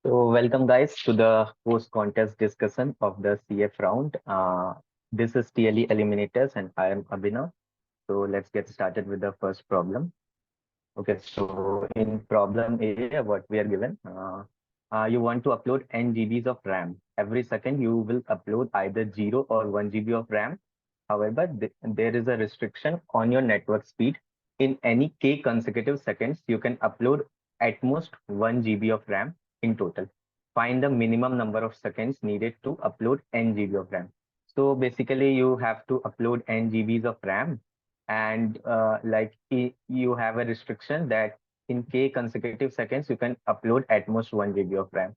So welcome guys to the post-contest discussion of the CF round. This is TLE Eliminators and I am Abhinav. So let's get started with the first problem. Okay, so in problem A, what we are given, you want to upload n GBs of RAM. Every second you will upload either 0 or 1 GB of RAM. However, there is a restriction on your network speed. In any k consecutive seconds, you can upload at most 1 GB of RAM in total. Find the minimum number of seconds needed to upload n GB of RAM. So basically, you have to upload n GBs of RAM, and you have a restriction that in k consecutive seconds you can upload at most 1 GB of RAM.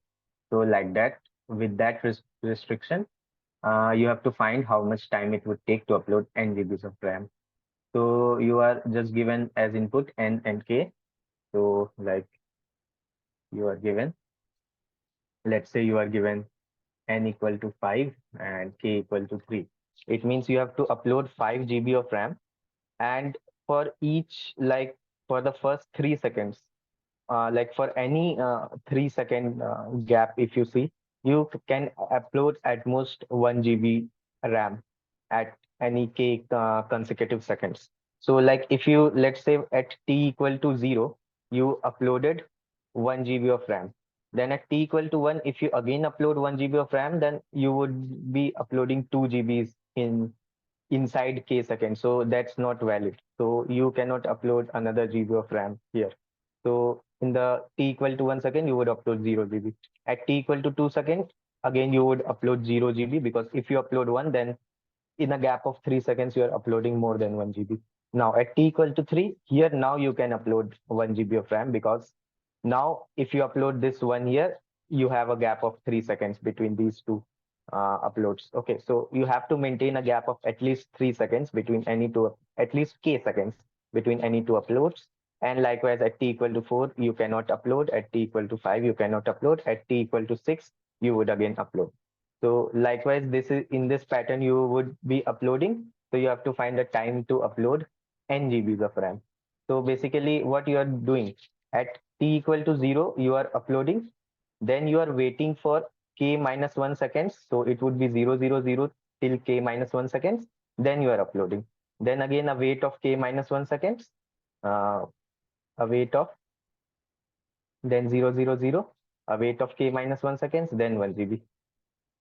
So like that, with that restriction, you have to find how much time it would take to upload n GBs of RAM. So you are just given as input n and k. So like you are given, let's say you are given n equal to 5 and k equal to 3. It means you have to upload 5 GB of RAM, and for each, like for the first 3 seconds, like for any 3 second gap, if you see, you can upload at most 1 GB RAM at any k consecutive seconds. So like if you, let's say at t equal to 0, you uploaded 1 GB of RAM. Then at t equal to 1, if you again upload 1 GB of RAM, then you would be uploading 2 GBs in inside k seconds. So that's not valid. So you cannot upload another GB of RAM here. So in the t equal to 1 second, you would upload 0 GB. At t equal to 2 seconds, again you would upload 0 GB, because if you upload one, then in a gap of 3 seconds, you are uploading more than 1 GB. Now at t equal to 3, here now you can upload 1 GB of RAM, because now if you upload this one here, you have a gap of 3 seconds between these two uploads. Okay, so you have to maintain a gap of at least 3 seconds between any two, at least k seconds between any two uploads. And likewise, at t equal to 4, you cannot upload. At t equal to 5, you cannot upload. At t equal to 6, you would again upload. So likewise, this is in this pattern you would be uploading. So you have to find a time to upload n GBs of RAM. So basically, what you are doing at t equal to 0, you are uploading. Then you are waiting for k minus 1 seconds. So it would be 0, 0, 0 till k minus 1 seconds. Then you are uploading. Then again a wait of k minus 1 seconds. Uh, a wait of then 0, 0, 0, a wait of k minus 1 seconds, then 1 GB.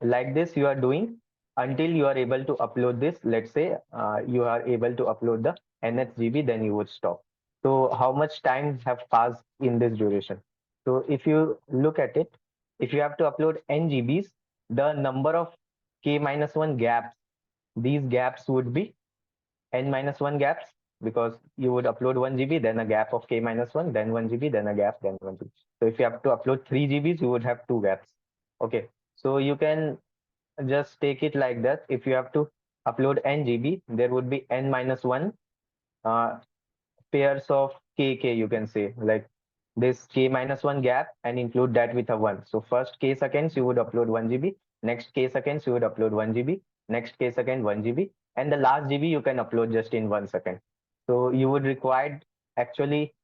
Like this you are doing until you are able to upload this. Let's say you are able to upload the nth GB, then you would stop. So how much time have passed in this duration? So if you look at it, if you have to upload n GBs, the number of k minus 1 gaps, these gaps would be n minus 1 gaps, because you would upload 1 GB, then a gap of k minus 1, then 1 GB, then a gap, then 1 GB. So if you have to upload 3 GBs, you would have 2 gaps. Okay, so you can just take it like that. If you have to upload n GB, there would be n minus 1 uh, pairs of k, you can say, like this k minus 1 gap, and include that with a 1. So first k seconds, you would upload 1 GB. Next k seconds, you would upload 1 GB. Next k second, 1 GB. And the last GB, you can upload just in 1 second. So you would require, actually,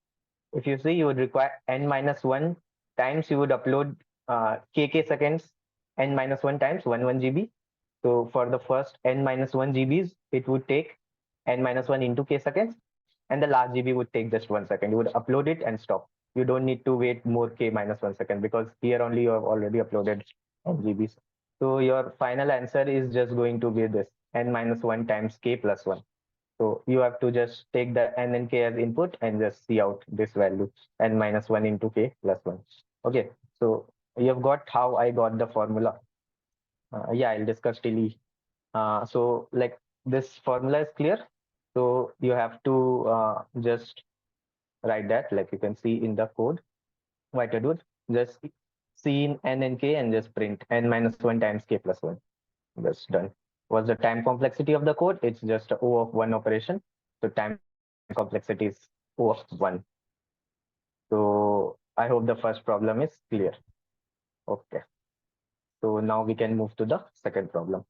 if you see, you would require n minus 1 times, you would upload k seconds, n minus 1 times 1 GB. So for the first n minus 1 GBs, it would take n minus 1 into k seconds, and the last GB would take just 1 second. You would upload it and stop. You don't need to wait more k minus 1 second, because here only you have already uploaded n GBs. So your final answer is just going to be this n minus 1 times k plus 1. So you have to just take the n and k as input and just see out this value, n minus 1 into k plus 1. Okay, so you've got how I got the formula. Yeah, I'll discuss TLE. So like this formula is clear. So you have to just write that, like you can see in the code. What to do? Just see in n and k and just print n minus 1 times k plus 1. That's done. What's the time complexity of the code? It's just a O of 1 operation. So time complexity is O of 1. So I hope the first problem is clear. Okay. So now we can move to the second problem.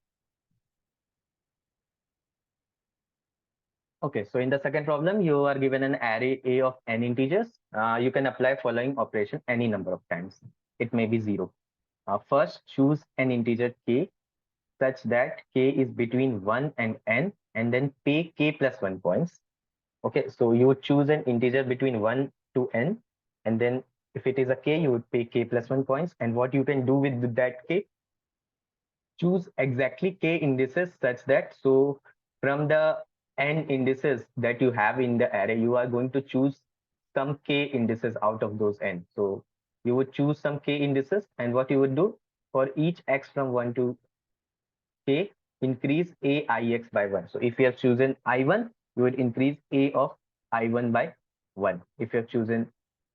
Okay, so in the second problem, you are given an array A of n integers. You can apply following operation any number of times. it may be 0. First, choose an integer k such that k is between 1 and n, and then pay k plus 1 points. Okay, so you would choose an integer between 1 to n, and then if it is a k, you would pay k plus 1 points. And what you can do with that k, choose exactly k indices such that, so from the n indices that you have in the array, you are going to choose some k indices out of those n. So you would choose some k indices, and what you would do for each x from 1 to k, increase a ix by 1. So if you have chosen I1, you would increase a of I1 by 1. If you have chosen,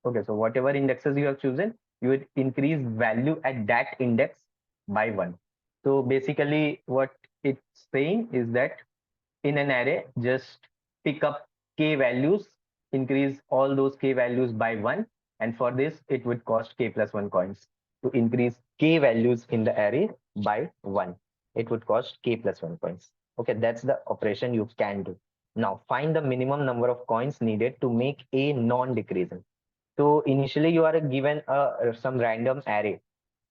okay, so whatever indexes you have chosen, you would increase value at that index by 1. So basically what it's saying is that in an array, just pick up k values, increase all those k values by 1. And for this, it would cost k plus 1 coins. To increase k values in the array by 1, it would cost k plus 1 coins. Okay, that's the operation you can do. Now, find the minimum number of coins needed to make a non-decreasing. So initially, you are given some random array.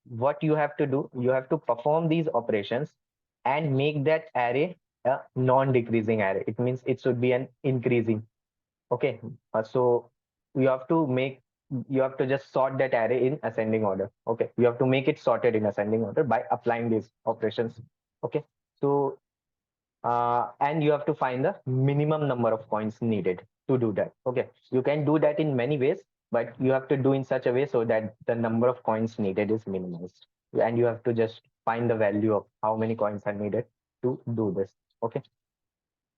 What you have to do, you have to perform these operations and make that array a non-decreasing array. It means it should be an increasing. Okay, so you have to make, you have to just sort that array in ascending order. Okay, you have to make it sorted in ascending order by applying these operations. Okay, so and you have to find the minimum number of coins needed to do that. Okay, you can do that in many ways, but you have to do in such a way so that the number of coins needed is minimized, and you have to just find the value of how many coins are needed to do this. Okay,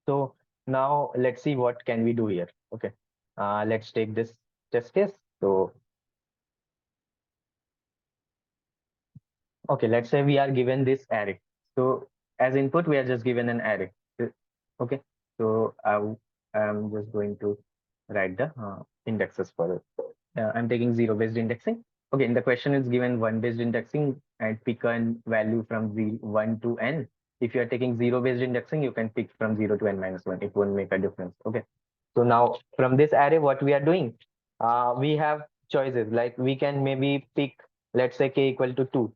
so now let's see what can we do here. Okay, let's take this test case. So okay, let's say we are given this array. So as input, we are just given an array. Okay, so I'm just going to write the indexes for it. I'm taking zero based indexing. Okay, in the question is given one based indexing and pick a value from 1 to n. If you are taking zero based indexing, you can pick from 0 to n minus 1. It won't make a difference. Okay, so now from this array, what we are doing, we have choices, like we can maybe pick, let's say k equal to 2.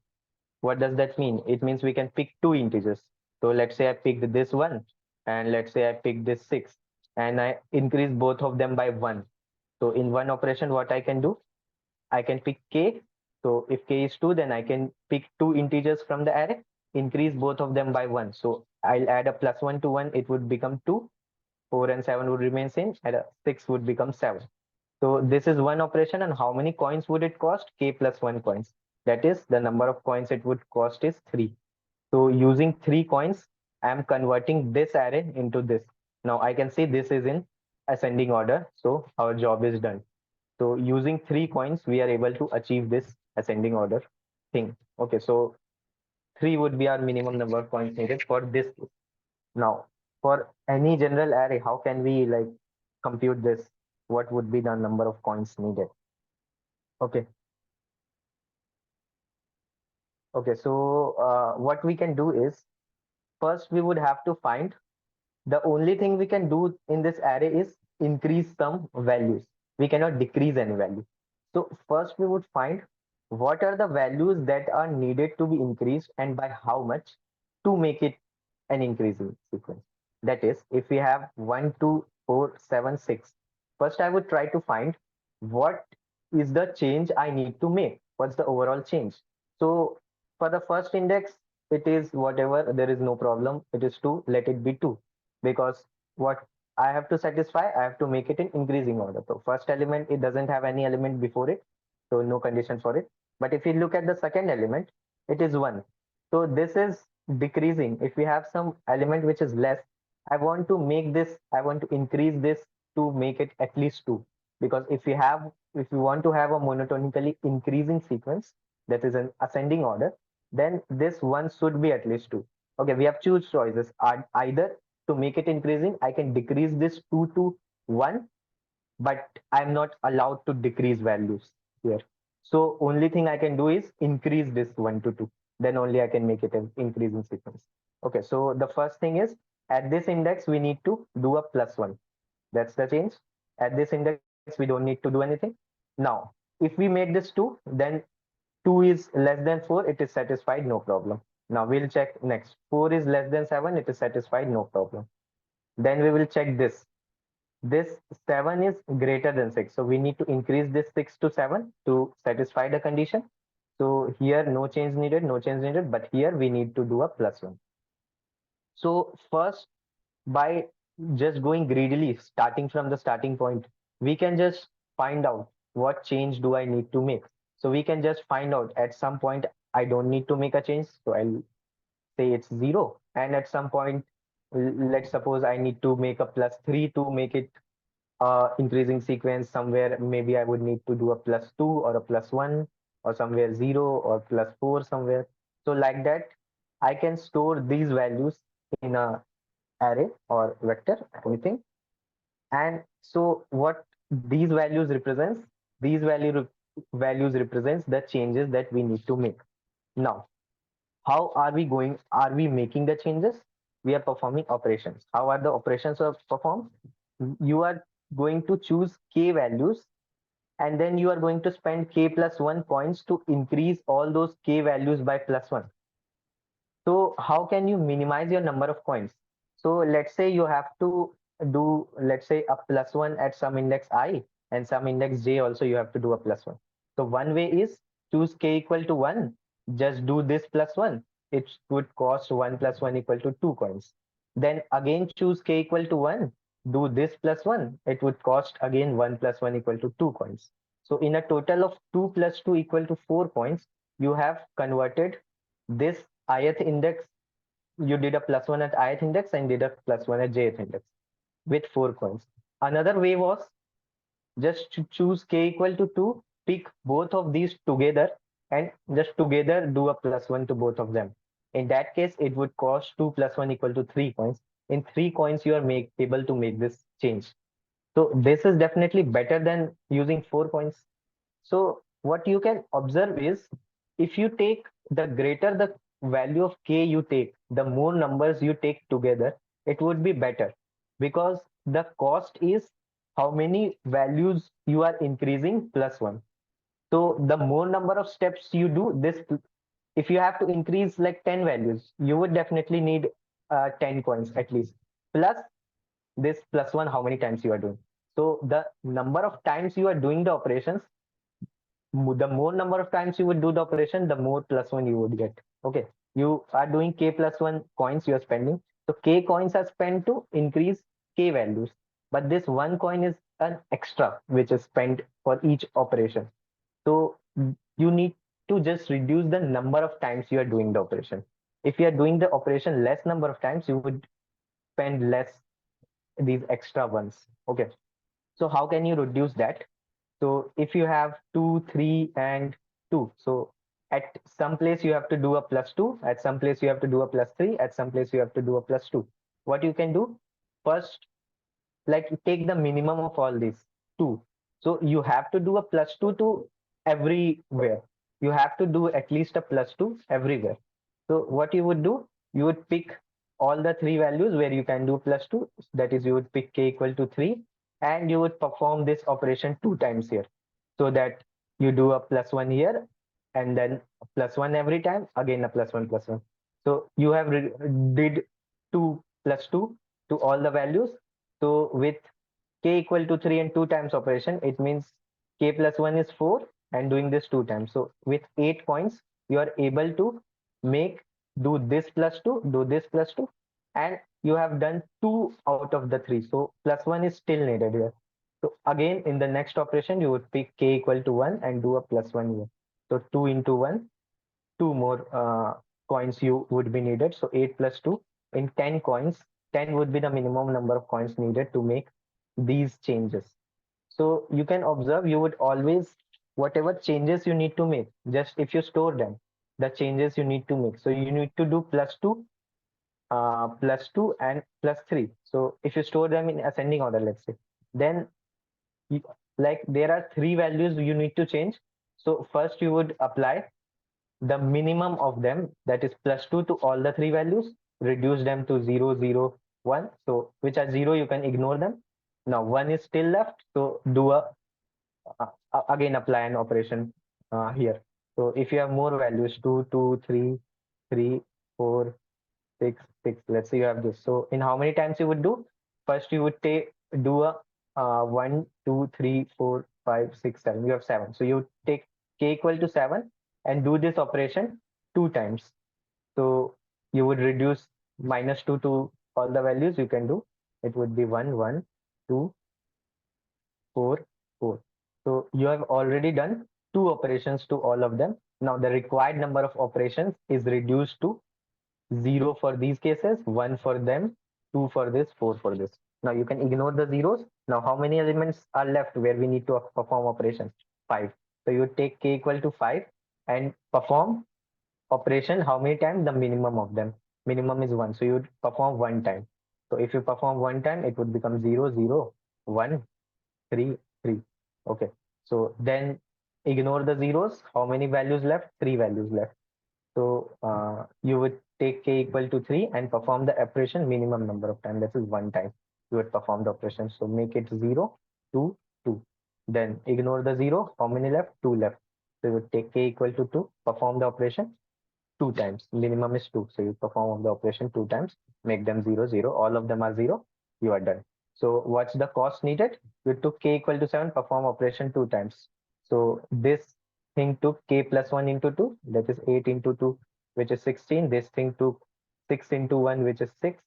What does that mean? It means we can pick two integers. So let's say I picked this one, and let's say I picked this 6, and I increase both of them by 1. So in one operation, what I can do, I can pick k. So if k is 2, then I can pick two integers from the array, increase both of them by 1. So I'll add a plus 1 to 1, it would become 2. 4 and 7 would remain same, and 6 would become 7. So this is one operation, and how many coins would it cost? K plus 1 coins. That is, the number of coins it would cost is 3. So using 3 coins, I am converting this array into this. Now I can see this is in ascending order, so our job is done. So using 3 coins, we are able to achieve this ascending order thing. Okay, so 3 would be our minimum number of coins needed for this. Now, for any general array, how can we like compute this? What would be the number of coins needed? Okay. Okay, so what we can do is, first we would have to find, the only thing we can do in this array is increase some values. We cannot decrease any value. So first we would find what are the values that are needed to be increased and by how much to make it an increasing sequence. That is, if we have 1, 2, 4, 7, 6, first I would try to find what is the change I need to make. What's the overall change? So for the first index, it is whatever, there is no problem. It is 2, let it be 2. Because what I have to satisfy, I have to make it in increasing order. So first element, it doesn't have any element before it, so no condition for it. But if you look at the second element, it is 1. So this is decreasing. If we have some element which is less, I want to make this, I want to increase this to make it at least 2. Because if you want to have a monotonically increasing sequence, that is an ascending order, then this one should be at least 2. Okay, we have two choices. Either to make it increasing, I can decrease this 2 to 1, but I'm not allowed to decrease values here. So only thing I can do is increase this 1 to 2. Then only I can make it an increasing sequence. Okay, so the first thing is, at this index, we need to do a plus 1. That's the change. At this index, we don't need to do anything. Now, if we make this 2, then 2 is less than 4, it is satisfied, no problem. Now we'll check next. 4 is less than 7, it is satisfied, no problem. Then we will check this. This 7 is greater than 6. So we need to increase this 6 to 7 to satisfy the condition. So here no change needed, no change needed, but here we need to do a plus 1. So first, by just going greedily, starting from the starting point, we can just find out what change do I need to make. So we can just find out at some point I don't need to make a change. So I'll say it's 0. And at some point, let's suppose I need to make a plus 3 to make it increasing sequence. Somewhere maybe I would need to do a plus 2 or a plus 1, or somewhere 0 or plus 4 somewhere. So like that, I can store these values in a array or vector, anything. And so what these values represents, these values represents the changes that we need to make. Now, how are we making the changes? We are performing operations. How are the operations are performed? You are going to choose k values, and then you are going to spend k plus 1 coins to increase all those k values by plus 1. So how can you minimize your number of coins? So let's say you have to do, let's say, a plus 1 at some index I, and some index j also you have to do a plus 1. So one way is choose k equal to 1, just do this plus 1. It would cost 1 plus 1 equal to 2 coins. Then again choose k equal to 1, do this plus 1. It would cost again 1 plus 1 equal to 2 coins. So in a total of 2 plus 2 equal to 4 coins, you have converted this ith index. You did a plus 1 at ith index and did a plus 1 at jth index with 4 coins. Another way was just to choose k equal to 2, pick both of these together, and just together do a plus 1 to both of them. In that case, it would cost 2 plus 1 equal to 3 coins. In 3 coins, you are able to make this change. So this is definitely better than using 4 coins. So what you can observe is, if you take the greater the value of k you take, the more numbers you take together, it would be better, because the cost is how many values you are increasing plus 1. So the more number of steps you do this, if you have to increase like 10 values, you would definitely need 10 coins at least, plus this plus 1 how many times you are doing. So the number of times you are doing the operations, the more number of times you would do the operation, the more plus 1 you would get. Okay, you are doing k plus 1 coins you are spending. So k coins are spent to increase k values, but this 1 coin is an extra which is spent for each operation. So you need to just reduce the number of times you are doing the operation. If you are doing the operation less number of times, you would spend less these extra ones. Okay, so how can you reduce that? So if you have 2, 3, and 2, so at some place you have to do a plus 2, at some place you have to do a plus 3, at some place you have to do a plus 2. What you can do? First, like take the minimum of all these, 2. So you have to do a plus 2 to everywhere. You have to do at least a plus 2 everywhere. So what you would do? You would pick all the 3 values where you can do plus 2. That is, you would pick k equal to 3, and you would perform this operation 2 times here. So that you do a plus 1 here, and then a plus 1 every time, again a plus 1 plus 1. So you have did 2 plus 2 to all the values. So with k equal to 3 and 2 times operation, it means k plus 1 is 4, and doing this 2 times. So with 8 coins, you are able to make, do this plus 2, do this plus 2, and you have done 2 out of the 3. So plus 1 is still needed here. So again, in the next operation, you would pick k equal to 1 and do a plus 1 here. So 2 into 1, 2 more coins you would be needed. So 8 plus 2, in 10 coins, 10 would be the minimum number of coins needed to make these changes. So you can observe, you would always, whatever changes you need to make, just if you store them, the changes you need to make. So you need to do plus 2, plus 2, and plus 3. So if you store them in ascending order, let's say, then like there are 3 values you need to change. So first you would apply the minimum of them, that is plus 2 to all the 3 values, reduce them to 0, 0, 1. So which are 0, you can ignore them. Now 1 is still left, so do a again apply an operation here. So if you have more values, 2, 2, 3, 3, 4, 6, 6. Let's say you have this. So in how many times you would do? First, you would take do a 1, 2, 3, 4, 5, 6, 7. You have 7. So you take k equal to 7 and do this operation 2 times. So you would reduce -2 to all the values you can do. It would be 1, 1, 2, 4, 4. So you have already done 2 operations to all of them. Now the required number of operations is reduced to 0 for these cases, 1 for them, 2 for this, 4 for this. Now you can ignore the zeros. Now how many elements are left where we need to perform operations? 5. So you take k equal to 5 and perform operation how many times? The minimum of them. Minimum is 1. So you would perform 1 time. So if you perform 1 time, it would become 0, 0, 1, 3, 3. Okay. So then ignore the zeros. How many values left? 3 values left. So you would take k equal to 3 and perform the operation minimum number of time. This is 1 time. You would perform the operation. So make it 0, 2, 2. Then ignore the 0. How many left? 2 left. So you would take k equal to 2, perform the operation 2 times. Minimum is 2. So you perform the operation 2 times, make them 0, 0. All of them are 0. You are done. So what's the cost needed? You took k equal to 7, perform operation 2 times. So this thing took k plus 1 into 2, that is 8 into 2, which is 16. This thing took 6 into 1, which is 6.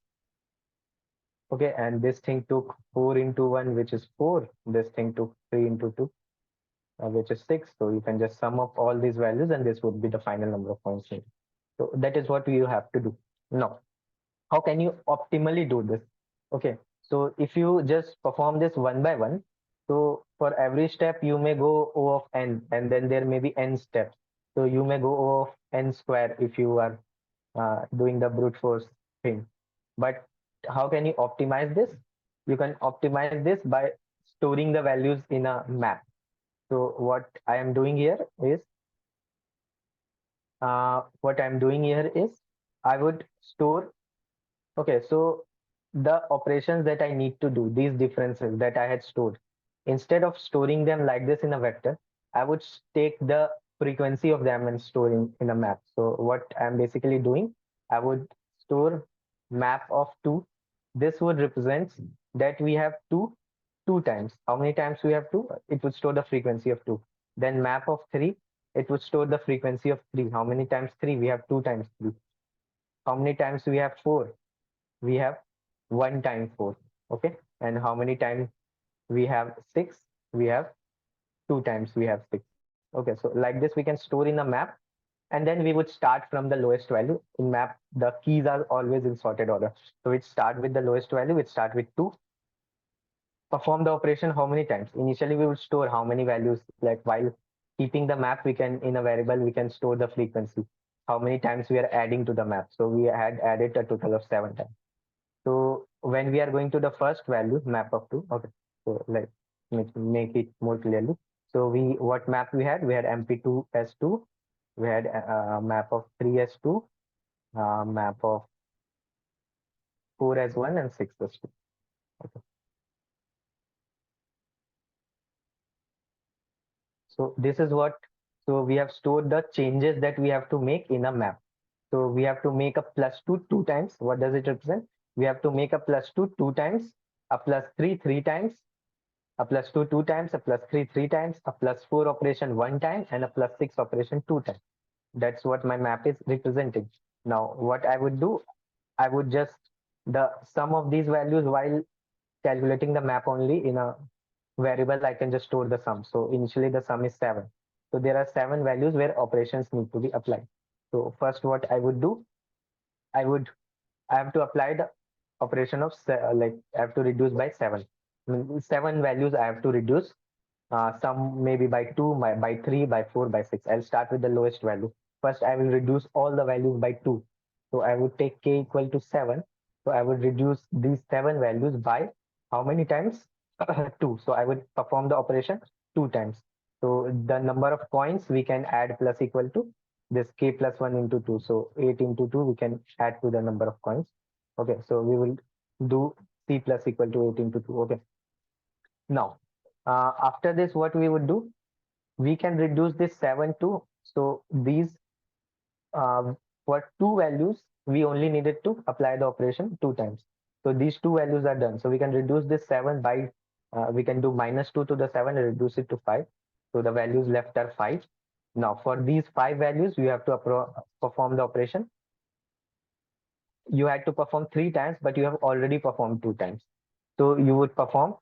Okay, and this thing took 4 into 1, which is 4. This thing took 3 into 2, which is 6. So you can just sum up all these values, and this would be the final number of points needed. So that is what you have to do. Now, how can you optimally do this? Okay, so if you just perform this one by one, so for every step you may go O of n, and then there may be n steps. So you may go O of n square if you are doing the brute force thing. But how can you optimize this? You can optimize this by storing the values in a map. So what I'm doing here is I would store. Okay, so the operations that I need to do, these differences that I had stored, instead of storing them like this in a vector, I would take the frequency of them and store in a map. So what I'm basically doing, I would store map of 2. This would represent that we have 2 times. How many times we have 2? It would store the frequency of 2. Then map of 3, it would store the frequency of 3. How many times 3? We have 2 times 3. How many times we have 4? We have 1 time 4. Okay, and how many times we have 6? We have 2 times we have 6. Okay, so like this we can store in a map, and then we would start from the lowest value. In map the keys are always in sorted order, so we start with the lowest value. We start with 2, perform the operation how many times. Initially we would store how many values, like while keeping the map we can, in a variable we can store the frequency, how many times we are adding to the map. So we had added a total of 7 times. So when we are going to the first value, map of 2, okay, so like make it more clearly. So what map we had? We had MP2 S2, we had a map of 3 S2, map of 4 S1, and 6 S2. Okay. So this is what, so we have stored the changes that we have to make in a map. So we have to make a +2 2 times. What does it represent? We have to make a +2 2 times, a +3 3 times, a +2 2 times, a +3 3 times, a +4 operation 1 time, and a +6 operation 2 times. That's what my map is representing. Now, what I would do, I would just the sum of these values while calculating the map only in a variable, I can just store the sum. So initially the sum is 7. So there are 7 values where operations need to be applied. So first what I would do, I would I have to apply the operation of like I have to reduce by 7. 7 values I have to reduce. Some maybe by 2, by 3, by 4, by 6. I'll start with the lowest value. First, I will reduce all the values by 2. So I would take k equal to 7. So I would reduce these 7 values by how many times? 2. So I would perform the operation 2 times. So the number of coins we can add plus equal to this k plus 1 into 2. So 8 into 2 we can add to the number of coins. Okay, so we will do c plus equal to 8 into 2. Okay. Now, after this, what we would do, we can reduce this 7 to So these for two values, we only needed to apply the operation two times. So these two values are done. So we can reduce this 7 by, we can do -2 to the 7 and reduce it to 5. So the values left are 5. Now for these 5 values, you have to perform the operation. You had to perform 3 times, but you have already performed 2 times. So you would perform,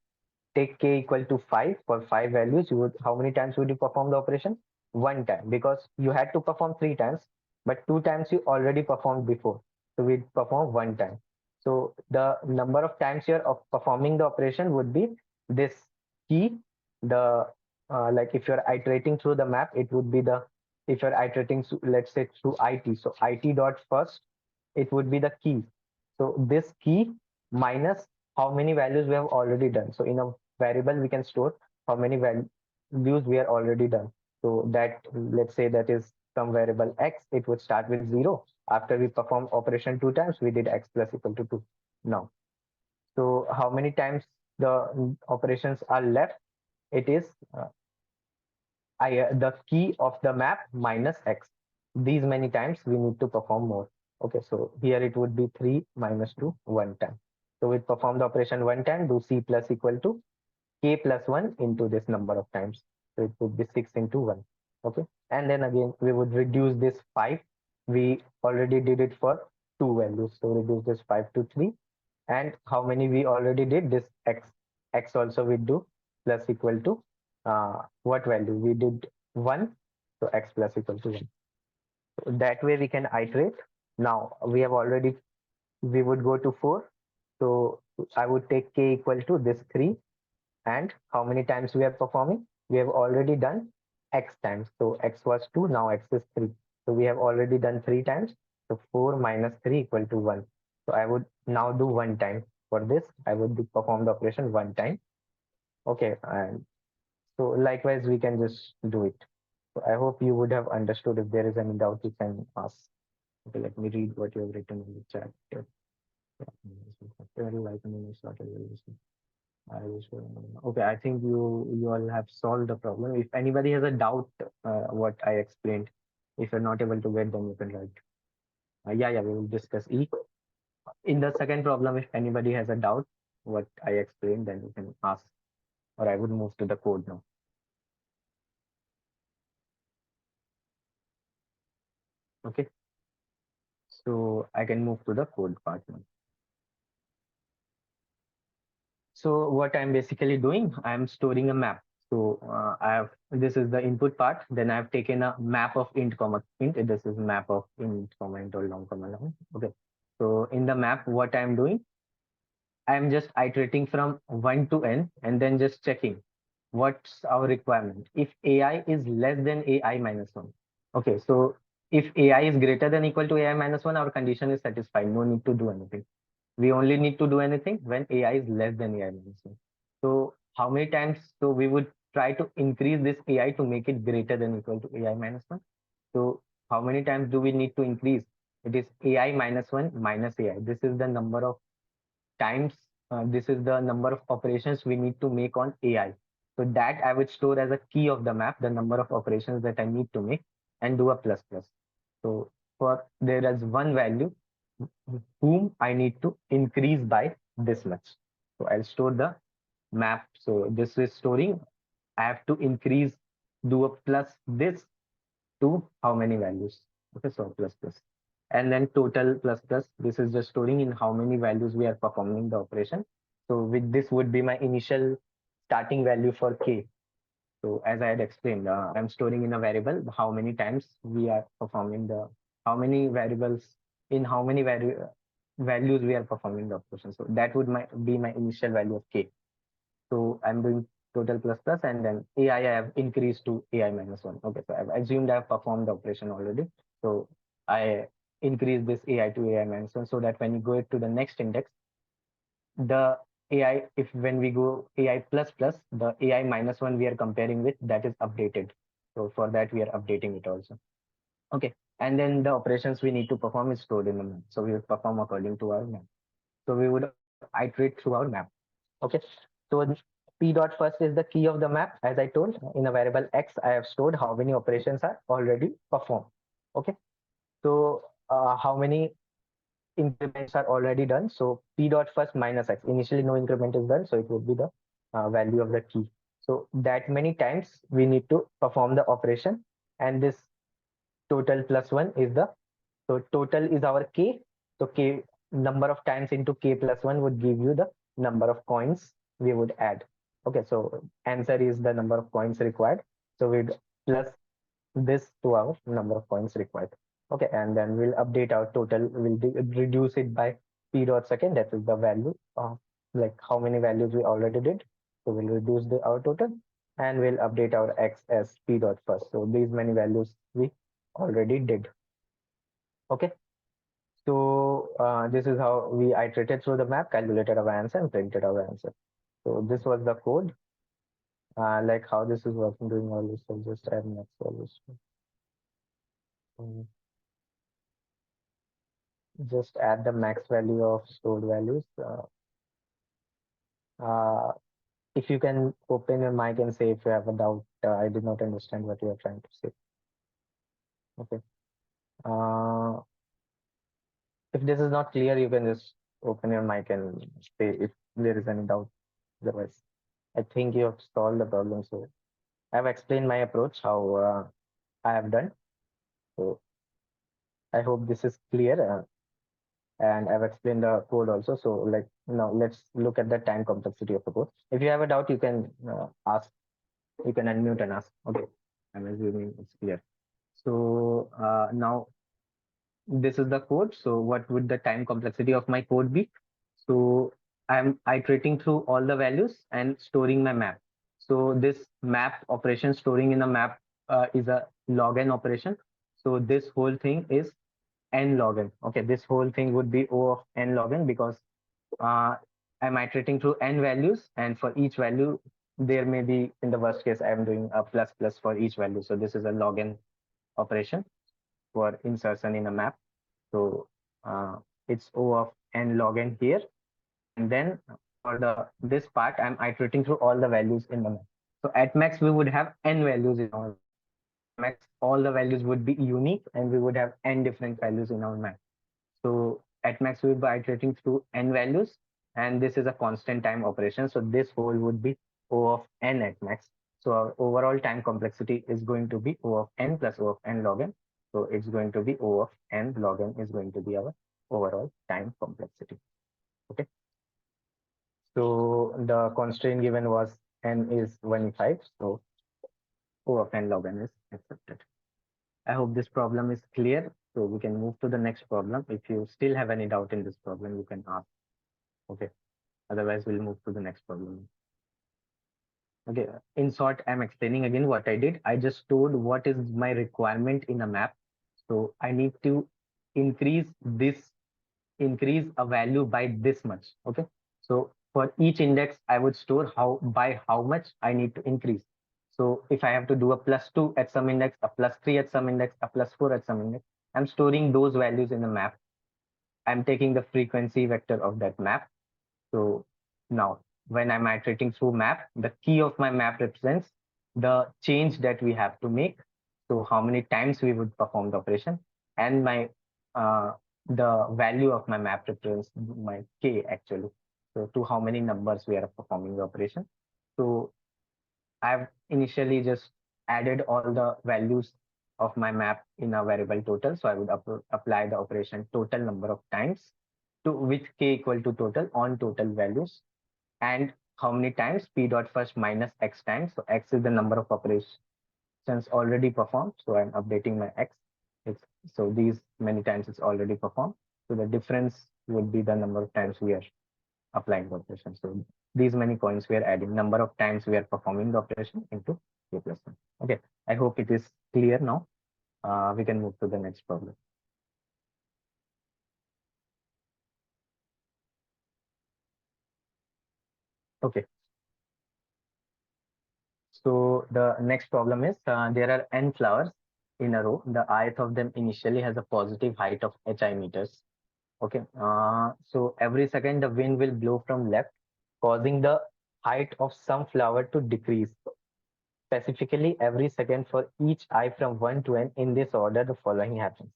take k equal to 5 for 5 values. You would, how many times would you perform the operation? One time, because you had to perform 3 times, but 2 times you already performed before. So we perform one time. So the number of times here of performing the operation would be this key. The like if you're iterating through the map, it would be the, if you're iterating, let's say through it. So it dot first, it would be the key. So this key minus how many values we have already done. So in a variable, we can store how many values we are already done. So that, let's say that is some variable x, it would start with 0. After we perform operation 2 times, we did x plus equal to 2. Now, so how many times the operations are left? It is the key of the map minus x. These many times we need to perform more. Okay, so here it would be 3 minus 2, one time. So we perform the operation one time, do c plus equal to k plus 1 into this number of times. So it would be 6 into 1. Okay, and then again we would reduce this 5. We already did it for two values. So reduce this 5 to 3. And how many we already did? This x also we do plus equal to what value? We did 1. So x plus equal to 1. So that way we can iterate. Now we have already, we would go to 4. So I would take k equal to this 3. And how many times we are performing? We have already done x times. So x was 2, now x is 3. So we have already done 3 times. So 4 minus 3 equal to 1. So I would now do one time. For this, I would perform the operation one time. Okay, and so likewise, we can just do it. So I hope you would have understood. If there is any doubt, you can ask. Okay, let me read what you have written in the chat. Okay, I think you all have solved the problem. If anybody has a doubt, what I explained, if you're not able to get them, you can write. Yeah, we will discuss E. In the second problem, if anybody has a doubt, what I explained, then you can ask, or I would move to the code now. Okay, so I can move to the code part now. So what I'm basically doing, I'm storing a map. So I have, this is the input part. Then I've taken a map of int comma int. This is map of int comma int or long comma long. Okay. So in the map, what I'm doing, I'm just iterating from 1 to n and then just checking what's our requirement. If AI is less than AI minus 1. Okay. So if AI is greater than equal to AI minus 1, our condition is satisfied. No need to do anything. We only need to do anything when AI is less than AI minus 1. So how many times? So we would try to increase this AI to make it greater than equal to AI minus 1. So how many times do we need to increase? It is AI minus 1 minus AI. This is the number of times, this is the number of operations we need to make on AI. So that I would store as a key of the map, the number of operations that I need to make, and do a plus plus. So for there is one value whom I need to increase by this much. So I'll store the map. So this is storing. I have to increase, do a plus this to how many values. Okay, so plus plus. And then total plus plus. This is just storing in how many values we are performing the operation. So with this would be my initial starting value for k. So as I had explained, I'm storing in a variable how many times we are performing the, how many variables, in how many values we are performing the operation. So that would be my initial value of k. So I'm doing total plus plus, and then AI I have increased to AI minus 1. Okay, so I've assumed I've performed the operation already. So I increase this AI to AI minus 1 so that when you go to the next index, the AI, if when we go AI plus plus, the AI minus 1 we are comparing with, that is updated. So for that, we are updating it also. Okay. And then the operations we need to perform is stored in the map. So we would perform according to our map. So we would iterate through our map. Okay. So P dot first is the key of the map. As I told, in a variable X, I have stored how many operations are already performed. Okay. So how many increments are already done. So P dot first minus X. Initially, no increment is done. So it would be the value of the key. So that many times we need to perform the operation. And this total plus one is the, so total is our K. So K number of times into K plus one would give you the number of coins we would add. Okay, so answer is the number of coins required. So we'd plus this to our number of coins required. Okay, and then we'll update our total. We'll reduce it by P dot second. That is the value of like how many values we already did. So we'll reduce our total, and we'll update our X as P dot first. So these many values we already did. Okay. So this is how we iterated through the map, calculated our answer, and printed our answer. So this was the code. Like how this is working, doing all this. So just add next solution. Just add the max value of stored values. If you can open your mic and say if you have a doubt, I did not understand what you are trying to say. Okay. If this is not clear, you can just open your mic and say if there is any doubt. Otherwise, I think you have solved the problem. So I have explained my approach, how I have done. So I hope this is clear. And I've explained the code also. So like now let's look at the time complexity of the code. If you have a doubt, you can ask. You can unmute and ask. Okay, I'm assuming it's clear. So now this is the code. So what would the time complexity of my code be? So I'm iterating through all the values and storing my map. So this map operation, storing in a map, is a log n operation. So this whole thing is n log n. Okay, this whole thing would be O of n log n because uh, I'm iterating through n values, and for each value, there may be, in the worst case, I'm doing a plus plus for each value. So this is a log n operation for insertion in a map. So it's O of n log n here. And then for this part, I'm iterating through all the values in the map. So at max, we would have n values in our max. All the values would be unique, and we would have n different values in our map. So at max, we will be iterating through n values, and this is a constant time operation. So this whole would be O of n at max. So our overall time complexity is going to be O of n plus O of n log n. So it's going to be O of n log n is going to be our overall time complexity. Okay. So the constraint given was n is 1.5. So O of n log n is accepted. I hope this problem is clear. So we can move to the next problem. If you still have any doubt in this problem, you can ask. Okay. Otherwise, we'll move to the next problem. Okay. In short, I'm explaining again what I did. I just stored what is my requirement in a map. So I need to increase a value by this much. Okay. So for each index, I would store by how much I need to increase. So if I have to do a +2 at some index, a +3 at some index, a +4 at some index, I'm storing those values in the map. I'm taking the frequency vector of that map. So now when I'm iterating through map, the key of my map represents the change that we have to make. So how many times we would perform the operation, and my the value of my map represents my K actually. So to how many numbers we are performing the operation. So I've initially just added all the values of my map in a variable total. So I would apply the operation total number of times to with K equal to total on total values, and how many times P dot first minus X times. So X is the number of operations already performed. So I'm updating my X. So these many times it's already performed. So the difference would be the number of times we are applying the operation. So these many coins we are adding, number of times we are performing the operation into K plus 1. Okay, I hope it is clear now. We can move to the next problem. Okay. So the next problem is there are n flowers in a row. The ith of them initially has a positive height of hi meters. Okay. So every second the wind will blow from left, causing the height of some flower to decrease specifically every second for each I from 1 to n. In this order, the following happens.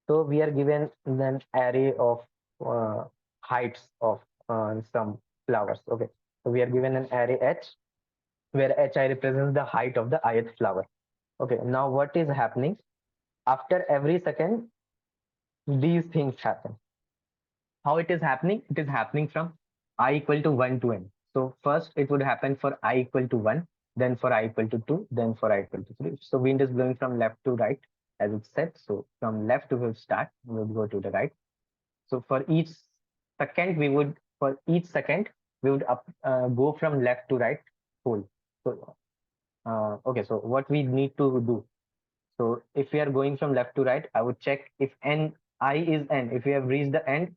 So we are given an array of uh, heights of some flowers. Okay. So we are given an array H where Hi represents the height of the ith flower. Okay. Now what is happening? After every second, these things happen. How it is happening? It is happening from I equal to 1 to n. So first it would happen for I equal to 1, then for I equal to 2, then for I equal to 3. So wind is blowing from left to right, as it said. So from left we will start, we will go to the right. So for each second, we would go from left to right whole. So, okay, so what we need to do. So if we are going from left to right, I would check if I is n. If we have reached the end,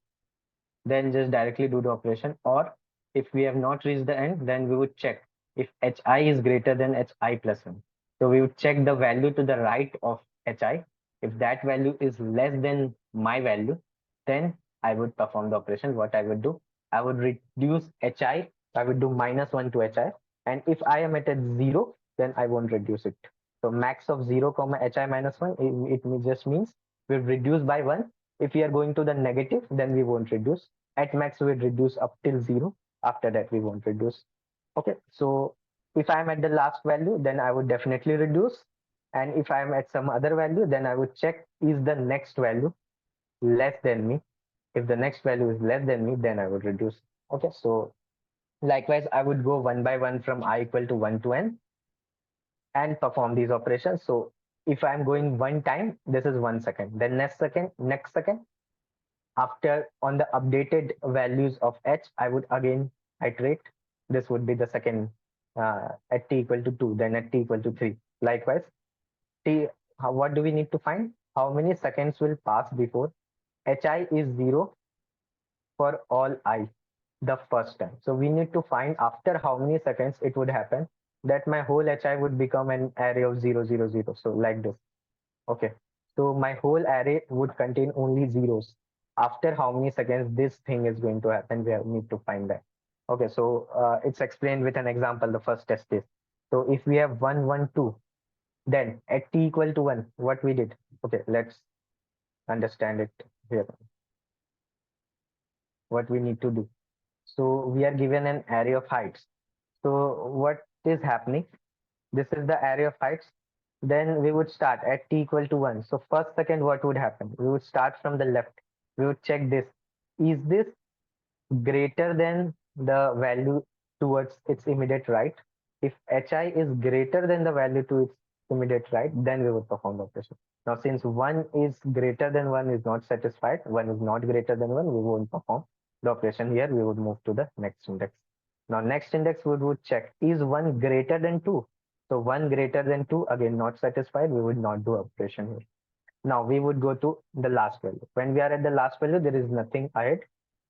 then just directly do the operation. Or if we have not reached the end, then we would check if hi is greater than hi plus 1. So we would check the value to the right of hi. If that value is less than my value, then I would perform the operation. What I would do, I would reduce hi. I would do -1 to hi. And if I am at a 0, then I won't reduce it. So max of 0 comma hi minus 1, it just means we'll reduce by 1. If we are going to the negative, then we won't reduce. At max, we reduce up till 0. After that, we won't reduce. Okay. So if I'm at the last value, then I would definitely reduce. And if I'm at some other value, then I would check is the next value less than me. If the next value is less than me, then I would reduce. Okay. So likewise, I would go one by one from I equal to 1 to n and perform these operations. So if I'm going one time, this is 1 second. Then next second, after on the updated values of h, I would again iterate. This would be the second at t equal to 2, then at t equal to 3. Likewise, what do we need to find? How many seconds will pass before hi is 0 for all I the first time. So we need to find after how many seconds it would happen that my whole hi would become an array of 0, 0, 0. So like this. Okay. So my whole array would contain only zeros. After how many seconds this thing is going to happen, we need to find that. Okay. So it's explained with an example, the first test case. So if we have 1, 1, 2, then at t equal to 1, what we did? Okay. Let's understand it here. What we need to do. So we are given an array of heights. So what is happening? This is the array of heights. Then we would start at t equal to 1. So first second, what would happen? We would start from the left. We would check this. Is this greater than the value towards its immediate right? If hi is greater than the value to its immediate right, then we would perform the operation. Now, since 1 is greater than 1 is not satisfied, 1 is not greater than 1, we won't perform the operation here. We would move to the next index. Now, next index we would check, is 1 greater than 2? So 1 greater than 2, again not satisfied, we would not do operation here. Now we would go to the last value. When we are at the last value, there is nothing ahead.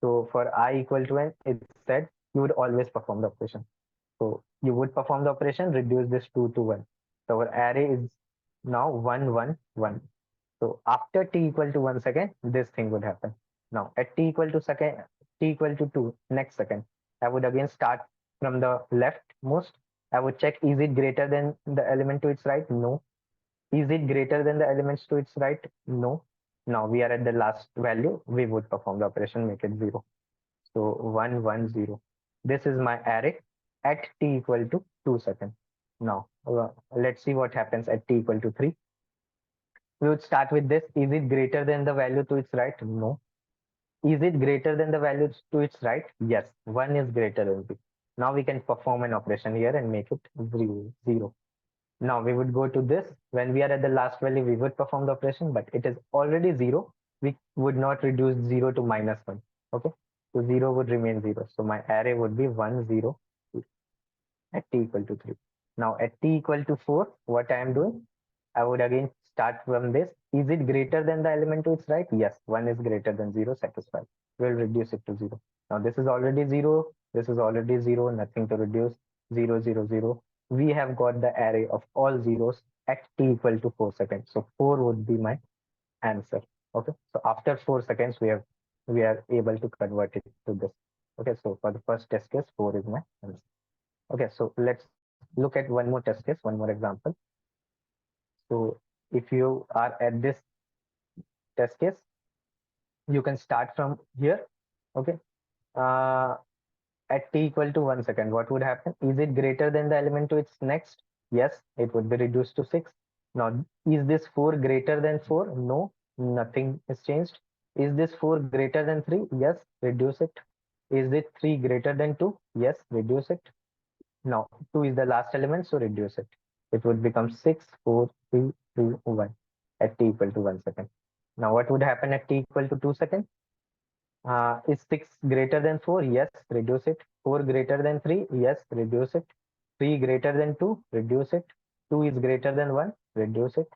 So for I equal to n, it said you would always perform the operation. So you would perform the operation, reduce this 2 to 1. So our array is now 1, 1, 1. So after t equal to 1 second, this thing would happen. Now at t equal to 2, next second, I would again start from the left most. I would check, is it greater than the element to its right? No. Is it greater than the elements to its right? No. Now we are at the last value. We would perform the operation, make it 0. So 1, 1, 0. This is my array at t equal to 2 seconds. Now let's see what happens at t equal to 3. We would start with this. Is it greater than the value to its right? No. Is it greater than the value to its right? Yes. 1 is greater than 3. Now we can perform an operation here and make it 0. Now we would go to this. When we are at the last value, we would perform the operation, but it is already 0. We would not reduce 0 to -1. Okay. So 0 would remain 0. So my array would be 1, 0 at t equal to 3. Now at t equal to 4, what I am doing? I would again start from this. Is it greater than the element to its right? Yes. 1 is greater than 0, satisfied. We'll reduce it to 0. Now this is already 0. This is already 0. Nothing to reduce. 0, 0, 0. We have got the array of all zeros at t equal to 4 seconds. So 4 would be my answer. Okay. So after 4 seconds, we are able to convert it to this. Okay. So for the first test case, 4 is my answer. Okay, so let's look at one more test case, one more example. So if you are at this test case, you can start from here. Okay. Uh, at t equal to 1 second, what would happen? Is it greater than the element to its next? Yes, it would be reduced to 6. Now, is this 4 greater than 4? No, nothing is changed. Is this 4 greater than 3? Yes, reduce it. Is it 3 greater than 2? Yes, reduce it. Now, 2 is the last element, so reduce it. It would become 6, 4, 3, 2, 1 at t equal to 1 second. Now, what would happen at t equal to 2 seconds? Is 6 greater than 4? Yes, reduce it. 4 greater than 3? Yes, reduce it. 3 greater than 2? Reduce it. 2 is greater than 1? Reduce it.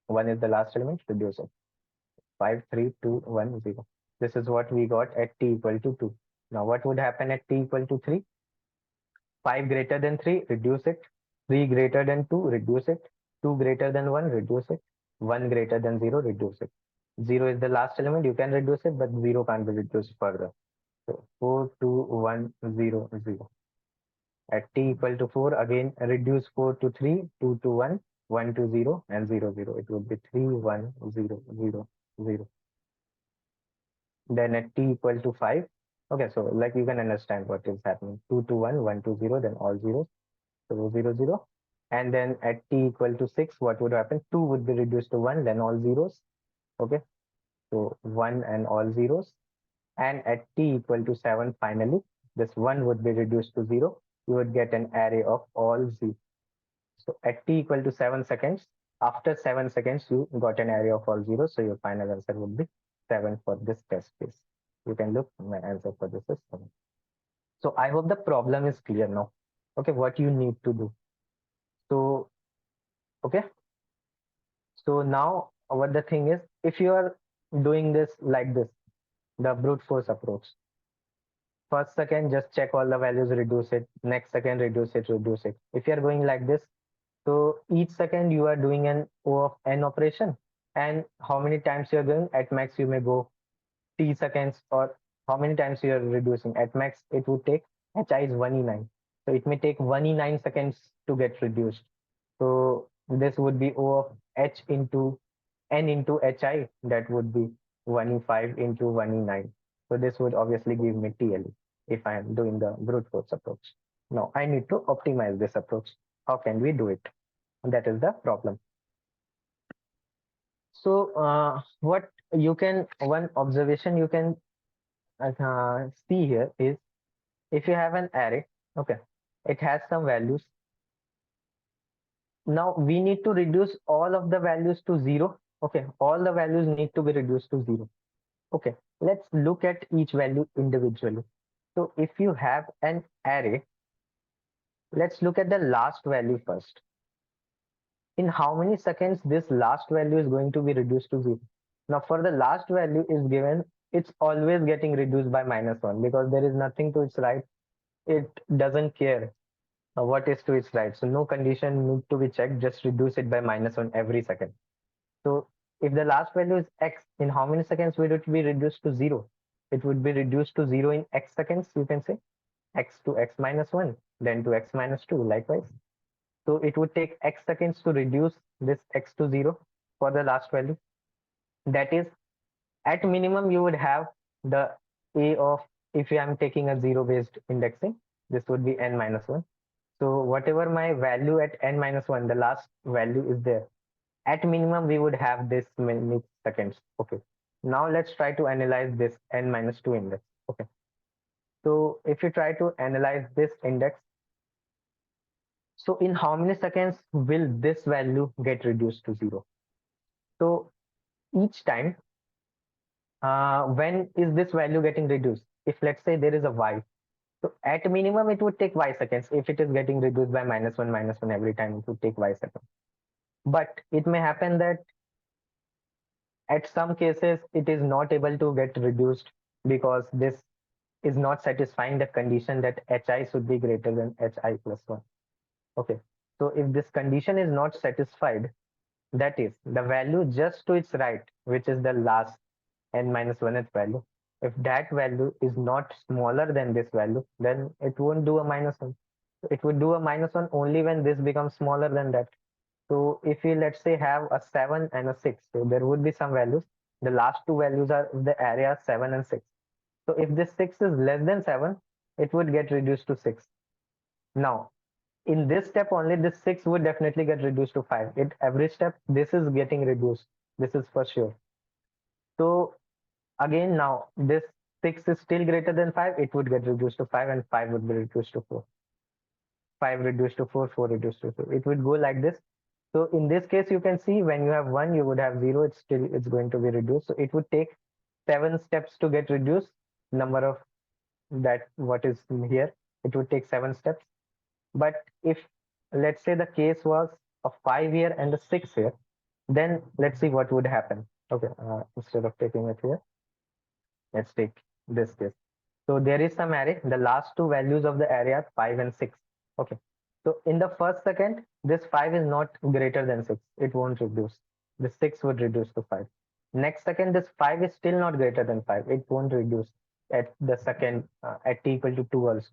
1 is the last element, reduce it. 5, 3, 2, 1, 0. This is what we got at t equal to 2. Now, what would happen at t equal to 3? 5 greater than 3, reduce it. 3 greater than 2, reduce it. 2 greater than 1, reduce it. 1 greater than 0, reduce it. 0 is the last element, you can reduce it, but 0 can't be reduced further. So 4, 2, 1, 0, 0. At t equal to 4, again reduce 4 to 3, 2 to 1, 1 to 0, and 0, 0. It would be 3, 1, 0, 0, 0. Then at t equal to 5, okay, so like you can understand what is happening. 2 to 1, 1 to 0, then all zeros. So 0, 0. And then at t equal to 6, what would happen? 2 would be reduced to 1, then all zeros. Okay, so 1 and all zeros. And at t equal to 7, finally, this 1 would be reduced to 0. You would get an array of all zeros. So at t equal to 7 seconds, after 7 seconds, you got an array of all zeros. So your final answer would be 7 for this test case. You can look, my answer for this is 7. So I hope the problem is clear now. Okay, what you need to do. So, okay. So now what the thing is, if you are doing this like this, the brute force approach, first second, just check all the values, reduce it. Next second, reduce it, reduce it. If you're going like this, so each second you are doing an O of n operation. And how many times you're going? At max, you may go t seconds, or how many times you are reducing. At max, it would take hi is 1e9. So it may take 1e9 seconds to get reduced. So this would be O of h into n into hi. That would be 1e5 into 1e9. So this would obviously give me TLE if I am doing the brute force approach. Now I need to optimize this approach. How can we do it? That is the problem. So what you can, one observation you can see here is, if you have an array, okay, it has some values. Now we need to reduce all of the values to 0. Okay, all the values need to be reduced to 0. Okay, let's look at each value individually. So if you have an array, let's look at the last value first. In how many seconds this last value is going to be reduced to 0? Now for the last value is given, it's always getting reduced by -1 because there is nothing to its right. It doesn't care what is to its right. So no condition need to be checked, just reduce it by -1 every second. So if the last value is x, in how many seconds would it be reduced to 0? It would be reduced to 0 in x seconds, you can say. X to x minus 1, then to x minus 2, likewise. So it would take x seconds to reduce this x to 0 for the last value. That is, at minimum, you would have the a of, if I am taking a 0-based indexing, this would be n minus 1. So whatever my value at n minus 1, the last value is there. At minimum, we would have this many seconds. Okay. Now let's try to analyze this n minus 2 index. Okay. So if you try to analyze this index, so in how many seconds will this value get reduced to 0? So each time, when is this value getting reduced? If let's say there is a y, so at minimum it would take y seconds. If it is getting reduced by -1 every time, it would take y seconds. But it may happen that at some cases it is not able to get reduced because this is not satisfying the condition that hi should be greater than hi plus 1. Okay. So if this condition is not satisfied, that is the value just to its right, which is the last n minus 1th value. If that value is not smaller than this value, then it won't do a -1. It would do a -1 only when this becomes smaller than that. So if we, let's say, have a 7 and a 6, so there would be some values. The last two values are the area 7 and 6. So if this 6 is less than 7, it would get reduced to 6. Now, in this step only, this 6 would definitely get reduced to 5. At every step, this is getting reduced. This is for sure. So again, now this 6 is still greater than 5, it would get reduced to 5, and 5 would be reduced to 4. 5 reduced to 4, 4 reduced to 2. It would go like this. So in this case, you can see when you have 1, you would have 0. It's going to be reduced. So it would take 7 steps to get reduced. Number of that what is here, it would take 7 steps. But if, let's say, the case was a 5 here and a 6 here, then let's see what would happen. Okay, instead of taking it here, let's take this case. So there is some array. The last two values of the array are 5 and 6. Okay. So in the first second, this 5 is not greater than 6. It won't reduce. The 6 would reduce to 5. Next second, this 5 is still not greater than 5. It won't reduce at the second at t equal to 2 also.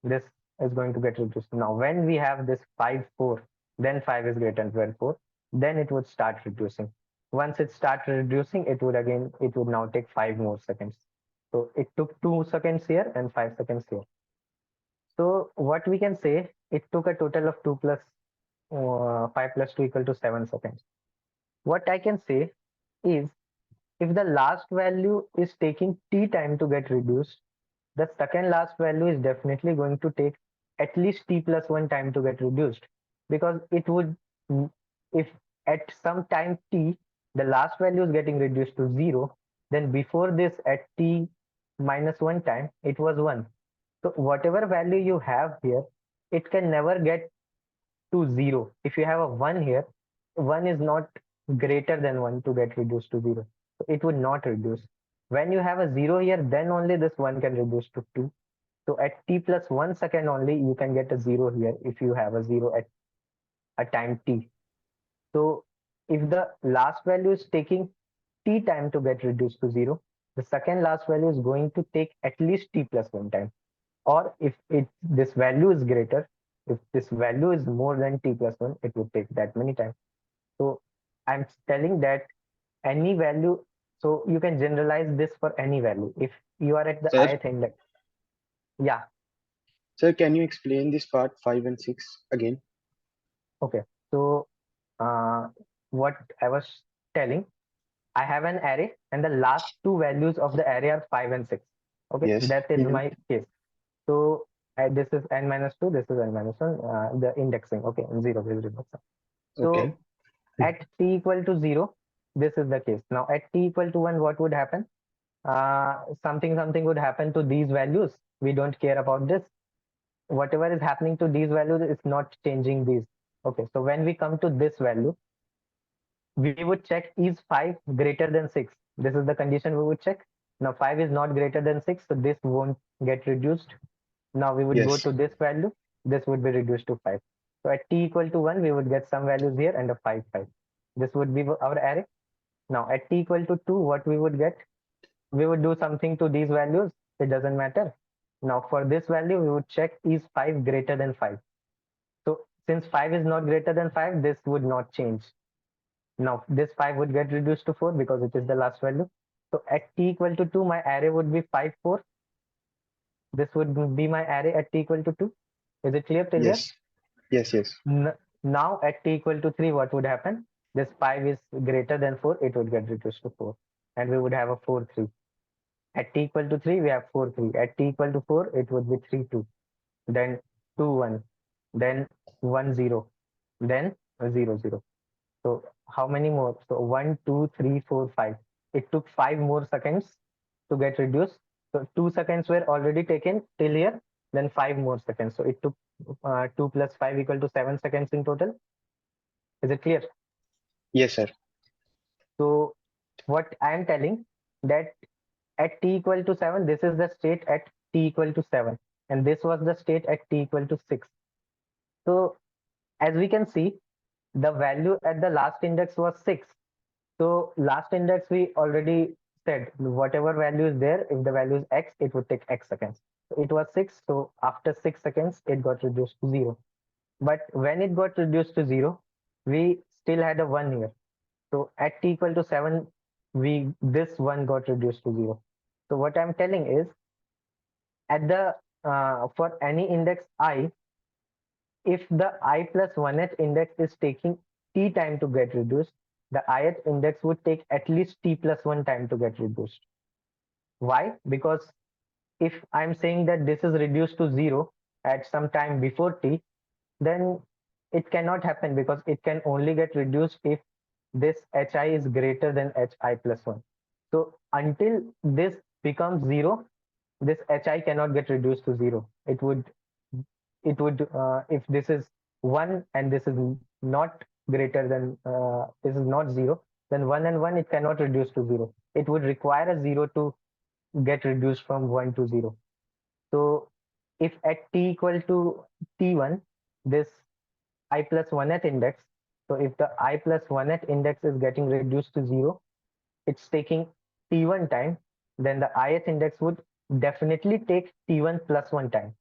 This is going to get reduced. Now, when we have this 5, 4, then 5 is greater than 4, then it would start reducing. Once it starts reducing, it would now take 5 more seconds. So it took 2 seconds here and 5 seconds here. So what we can say, it took a total of 2 plus 5 plus 2 equal to 7 seconds. What I can say is, if the last value is taking t time to get reduced, the second last value is definitely going to take at least t plus 1 time to get reduced, because it would, if at some time t, the last value is getting reduced to 0, then before this at t minus 1 time, it was 1. So whatever value you have here, it can never get to 0. If you have a 1 here, 1 is not greater than 1 to get reduced to 0. So it would not reduce. When you have a 0 here, then only this 1 can reduce to 2. So at t plus 1 second only, you can get a 0 here if you have a 0 at a time t. So if the last value is taking t time to get reduced to 0, the second last value is going to take at least t plus 1 time. Or if this value is greater, if this value is more than t plus 1, it would take that many times. So I'm telling that any value, so you can generalize this for any value. If you are at the Sir, ith index, yeah, sir, can you explain this part 5 and 6 again? okay. So uh, what I was telling, I have an array and the last two values of the array are 5 and 6. Okay, Yes. that is Mm-hmm. my case. So this is n minus 2, this is n minus 1, the indexing. Okay, 0 will remove. Okay. So at t equal to 0, this is the case. Now at t equal to 1, what would happen? Something would happen to these values. We don't care about this. Whatever is happening to these values is not changing these. Okay, so when we come to this value, we would check, is 5 greater than 6? This is the condition we would check. Now 5 is not greater than 6, so this won't get reduced. Now we would go Yes. to this value, this would be reduced to 5. So at t equal to 1, we would get some values here and a 5, 5. This would be our array. Now at t equal to 2, what we would get? We would do something to these values. It doesn't matter. Now for this value, we would check, is 5 greater than 5? So since 5 is not greater than 5, this would not change. Now this 5 would get reduced to 4 because it is the last value. So at t equal to 2, my array would be 5, 4. This would be my array at t equal to 2. Is it clear till here? Yes. Yes. Yes. Now at t equal to 3, what would happen? This 5 is greater than 4, it would get reduced to 4. And we would have a 4, 3. At t equal to 3, we have 4, 3. At t equal to 4, it would be 3, 2. Then 2, 1. Then 1, 0. Then 0, 0. So how many more? So 1, 2, 3, 4, 5. It took 5 more seconds to get reduced. So 2 seconds were already taken till here, then 5 more seconds. So it took 2 plus 5 equal to 7 seconds in total. Is it clear? Yes, sir. So what I am telling, that at t equal to 7, this is the state at t equal to 7. And this was the state at t equal to 6. So as we can see, the value at the last index was 6. So last index, we already said whatever value is there, if the value is x, it would take x seconds. It was 6, so after 6 seconds, it got reduced to 0. But when it got reduced to 0, we still had a 1 here. So at t equal to 7, this 1 got reduced to 0. So what I'm telling is, at the for any index I, if the I plus 1th index is taking t time to get reduced, the ith index would take at least t plus 1 time to get reduced. Why? Because if I'm saying that this is reduced to 0 at some time before t, then it cannot happen, because it can only get reduced if this hi is greater than hi plus 1. So until this becomes 0, this hi cannot get reduced to 0. It would if this is 1 and this is not greater than this is not 0, then 1 and 1 it cannot reduce to 0. It would require a 0 to get reduced from 1 to 0. So if at t equal to t1, this I plus 1th index, so if the I plus 1th index is getting reduced to 0, it's taking t1 time, then the ith index would definitely take t1 plus 1 time.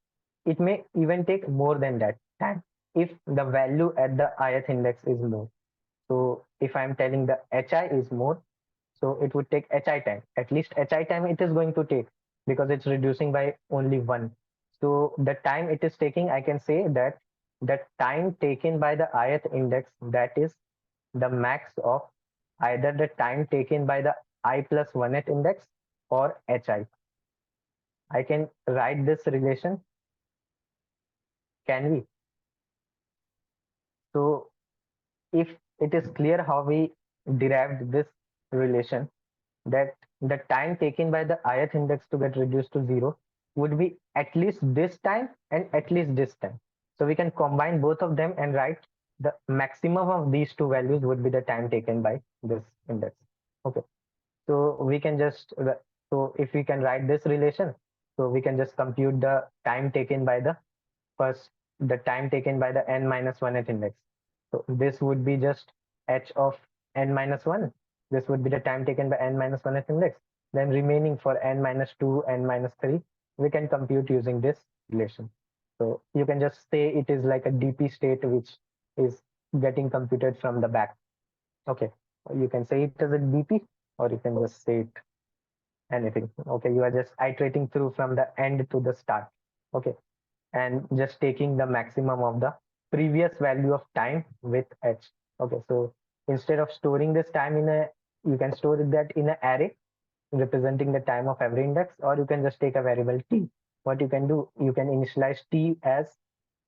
It may even take more than that time if the value at the ith index is more. So if I'm telling the hi is more, so it would take hi time. At least hi time it is going to take, because it's reducing by only 1. So the time it is taking, I can say that the time taken by the ith index, that is the max of either the time taken by the I plus 1th index or hi. I can write this relation. Can we? So if it is clear how we derived this relation, that the time taken by the ith index to get reduced to 0 would be at least this time and at least this time. So we can combine both of them and write the maximum of these two values would be the time taken by this index. Okay. So we can just, so if we can write this relation, so we can just compute the time taken by the first, the time taken by the n minus 1th index. So this would be just h of n minus 1. This would be the time taken by n minus 1th index. Then remaining for n minus 2, n minus 3, we can compute using this relation. So you can just say it is like a dp state which is getting computed from the back. Okay, you can say it as a dp, or you can just say it anything. Okay, you are just iterating through from the end to the start. Okay, and just taking the maximum of the previous value of time with h. Okay, so instead of storing this time in a, you can store that in an array representing the time of every index, or you can just take a variable t. What you can do, you can initialize t as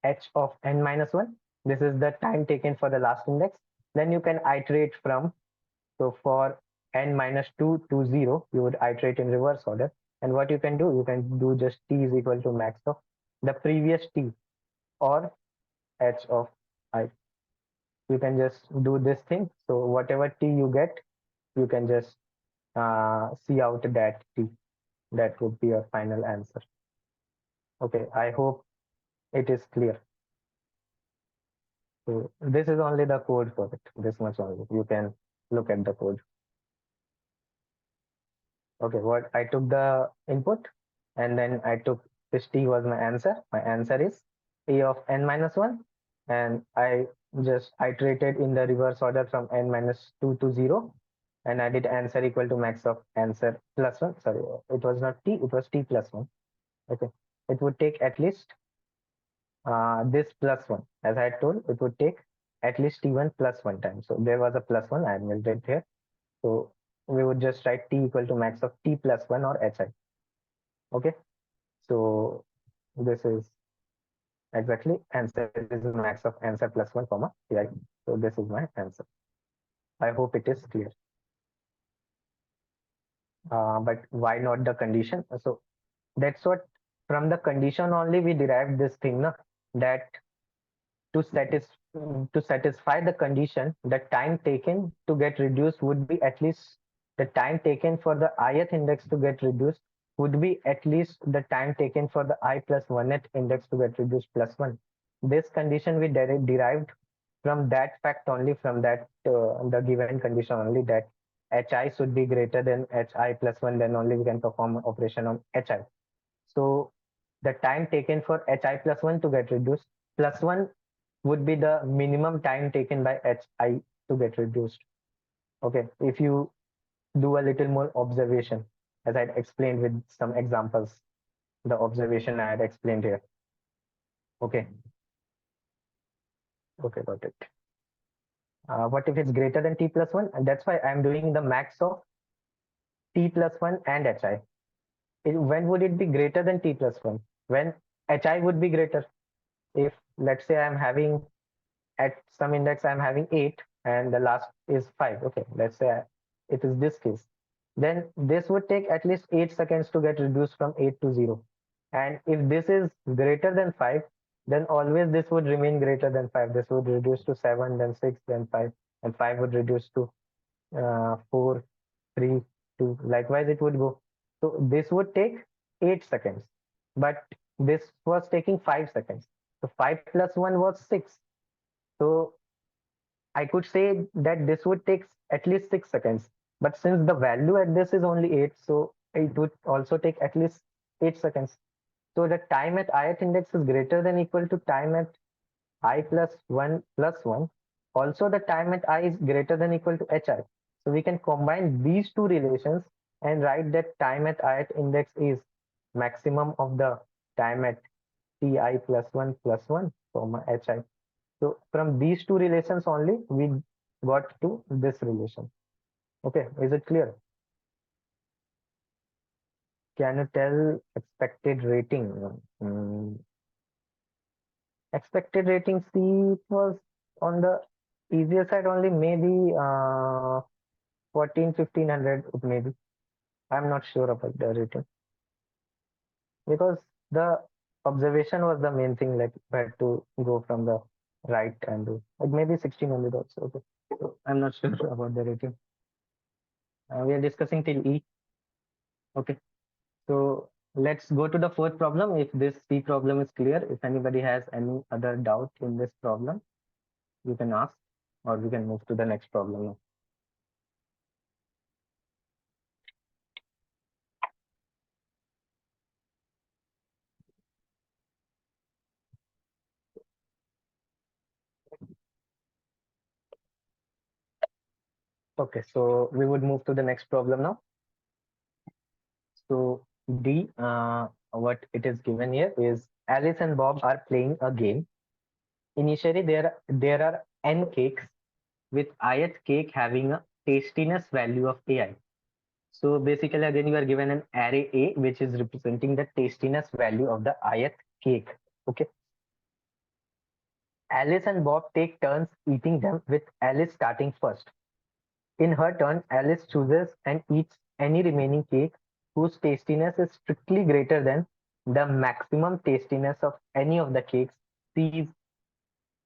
h of n minus 1. This is the time taken for the last index. Then you can iterate from, so for n minus 2 to 0, you would iterate in reverse order. And what you can do just t is equal to max of the previous t, or h of I. You can just do this thing. So whatever t you get, you can just see out that t. That would be your final answer. Okay, I hope it is clear. So this is only the code for it. This much only. You can look at the code. Okay, what I took the input, and then I took this t was my answer. My answer is a of n minus 1, and I just iterated in the reverse order from n minus 2 to 0, and I did answer equal to max of answer plus 1. Sorry, it was not t, it was t plus 1. Okay, it would take at least this plus 1. As I told, it would take at least t1 plus 1 time. So there was a plus 1, I missed it here. So we would just write t equal to max of t plus 1 or hi. Okay, so this is exactly answer. This is max of answer plus 1 comma ti. So this is my answer. I hope it is clear. But why not the condition? So that's what, from the condition only we derived this thing, na, that to satisfy the condition, the time taken to get reduced would be at least the time taken for the ith index to get reduced would be at least the time taken for the I plus 1th index to get reduced plus 1. This condition we derived from that fact only, from that the given condition only, that hi should be greater than hi plus 1, then only we can perform operation on hi. So the time taken for hi plus 1 to get reduced. Plus 1 would be the minimum time taken by hi to get reduced. Okay, if you do a little more observation, as I explained with some examples, the observation I had explained here. Okay, okay, got it. What if it's greater than t plus 1? And that's why I'm doing the max of t plus 1 and hi. When would it be greater than t plus 1? When hi would be greater. If let's say I'm having at some index I'm having 8 and the last is 5. Okay, let's say it is this case. Then this would take at least 8 seconds to get reduced from 8 to 0. And if this is greater than 5, then always this would remain greater than 5. This would reduce to 7, then 6, then 5, and 5 would reduce to 4, 3, 2. Likewise, it would go. So this would take 8 seconds, but this was taking 5 seconds. So 5 plus 1 was 6. So I could say that this would take at least 6 seconds. But since the value at this is only 8, so it would also take at least 8 seconds. So the time at ith index is greater than equal to time at I plus 1 plus 1. Also, the time at I is greater than equal to hi. So we can combine these two relations and write that time at ith index is maximum of the time at ti plus 1 comma hi. So from these two relations only, we got to this relation. Okay, is it clear? Can you tell expected rating? Mm, expected rating, see, it was on the easier side only, maybe 14, 1500, maybe. I'm not sure about the rating because the observation was the main thing, like we had to go from the right and do like maybe 1600 also. Okay. So I'm not sure about the rating. We are discussing till E. Okay. So let's go to the fourth problem. If this C problem is clear, if anybody has any other doubt in this problem, you can ask, or we can move to the next problem now. Okay, so we would move to the next problem now. So D, what it is given here is Alice and Bob are playing a game. Initially, there are n cakes with ith cake having a tastiness value of ai. So basically, again, you are given an array A, which is representing the tastiness value of the ith cake. Okay. Alice and Bob take turns eating them, with Alice starting first. In her turn, Alice chooses and eats any remaining cake whose tastiness is strictly greater than the maximum tastiness of any of the cakes she's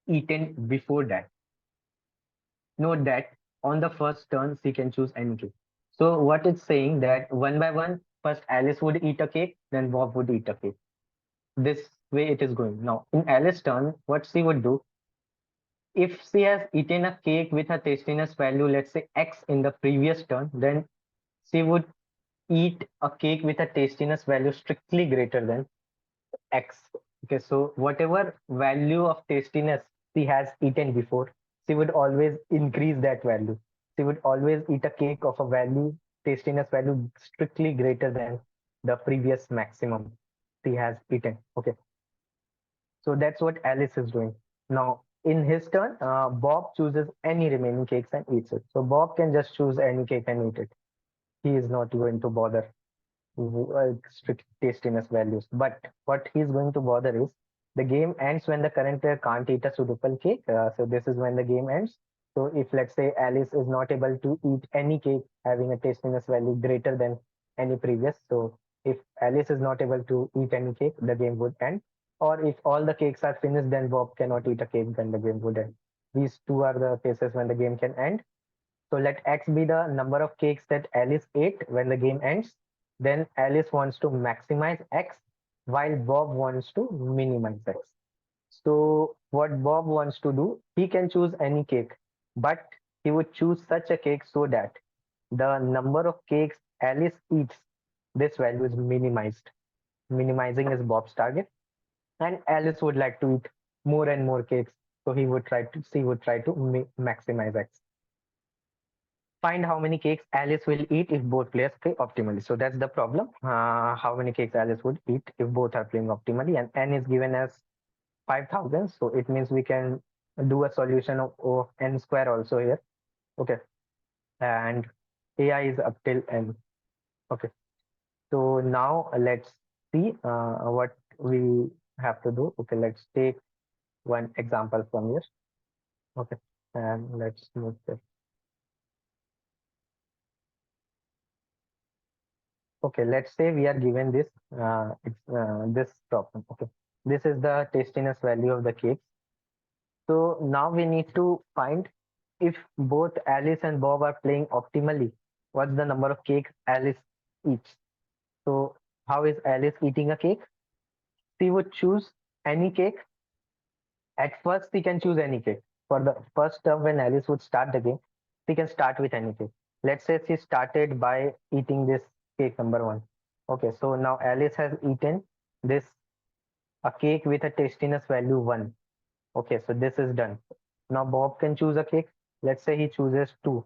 eaten before that. Note that on the first turn, she can choose any cake. So what it's saying that one by one, first Alice would eat a cake, then Bob would eat a cake. This way it is going. Now, in Alice's turn, what she would do, if she has eaten a cake with a tastiness value, let's say X in the previous turn, then she would eat a cake with a tastiness value strictly greater than X. Okay, so whatever value of tastiness she has eaten before, she would always increase that value. She would always eat a cake of a value, tastiness value strictly greater than the previous maximum she has eaten. Okay, so that's what Alice is doing. Now, in his turn, Bob chooses any remaining cakes and eats it. So Bob can just choose any cake and eat it. He is not going to bother strict tastiness values. But what he's going to bother is the game ends when the current player can't eat a suitable cake. So this is when the game ends. So if let's say Alice is not able to eat any cake having a tastiness value greater than any previous, so if Alice is not able to eat any cake, the game would end. Or if all the cakes are finished, then Bob cannot eat a cake, then the game would end. These two are the cases when the game can end. So let X be the number of cakes that Alice ate when the game ends. Then Alice wants to maximize X while Bob wants to minimize X. So what Bob wants to do, he can choose any cake, but he would choose such a cake so that the number of cakes Alice eats, this value is minimized. minimizing is Bob's target, and Alice would like to eat more and more cakes. So she would try to maximize X. Find how many cakes Alice will eat if both players play optimally. So that's the problem. How many cakes Alice would eat if both are playing optimally, and n is given as 5,000. So it means we can do a solution of n square also here. Okay, and AI is up till n. Okay, so now let's see what we have to do. Okay, let's take one example from here. Okay, and let's move this. Okay, let's say we are given this problem. Okay, this is the tastiness value of the cake. So now we need to find if both Alice and Bob are playing optimally, what's the number of cakes Alice eats? So how is Alice eating a cake? She would choose any cake. At first, she can choose any cake. For the first term, when Alice would start the game, she can start with any cake. Let's say she started by eating this cake number one. Okay, so now Alice has eaten this a cake with a tastiness value one. Okay, so this is done. Now Bob can choose a cake. Let's say he chooses two.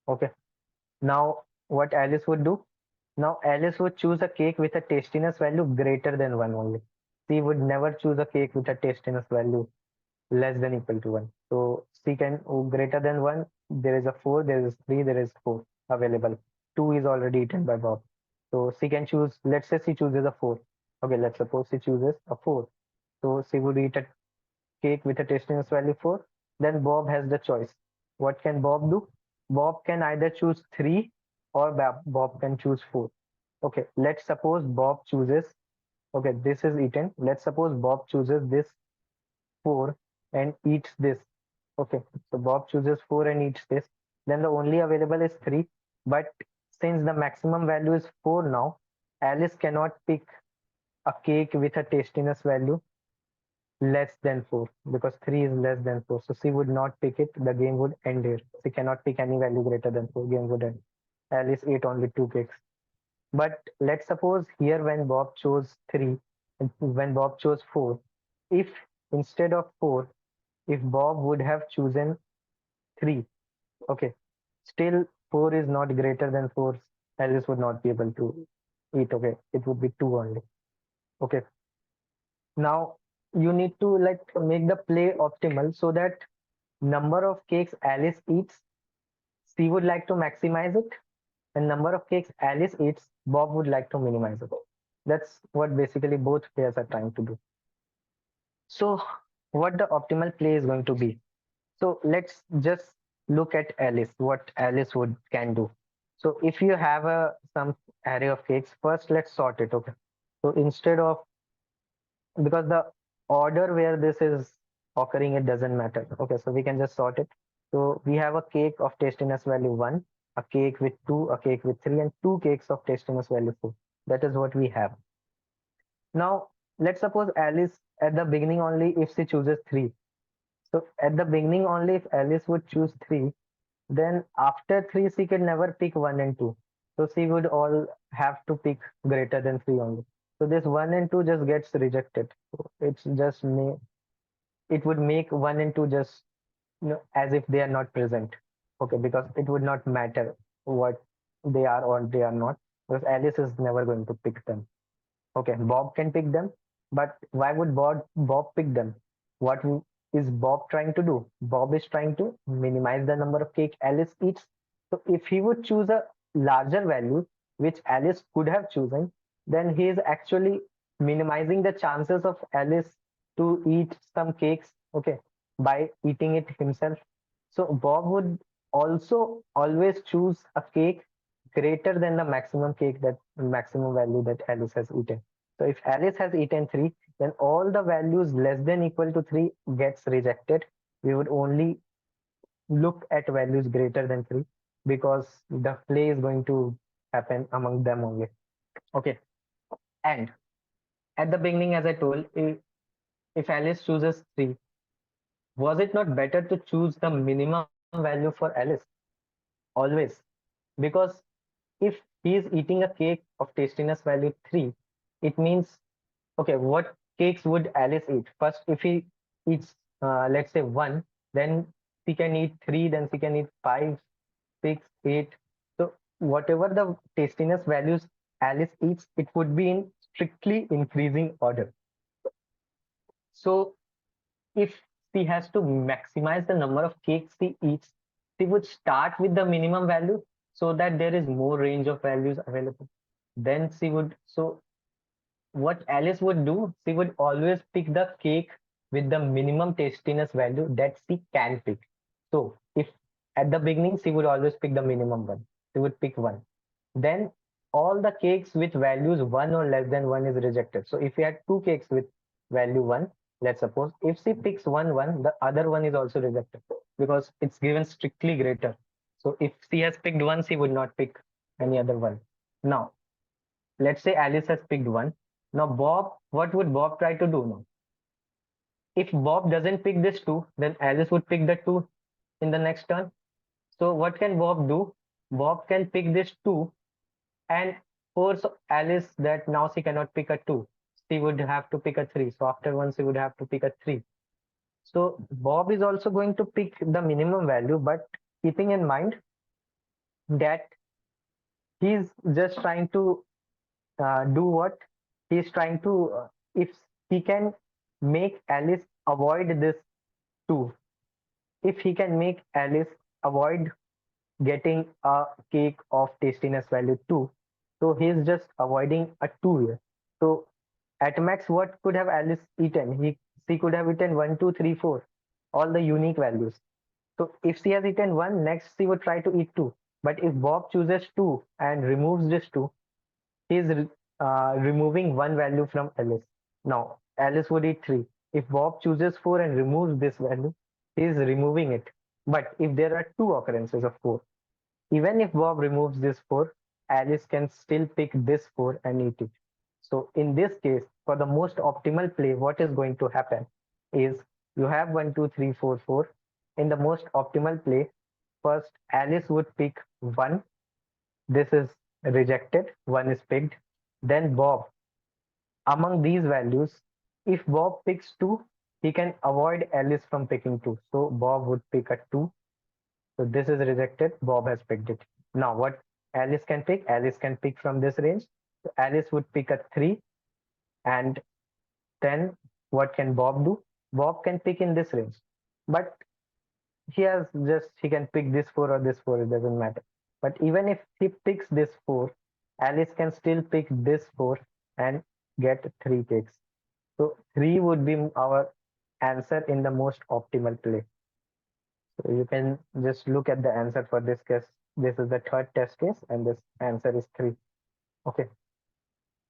Okay, now what Alice would do? Now Alice would choose a cake with a tastiness value greater than one only. She would never choose a cake with a tastiness value less than equal to 1. So C can greater than 1, there is a 4, there is 3, there is 4 available. 2 is already eaten by Bob. So C can choose, let's say she chooses a 4. Okay, let's suppose she chooses a 4. So she would eat a cake with a tastiness value 4. Then Bob has the choice. What can Bob do? Bob can either choose 3 or Bob can choose 4. Okay, let's suppose Bob chooses, okay, this is eaten. Let's suppose Bob chooses this 4 and eats this. Okay, so Bob chooses 4 and eats this. Then the only available is 3. But since the maximum value is 4 now, Alice cannot pick a cake with a tastiness value less than 4 because 3 is less than 4. So she would not pick it. The game would end here. She cannot pick any value greater than 4. Game would end. Alice ate only 2 cakes. But let's suppose here when Bob chose 3, when Bob chose 4, if instead of 4, if Bob would have chosen 3, okay, still 4 is not greater than 4, Alice would not be able to eat, okay, it would be 2 only. Okay, now you need to like make the play optimal so that number of cakes Alice eats, she would like to maximize it, and number of cakes Alice eats, Bob would like to minimize it. That's what basically both players are trying to do. So what the optimal play is going to be? So let's just look at Alice, what Alice would can do. So if you have a some array of cakes, first let's sort it. Okay. So instead of, because the order where this is occurring, it doesn't matter. Okay, so we can just sort it. So we have a cake of tastiness value 1, a cake with 2, a cake with 3, and 2 cakes of tastiness value 4. That is what we have. Now let's suppose Alice at the beginning only if she chooses 3. So at the beginning only if Alice would choose 3, then after 3 she can never pick 1 and 2. So she would all have to pick greater than 3 only. So this 1 and 2 just gets rejected. So it's just it would make 1 and 2 just, as if they are not present. Okay, because it would not matter what they are or they are not, because Alice is never going to pick them. Okay, Bob can pick them, but why would Bob pick them? What is Bob trying to do? Bob is trying to minimize the number of cake Alice eats. So if he would choose a larger value, which Alice could have chosen, then he is actually minimizing the chances of Alice to eat some cakes, okay, by eating it himself. So Bob would also always choose a cake greater than the maximum cake, that maximum value that Alice has eaten. So if Alice has eaten 3, then all the values less than equal to 3 gets rejected. We would only look at values greater than 3 because the play is going to happen among them only. Okay. And at the beginning, as I told, if Alice chooses 3, was it not better to choose the minimum value for Alice? Always. Because if he is eating a cake of tastiness value 3, it means, okay, what cakes would Alice eat? First, if he eats, let's say one, then she can eat three, then she can eat five, six, eight. So whatever the tastiness values Alice eats, it would be in strictly increasing order. So if she has to maximize the number of cakes she eats, she would start with the minimum value so that there is more range of values available. Then she would, so what Alice would do, she would always pick the cake with the minimum tastiness value that she can pick. So if at the beginning she would always pick the minimum one, she would pick one. Then all the cakes with values one or less than one is rejected. So if we had two cakes with value one, let's suppose if she picks one, the other one is also rejected because it's given strictly greater. So if she has picked one, she would not pick any other one. Now let's say Alice has picked one. Now, Bob, what would Bob try to do now? If Bob doesn't pick this two, then Alice would pick the two in the next turn. So, what can Bob do? Bob can pick this two and force Alice that now she cannot pick a two. She would have to pick a three. So, after one, she would have to pick a three. So, Bob is also going to pick the minimum value, but keeping in mind that he's just trying to do what he's trying to if he can make Alice avoid this too, if he can make Alice avoid getting a cake of tastiness value 2, so he's just avoiding a 2 here. So at max what could have Alice eaten? She could have eaten 1, 2, 3, 4, all the unique values. So if she has eaten 1, next she would try to eat 2. But if Bob chooses 2 and removes this 2, he is removing one value from Alice. Now, Alice would eat 3. If Bob chooses 4 and removes this value, he is removing it. But if there are two occurrences of 4, even if Bob removes this 4, Alice can still pick this 4 and eat it. So, in this case, for the most optimal play, what is going to happen is you have 1, 2, 3, 4, 4. In the most optimal play, first Alice would pick 1, this is rejected, one is picked. Then Bob, among these values, if Bob picks 2, he can avoid Alice from picking 2. So Bob would pick a 2. So this is rejected, Bob has picked it. Now what Alice can pick? Alice can pick from this range. So Alice would pick a 3. And then what can Bob do? Bob can pick in this range. But he can pick this 4 or this 4, it doesn't matter. But even if he picks this 4, Alice can still pick this 4 and get 3 cakes. So 3 would be our answer in the most optimal play. So you can just look at the answer for this case. This is the third test case and this answer is 3. Okay.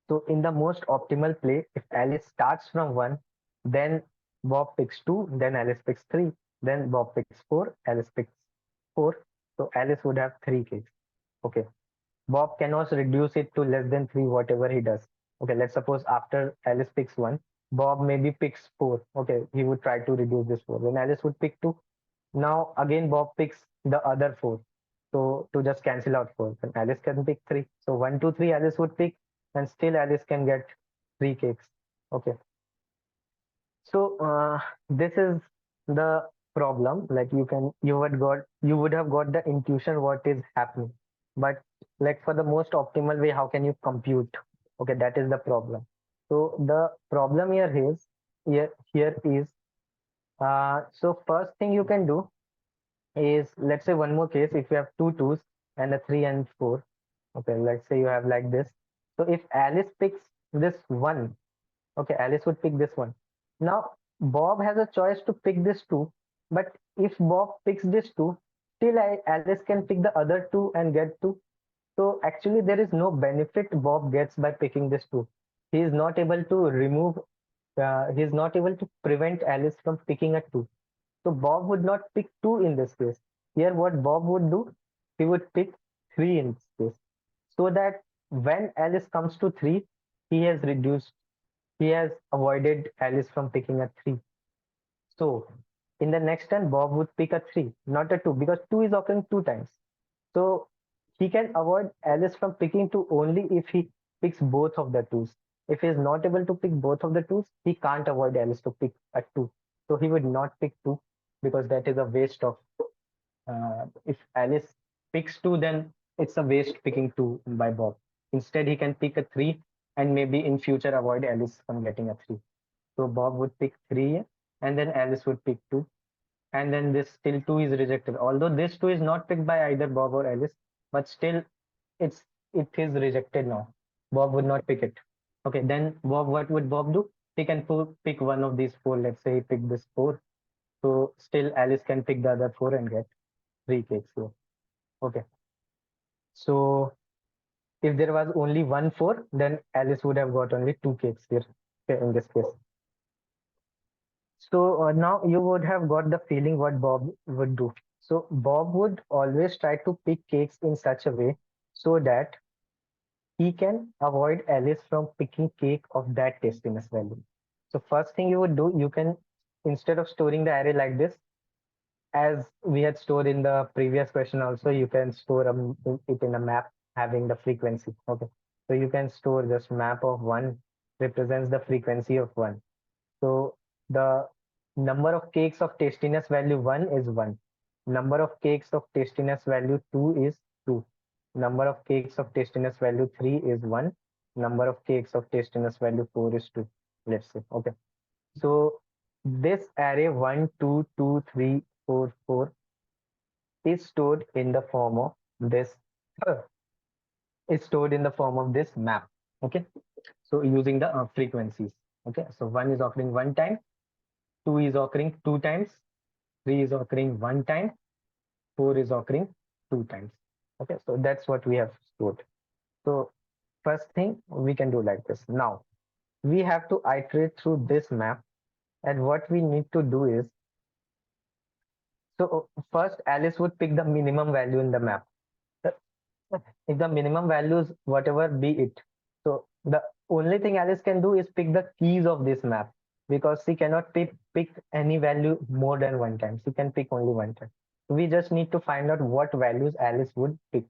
So in the most optimal play, if Alice starts from 1, then Bob picks 2, then Alice picks 3, then Bob picks 4, Alice picks 4. So Alice would have 3 cakes. Okay. Bob can also reduce it to less than 3, whatever he does. Okay, let's suppose after Alice picks 1, Bob maybe picks 4. Okay, he would try to reduce this 4. Then Alice would pick 2. Now again Bob picks the other 4. So to just cancel out 4, then Alice can pick 3. So 1, 2, 3 Alice would pick and still Alice can get 3 cakes. Okay. So this is the problem. Like you would have got the intuition what is happening. But like for the most optimal way, how can you compute? Okay, that is the problem. So the problem here is so first thing you can do is, let's say one more case, if you have two twos and a 3 and 4. Okay, let's say you have like this. So if Alice picks this one, okay, Alice would pick this one. Now Bob has a choice to pick this two, but if Bob picks this two, still Alice can pick the other two and get two. So actually there is no benefit Bob gets by picking this two. He is not able to he is not able to prevent Alice from picking a two. So Bob would not pick 2 in this case. Here, what Bob would do, he would pick 3 in this case. So that when Alice comes to 3, he has avoided Alice from picking a 3. So in the next turn, Bob would pick a 3, not a 2, because 2 is occurring 2 times. So he can avoid Alice from picking 2 only if he picks both of the 2s. If he is not able to pick both of the twos, he can't avoid Alice to pick a two. So he would not pick two because that is a waste of. If Alice picks two, then it's a waste picking two by Bob. Instead, he can pick a three and maybe in future avoid Alice from getting a three. So Bob would pick three and then Alice would pick two. And then this still two is rejected. Although this two is not picked by either Bob or Alice, but still it's it is rejected now. Bob would not pick it. Okay, then Bob, what would Bob do? He can pick one of these four. Let's say he picked this four. So still Alice can pick the other four and get three cakes here. Okay. So if there was only one four, then Alice would have got only two cakes here. Okay, in this case. So now you would have got the feeling what Bob would do. So Bob would always try to pick cakes in such a way so that he can avoid Alice from picking cake of that tastiness value. So first thing you would do, you can, instead of storing the array like this, as we had stored in the previous question also, you can store it in a map having the frequency. Okay. So you can store just map of one represents the frequency of one. So the number of cakes of tastiness value 1 is 1. Number of cakes of tastiness value 2 is 2. Number of cakes of tastiness value 3 is 1. Number of cakes of tastiness value 4 is 2. Let's say. Okay. So this array 1, 2, 2, 3, 4, 4 is stored in the form of this is stored in the form of this map. Okay. So using the frequencies. Okay. So 1 is occurring one time, 2 is occurring two times, 3 is occurring one time, 4 is occurring two times. Okay, so that's what we have stored. So first thing we can do like this. Now we have to iterate through this map, and what we need to do is, so first Alice would pick the minimum value in the map. If the minimum values whatever be it, so the only thing Alice can do is pick the keys of this map, because she cannot pick any value more than one time. She can pick only one time. We just need to find out what values Alice would pick.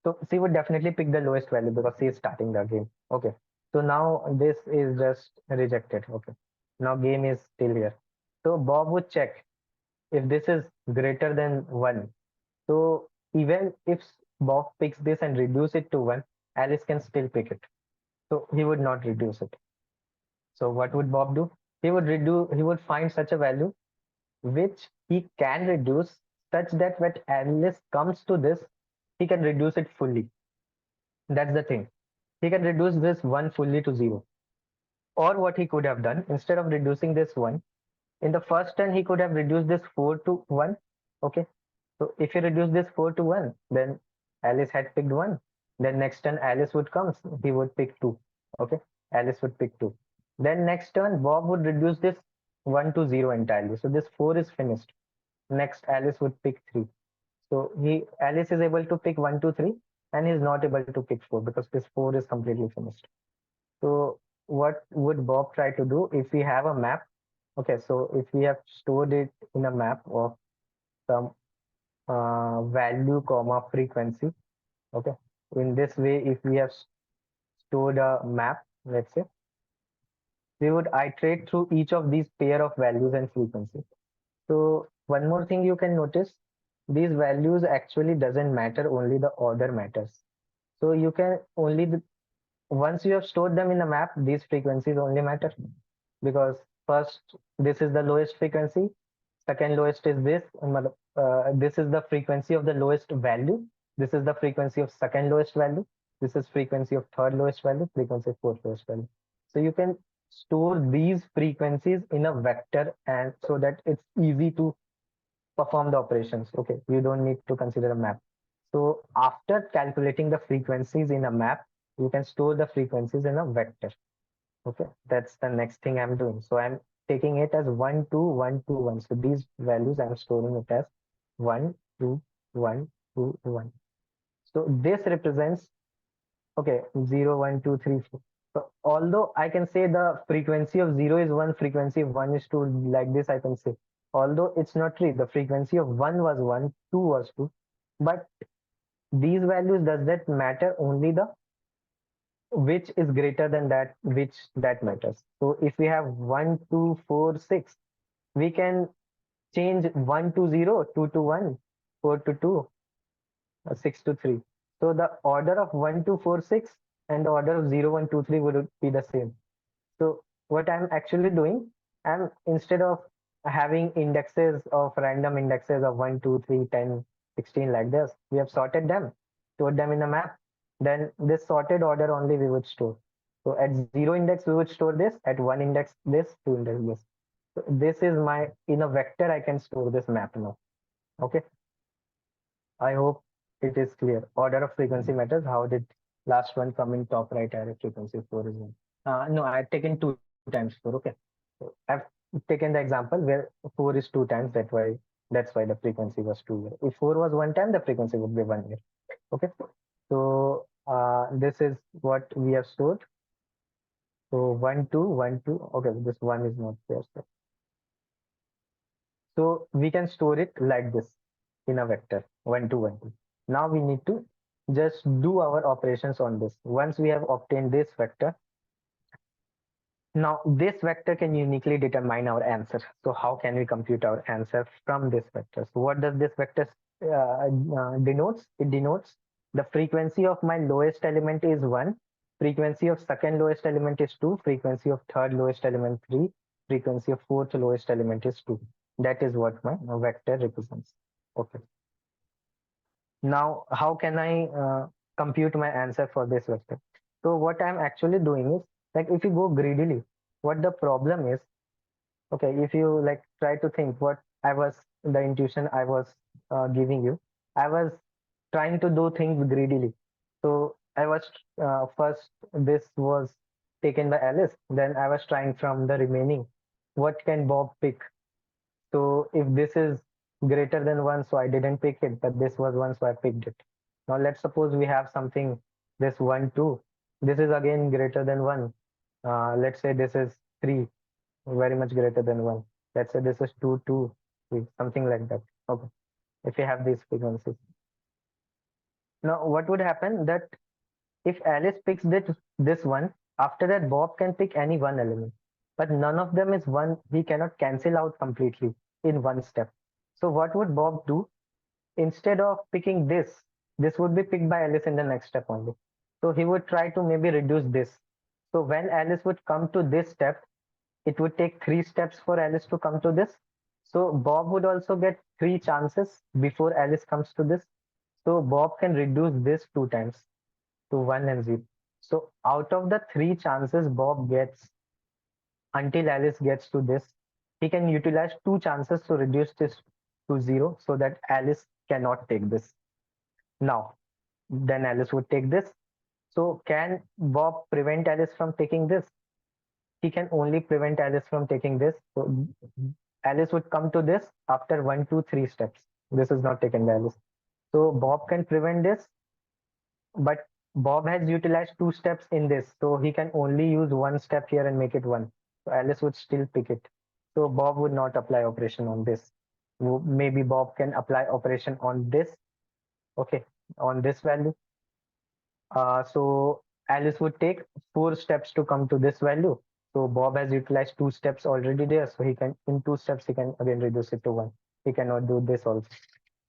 So she would definitely pick the lowest value because she is starting the game. Okay, so now this is just rejected. Okay, now game is still here. So Bob would check if this is greater than 1. So even if Bob picks this and reduce it to 1, Alice can still pick it. So he would not reduce it. So what would Bob do? He would find such a value which he can reduce, such that when Alice comes to this, he can reduce it fully. That's the thing. He can reduce this 1 fully to 0. Or what he could have done, instead of reducing this 1, in the first turn, he could have reduced this 4 to 1. Okay. So if you reduce this 4 to 1, then Alice had picked 1. Then next turn, Alice would come. He would pick 2. Okay. Alice would pick 2. Then next turn, Bob would reduce this 1 to 0 entirely. So this 4 is finished. Next, Alice would pick 3. So Alice is able to pick 1, 2, 3, and he's not able to pick 4 because this 4 is completely finished. So what would Bob try to do if we have a map? Okay, so if we have stored it in a map of some value comma frequency. Okay, in this way, if we have stored a map, let's say, we would iterate through each of these pair of values and frequency. So one more thing you can notice, these values actually doesn't matter, only the order matters. So you can only, once you have stored them in the map, these frequencies only matter, because first this is the lowest frequency, second lowest is this, this is the frequency of the lowest value, this is the frequency of second lowest value, this is frequency of third lowest value, frequency of fourth lowest value. So you can store these frequencies in a vector, and so that it's easy to perform the operations. Okay, you don't need to consider a map. So after calculating the frequencies in a map, you can store the frequencies in a vector. Okay, that's the next thing I'm doing. So I'm taking it as 1, 2, 1, 2, 1. So these values I'm storing it as 1, 2, 1, 2, 1. So this represents, okay, 0, 1, 2, 3, 4. So although I can say the frequency of 0 is 1, frequency of 1 is 2, like this I can say. Although it's not true, the frequency of 1 was 1, 2 was 2. But these values, does that matter? Only the which is greater than that, which that matters. So if we have 1 2 4 6, we can change 1 to 0, 2 to 1, 4 to 2, 6 to 3. So the order of 1 to 4 6 and the order of 0 1 2 3 would be the same. So what I'm actually doing, I'm instead of having indexes of random indexes of 1 2 3 10 16 like this, we have sorted them, stored them in a map. Then this sorted order only we would store. So at 0 index we would store this, at 1 index this, 2 index this. So this is my, in a vector I can store this map now. Okay, I hope it is clear. Order of frequency matters. How did last one come in top right array? Frequency 4 is one. No, I've taken 2 times 4. Okay, so I've taken the example where 4 is 2 times. That's why the frequency was 2 here. If 4 was 1 time, the frequency would be 1 here. Okay, so this is what we have stored. So 1 2 1 2. Okay, this one is not there. So we can store it like this in a vector 1 2 1 2. Now we need to just do our operations on this. Once we have obtained this vector, now this vector can uniquely determine our answer. So how can we compute our answer from this vector? So what does this vector denotes? It denotes the frequency of my lowest element is 1, frequency of second lowest element is 2, frequency of third lowest element 3, frequency of fourth lowest element is 2. That is what my vector represents. Okay. Now, how can I compute my answer for this vector? So what I'm actually doing is, like, if you go greedily, what the problem is, okay, if you like try to think what I was, the intuition I was giving you, I was trying to do things greedily. So I was first, this was taken by Alice, then I was trying from the remaining, what can Bob pick? So if this is greater than 1, so I didn't pick it, but this was 1, so I picked it. Now let's suppose we have something, this 1, 2. This is again greater than 1. Let's say this is 3, very much greater than 1. Let's say this is 2, 2, 3, something like that. Okay, if you have these frequencies. Now what would happen that if Alice picks this one, after that Bob can pick any one element, but none of them is one. He cannot cancel out completely in one step. So what would Bob do? Instead of picking this would be picked by Alice in the next step only. So he would try to maybe reduce this. So when Alice would come to this step, it would take 3 steps for Alice to come to this. So Bob would also get 3 chances before Alice comes to this. So Bob can reduce this 2 times to 1 and 0. So out of the 3 chances Bob gets until Alice gets to this, he can utilize 2 chances to reduce this to 0 so that Alice cannot take this. Now, then Alice would take this. So can Bob prevent Alice from taking this? He can only prevent Alice from taking this. So Alice would come to this after 1, 2, 3 steps. This is not taken by Alice. So Bob can prevent this, but Bob has utilized 2 steps in this, so he can only use 1 step here and make it 1. So Alice would still pick it. So Bob would not apply operation on this. Maybe Bob can apply operation on this, okay, on this value. So Alice would take 4 steps to come to this value. So Bob has utilized 2 steps already there, so he can, in 2 steps he can again reduce it to 1. He cannot do this also.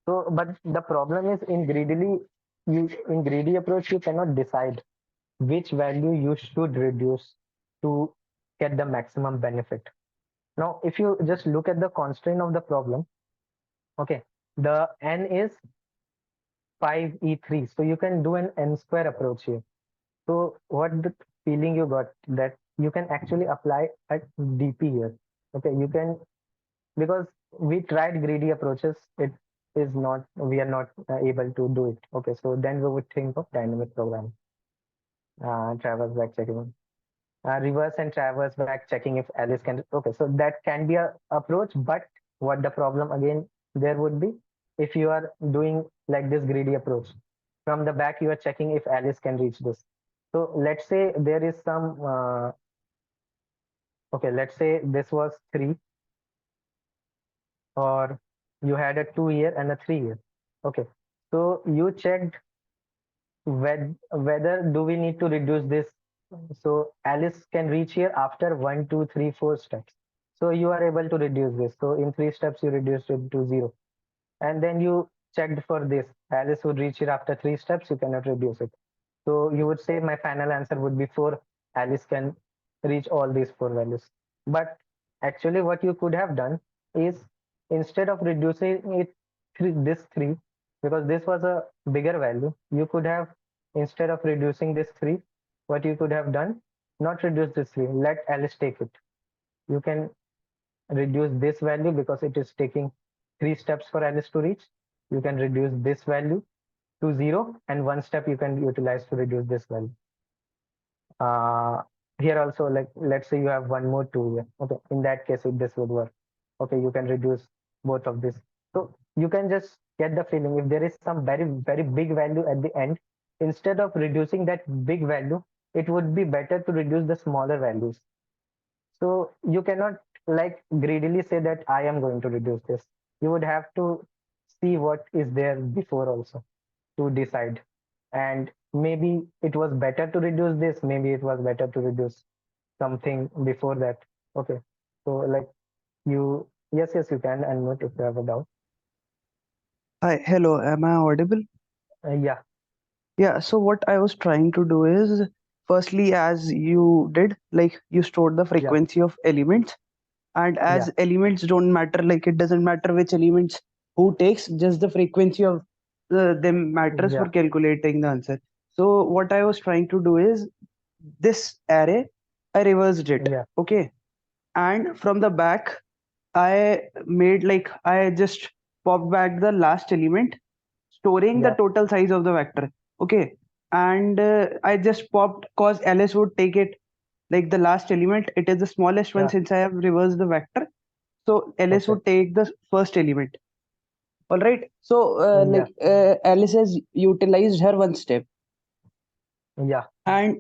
So, but the problem is in greedy approach, you cannot decide which value you should reduce to get the maximum benefit. Now, if you just look at the constraint of the problem, okay, the n is 5e3. So you can do an n square approach here. So what the feeling you got that you can actually apply a DP here. Okay, you can, because we tried greedy approaches, it is not, we are not able to do it. Okay, so then we would think of dynamic programming, traverse back checking, reverse and traverse back checking if Alice can. Okay, so that can be a approach, but what the problem again there would be, if you are doing like this greedy approach, from the back you are checking if Alice can reach this. So let's say there is some okay, let's say this was 3, or you had a 2 year and a 3 year. Okay, so you checked whether do we need to reduce this. So Alice can reach here after 1, 2, 3, 4 steps. So you are able to reduce this. So in 3 steps, you reduced it to 0. And then you checked for this. Alice would reach here after 3 steps, you cannot reduce it. So you would say my final answer would be 4. Alice can reach all these 4 values. But actually, what you could have done is instead of reducing it this 3, because this was a bigger value, you could have, instead of reducing this 3, what you could have done, not reduce this 3, let Alice take it. You can reduce this value because it is taking 3 steps for Alice to reach. You can reduce this value to 0, and 1 step you can utilize to reduce this value. uh Here also, like, let's say you have one more 2 here. Okay, in that case this would work. Okay, you can reduce both of this. So you can just get the feeling, if there is some very very big value at the end, instead of reducing that big value, it would be better to reduce the smaller values. So you cannot, like, greedily say that I am going to reduce this. You would have to see what is there before also to decide. And maybe it was better to reduce this, maybe it was better to reduce something before that. Okay, so, like, you, yes, yes, you can unmute if you have a doubt. Hi, hello, am I audible? Yeah, Yeah, so what I was trying to do is, firstly, as you did, like you stored the yeah, frequency of elements, and yeah, as elements don't matter, like it doesn't matter which elements who takes, just the frequency of them matters for yeah, calculating the answer. So what I was trying to do is this array, I reversed it, yeah, okay, and from the back, I made like I just popped back the last element storing the yeah, total size of the vector. Okay. And I just popped cause Alice would take it like the last element. It is the smallest one yeah. since I have reversed the vector. So Alice Okay, would take the first element. All right. So yeah, Alice has utilized her one step. yeah. And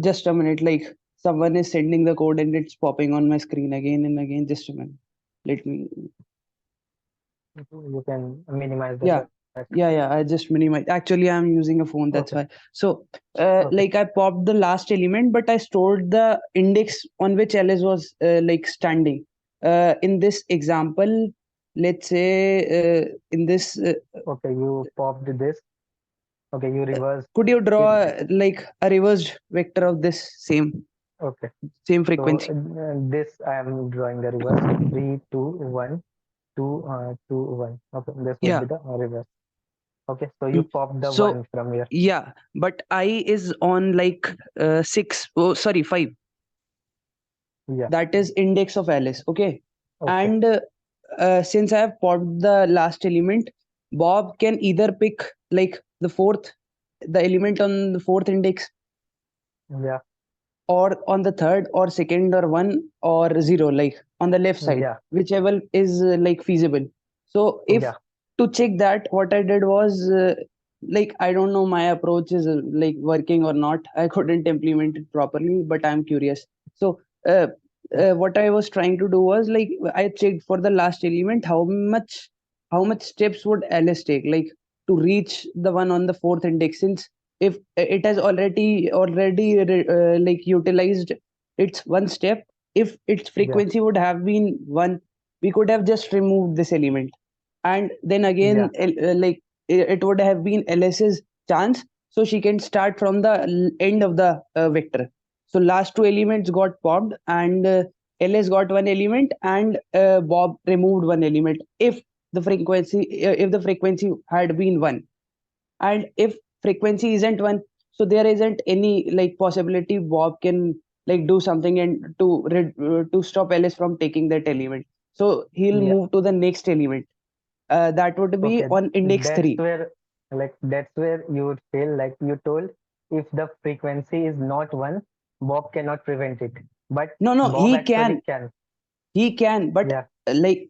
just a minute, like someone is sending the code and it's popping on my screen again and again. Just a minute. Let me. You can minimize the Yeah. background. Yeah, I just minimize. Actually, I'm using a phone, Okay, that's why. So, okay, like I popped the last element, but I stored the index on which Alice was like standing. In this example, let's say in this, okay, you popped this. Okay, you reversed could you draw it. like a reversed vector of this Okay. same So frequency? this I am drawing the reverse. 3, 2, 1, 2, 2, 1. Okay, this would be Yeah. the reverse. Okay, so you Mm. pop the So 1 from here. yeah, but I is on like six. Oh, sorry, five. Yeah. That is index of Alice. Okay. Okay. And since I have popped the last element, Bob can either pick like the element on the fourth index, Yeah. or on the third or second or one or zero, like on the left side, Yeah. whichever is like feasible. So if Yeah. to check that, what I did was like I don't know my approach is like working or not. I couldn't implement it properly, but I'm curious. So uh, what I was trying to do was like I checked for the last element how much steps would Alice take like to reach the one on the fourth index, since if it has already like utilized its one step, if its Yeah. frequency would have been one, we could have just removed this element, and then again Yeah. like it would have been Ls's chance, so she can start from the end of the vector. So last two elements got popped, and Ls got one element, and Bob removed one element if the frequency had been one. And if frequency isn't one, so there isn't any like possibility Bob can like do something and to stop Alice from taking that element, so he'll Yeah. move to the next element that would be Okay. on index That's 3. where, like, that's where you would feel like you told, if the frequency is not 1, Bob cannot prevent it. But No, Bob he actually can, can. but Yeah. like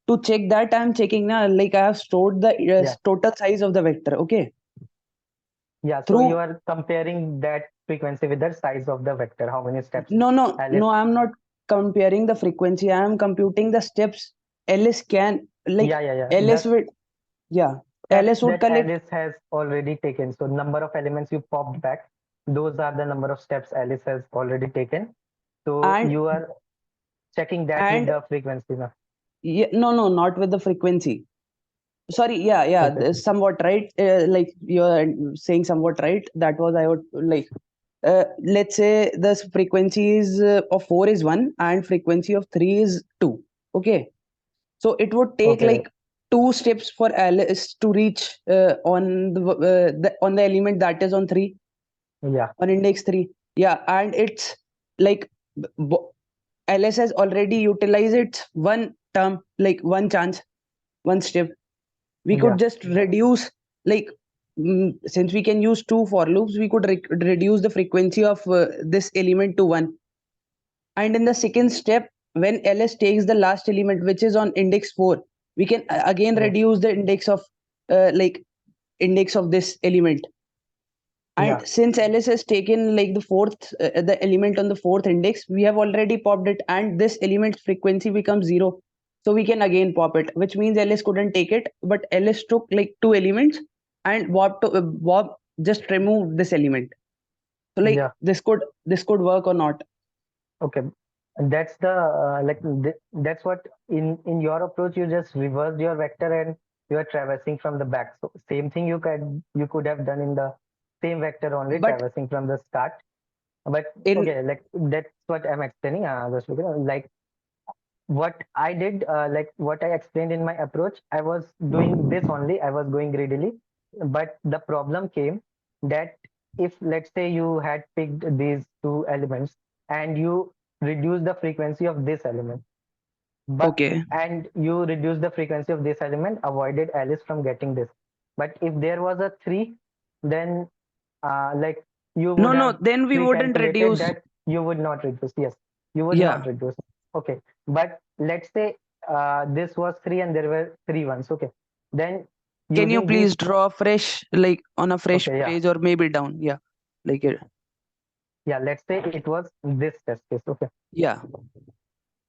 to check that I'm checking now, like I have stored the Yeah. total size of the vector, okay, Yeah. So you through. are comparing that frequency with the size of the vector, how many steps No, Alice. I'm not comparing the frequency. I am computing the steps Alice can, Yeah, like yeah, yeah. Alice will, yeah. steps Alice would that collect, Alice has already taken. So number of elements you popped back, those are the number of steps Alice has already taken. So and you are checking that with and the frequency now. yeah, no, not with the frequency. Sorry, yeah, Okay. somewhat right. Like you're saying somewhat right. That was I would like. Let's say the frequency is of 4 is 1 and frequency of 3 is 2. Okay, so it would take Okay. like 2 steps for Alice to reach on the element that is on 3, Yeah. on index 3. Yeah, and it's like b- b- Alice has already utilized its one term, like one chance, one step. We could Yeah. just reduce, like, since we can use 2 for loops, we could reduce the frequency of this element to 1. And in the second step, when ls takes the last element which is on index 4, we can again Yeah. reduce the like index of this element. And Yeah. since ls has taken like the element on the fourth index, we have already popped it, and this element's frequency becomes 0. So we can again pop it, which means ls couldn't take it, but ls took like 2 elements, and bob just removed this element. So like Yeah. this could work or not. Okay. And that's the that's what in your approach you just reversed your vector and you are traversing from the back. So same thing you could have done in the same vector only But traversing from the start. But in okay, like that's what I'm explaining. Just like what I did, like what I explained in my approach, I was doing this only. I was going greedily, but the problem came that if let's say you had picked these two elements and you reduce the frequency of this element, but okay, and you reduce the frequency of this element, avoided Alice from getting this. But if there was a three, then like you would no, have then we wouldn't pre-calculated reduce. that you would not reduce. Yes, you would not Yeah, reduce. Okay, but let's say this was three and there were three ones. Okay, then can you using these. please draw fresh, like on a fresh Okay, yeah, page or maybe down? Yeah, like yeah. Let's say it was this test case. Okay, yeah,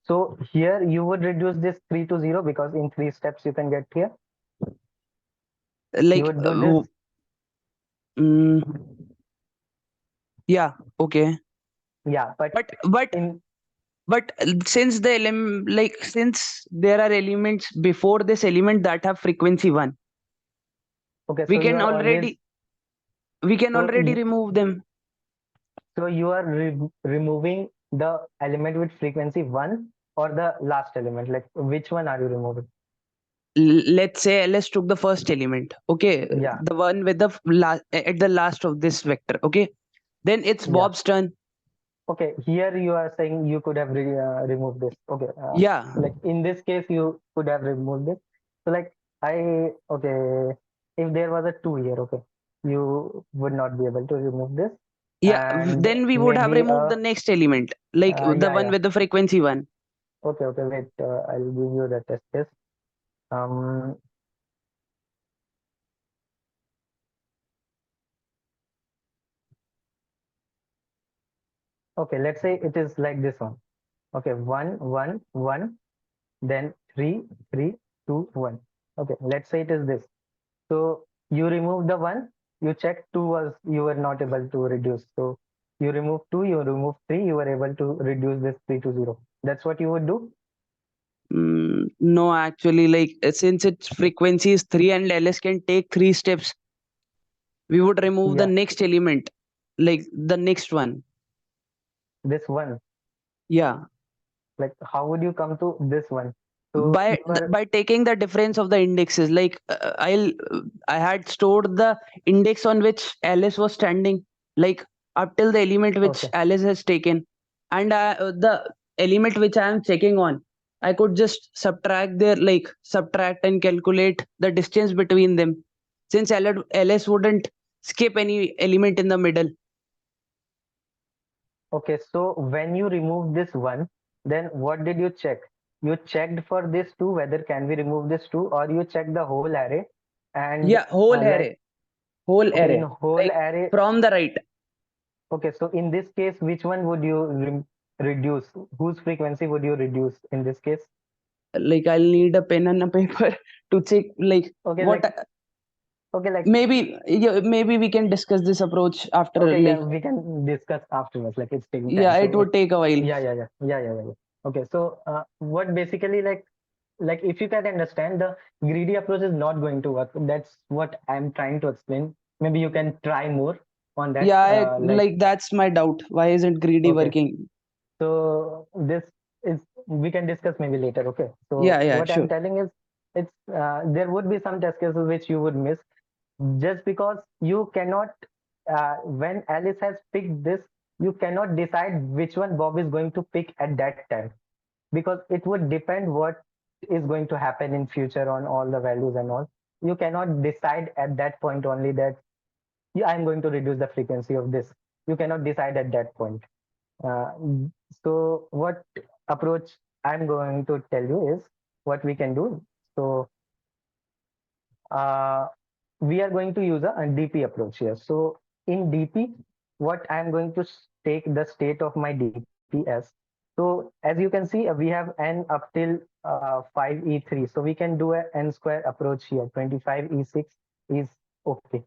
so here you would reduce this three to zero because in three steps you can get here. You like would do this. mm, yeah, okay, Yeah, but but but in but since since there are elements before this element that have frequency 1, okay, we so you can are always already we can so already remove them. So you are removing the element with frequency one or the last element? Like which one are you removing? Let's say ls took the first element, okay, Yeah, the one with the at the last of this vector, okay, then it's yeah. Bob's turn. Okay, here you are saying you could have removed this. Okay, Yeah, like in this case you could have removed this. So like okay, if there was a two here, okay, you would not be able to remove this, yeah, and then we would have maybe removed the next element, like the yeah, one yeah. with the frequency 1. Okay, okay, wait, I'll give you the test case. Um, okay, let's say it is like this one. Okay, one, one, one, then three, three, two, one. Okay, let's say it is this. So you remove the one, you check two was you were not able to reduce. So you remove two, you remove three, you were able to reduce this three to zero. That's what you would do. No, actually, like since its frequency is 3 and ls can take 3 steps, we would remove the Yeah, next element, like the next one. this one. Yeah, Like how would you come to this one? So you were by taking the difference of the indexes, like I had stored the index on which alice was standing, like up till the element which okay. alice has taken, and the element which I am checking on, I could just subtract and calculate the distance between them, since ls wouldn't skip any element in the middle. Okay, so when you remove this one, then what did you check? You checked for this two, whether can we remove this two, or you checked the whole array and Yeah, whole like array, whole okay, in array, whole like array. from the right. Okay, so in this case, which one would you reduce? Whose frequency would you reduce in this case? Like I'll need a pen and a paper to check like Okay, what like Okay, like Maybe, yeah, maybe we can discuss this approach after, okay, yeah, like, we can discuss afterwards. Like it's taking time. yeah, it So would take a while. yeah. Okay, so what basically like if you can understand, the greedy approach is not going to work. That's what I'm trying to explain. Maybe you can try more on that. Yeah, Like like that's my doubt. Why isn't greedy okay, working? so this is we can discuss maybe later. Okay, Yeah, so yeah, what I'm sure. telling is it's there would be some test cases which you would miss just because you cannot when Alice has picked this, you cannot decide which one Bob is going to pick at that time, because it would depend what is going to happen in future on all the values and all. You cannot decide at that point only that yeah, I'm going to reduce the frequency of this. You cannot decide at that point. uh, so what approach I'm going to tell you is what we can do. So uh, we are going to use a DP approach here. So in DP, what I'm going to take the state of my DP as. So as you can see, we have n up till 5e3. So we can do a n square approach here. 25e6 is okay.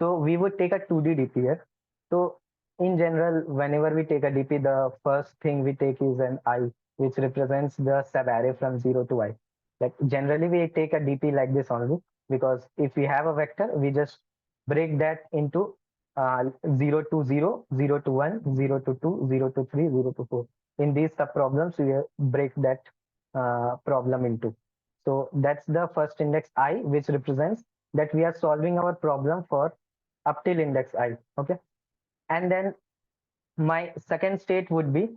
So we would take a 2D DP here. So in general, whenever we take a DP, the first thing we take is an I, which represents the subarray from 0 to I. Like generally we take a DP like this only, because if we have a vector, we just break that into 0 to 0, 0 to 1, 0 to 2, 0 to 3, 0 to 4. In these sub problems, we break that problem into. So that's the first index I, which represents that we are solving our problem for up till index I. Okay. And then my second state would be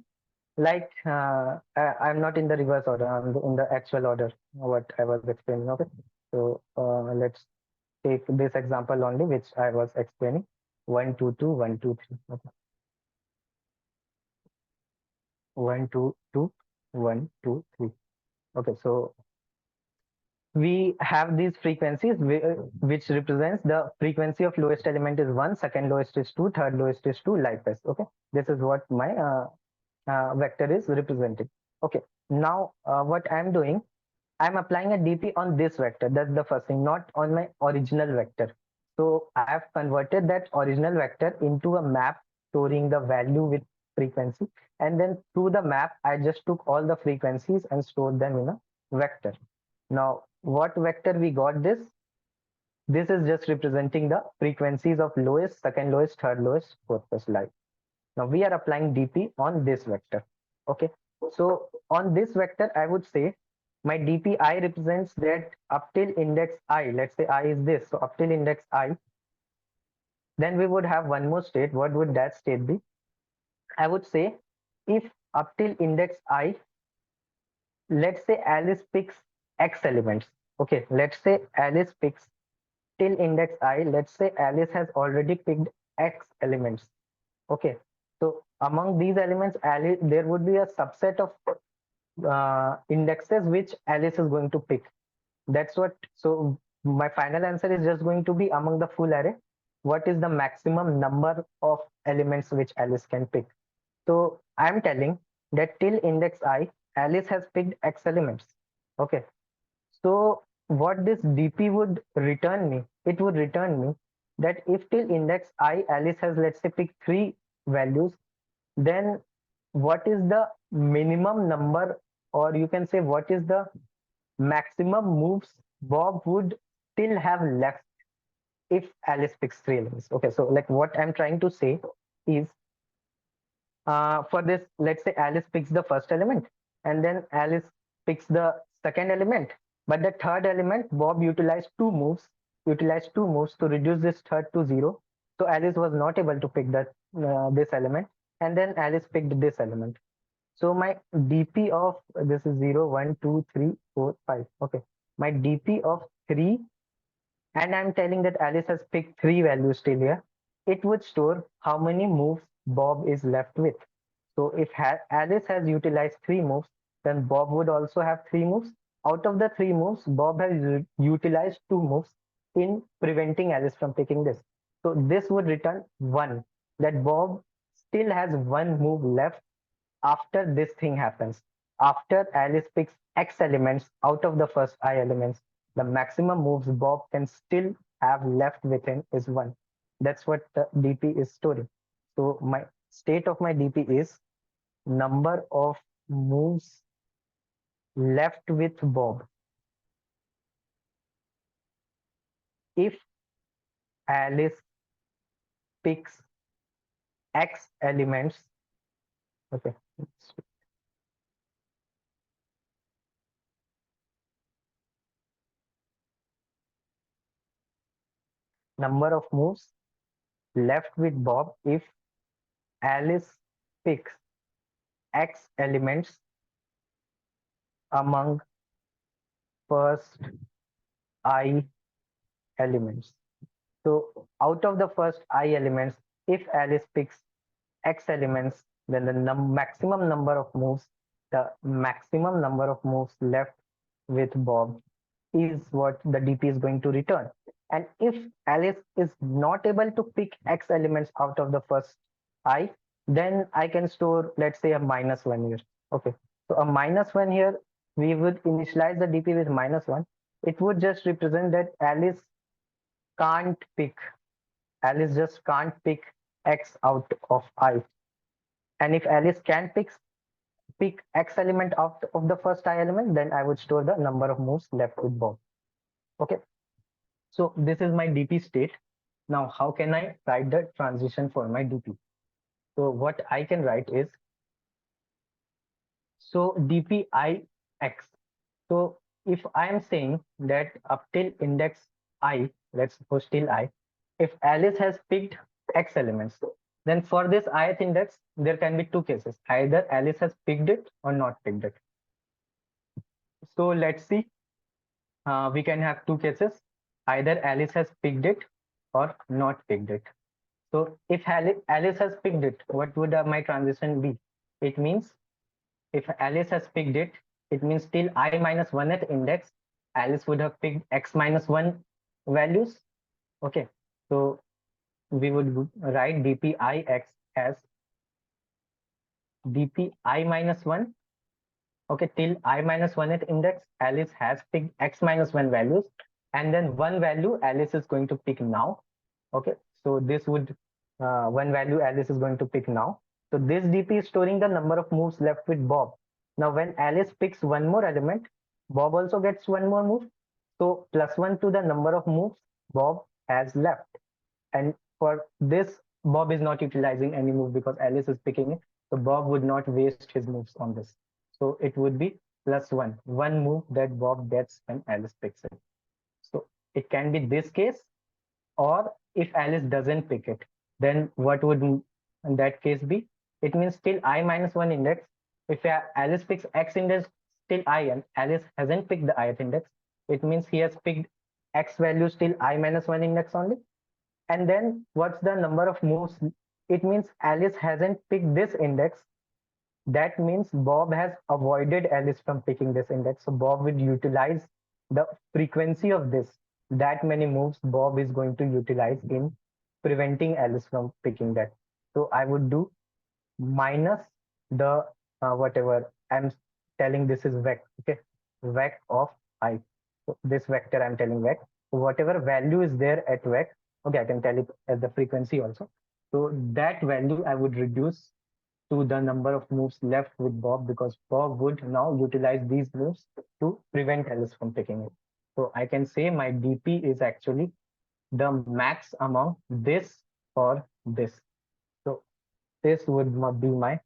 like I'm not in the reverse order, I'm in the actual order what I was explaining. Okay. So let's take this example only, which I was explaining. 1 2 2 1 2 3. Okay. 1 2 2 1 2 3. Okay. So we have these frequencies which represents the frequency of lowest element is 1, second lowest is 2, third lowest is 2, like this. Okay, this is what my vector is representing. Okay, now what I'm doing, I'm applying a DP on this vector. That's the first thing, not on my original vector. So I have converted that original vector into a map storing the value with frequency, and then through the map I just took all the frequencies and stored them in a vector. Now what vector we got this? This is just representing the frequencies of lowest, second lowest, third lowest, fourth first, like. Now we are applying DP on this vector. Okay. So on this vector, I would say my DPI represents that up till index I, let's say I is this. So up till index I, then we would have one more state. What would that state be? I would say if up till index I, let's say Alice picks X elements. Okay. Let's say Alice picks till index I, let's say Alice has already picked X elements. Okay. So among these elements, Alice, there would be a subset of indexes which Alice is going to pick. That's what. So my final answer is just going to be among the full array, what is the maximum number of elements which Alice can pick. So I'm telling that till index I, Alice has picked X elements. Okay. So what this DP would return me, it would return me that if till index I, Alice has, let's say, picked 3 values, then what is the minimum number, or you can say what is the maximum moves Bob would still have left if Alice picks 3 elements. Okay, so like what I'm trying to say is for this, let's say Alice picks the first element and then Alice picks the second element, but the third element, Bob utilized two moves to reduce this third to 0. So Alice was not able to pick that this element, and then Alice picked this element. So my DP of this is 0, 1, 2, 3, 4, 5. Okay, my DP of 3, and I'm telling that Alice has picked 3 values till here. It would store how many moves Bob is left with. So if Alice has utilized 3 moves, then Bob would also have 3 moves. Out of the 3 moves, Bob has utilized 2 moves in preventing Alice from picking this. So this would return 1, that Bob still has 1 move left after this thing happens. After Alice picks X elements out of the first I elements, the maximum moves Bob can still have left within is 1. That's what the DP is storing. So my state of my DP is number of moves left with Bob if Alice picks X elements. Okay. Number of moves left with Bob if Alice picks X elements among first I elements. So out of the first I elements, if Alice picks X elements, then the maximum number of moves, the maximum number of moves left with Bob is what the DP is going to return. And if Alice is not able to pick X elements out of the first I, then I can store, let's say, a -1 here. Okay. So a -1 here, we would initialize the DP with -1. It would just represent that can't pick, Alice just can't pick X out of I. And if Alice can pick X element out of the first I element, then I would store the number of moves left with Bob. Okay. So this is my DP state. Now, how can I write the transition for my DP? So what I can write is, so DP IX. So if I am saying that up till index I, let's suppose till I, if Alice has picked X elements, then for this ith index, there can be two cases. Either Alice has picked it or not picked it. So let's see. We can have two cases. Either Alice has picked it or not picked it. So if Alice has picked it, what would my transition be? It means if Alice has picked it, it means till I minus 1th index, Alice would have picked X minus 1 values. Okay. So we would write dpix as dpi minus 1. Okay, till I minus 1th index, Alice has picked X minus 1 values, and then one value Alice is going to pick now. Okay, so this would one value Alice is going to pick now. So this DP is storing the number of moves left with Bob. Now when Alice picks one more element, Bob also gets one more move. So +1 to the number of moves Bob has left. And for this, Bob is not utilizing any move because Alice is picking it. So Bob would not waste his moves on this. So it would be +1, one move that Bob gets when Alice picks it. So it can be this case, or if Alice doesn't pick it, then what would in that case be? It means till I minus 1 index. If Alice picks X index till I and Alice hasn't picked the ith index, it means he has picked X values till I minus 1 index only. And then what's the number of moves? It means Alice hasn't picked this index. That means Bob has avoided Alice from picking this index. So Bob will utilize the frequency of this. That many moves Bob is going to utilize in preventing Alice from picking that. So I would do minus the whatever I'm telling this is vec. Okay, vec of I. So this vector I'm telling vec. So whatever value is there at vec. Okay, I can tell it as the frequency also. So that value I would reduce to the number of moves left with Bob, because Bob would now utilize these moves to prevent Alice from picking it. So I can say my DP is actually the max among this or this. So this would be my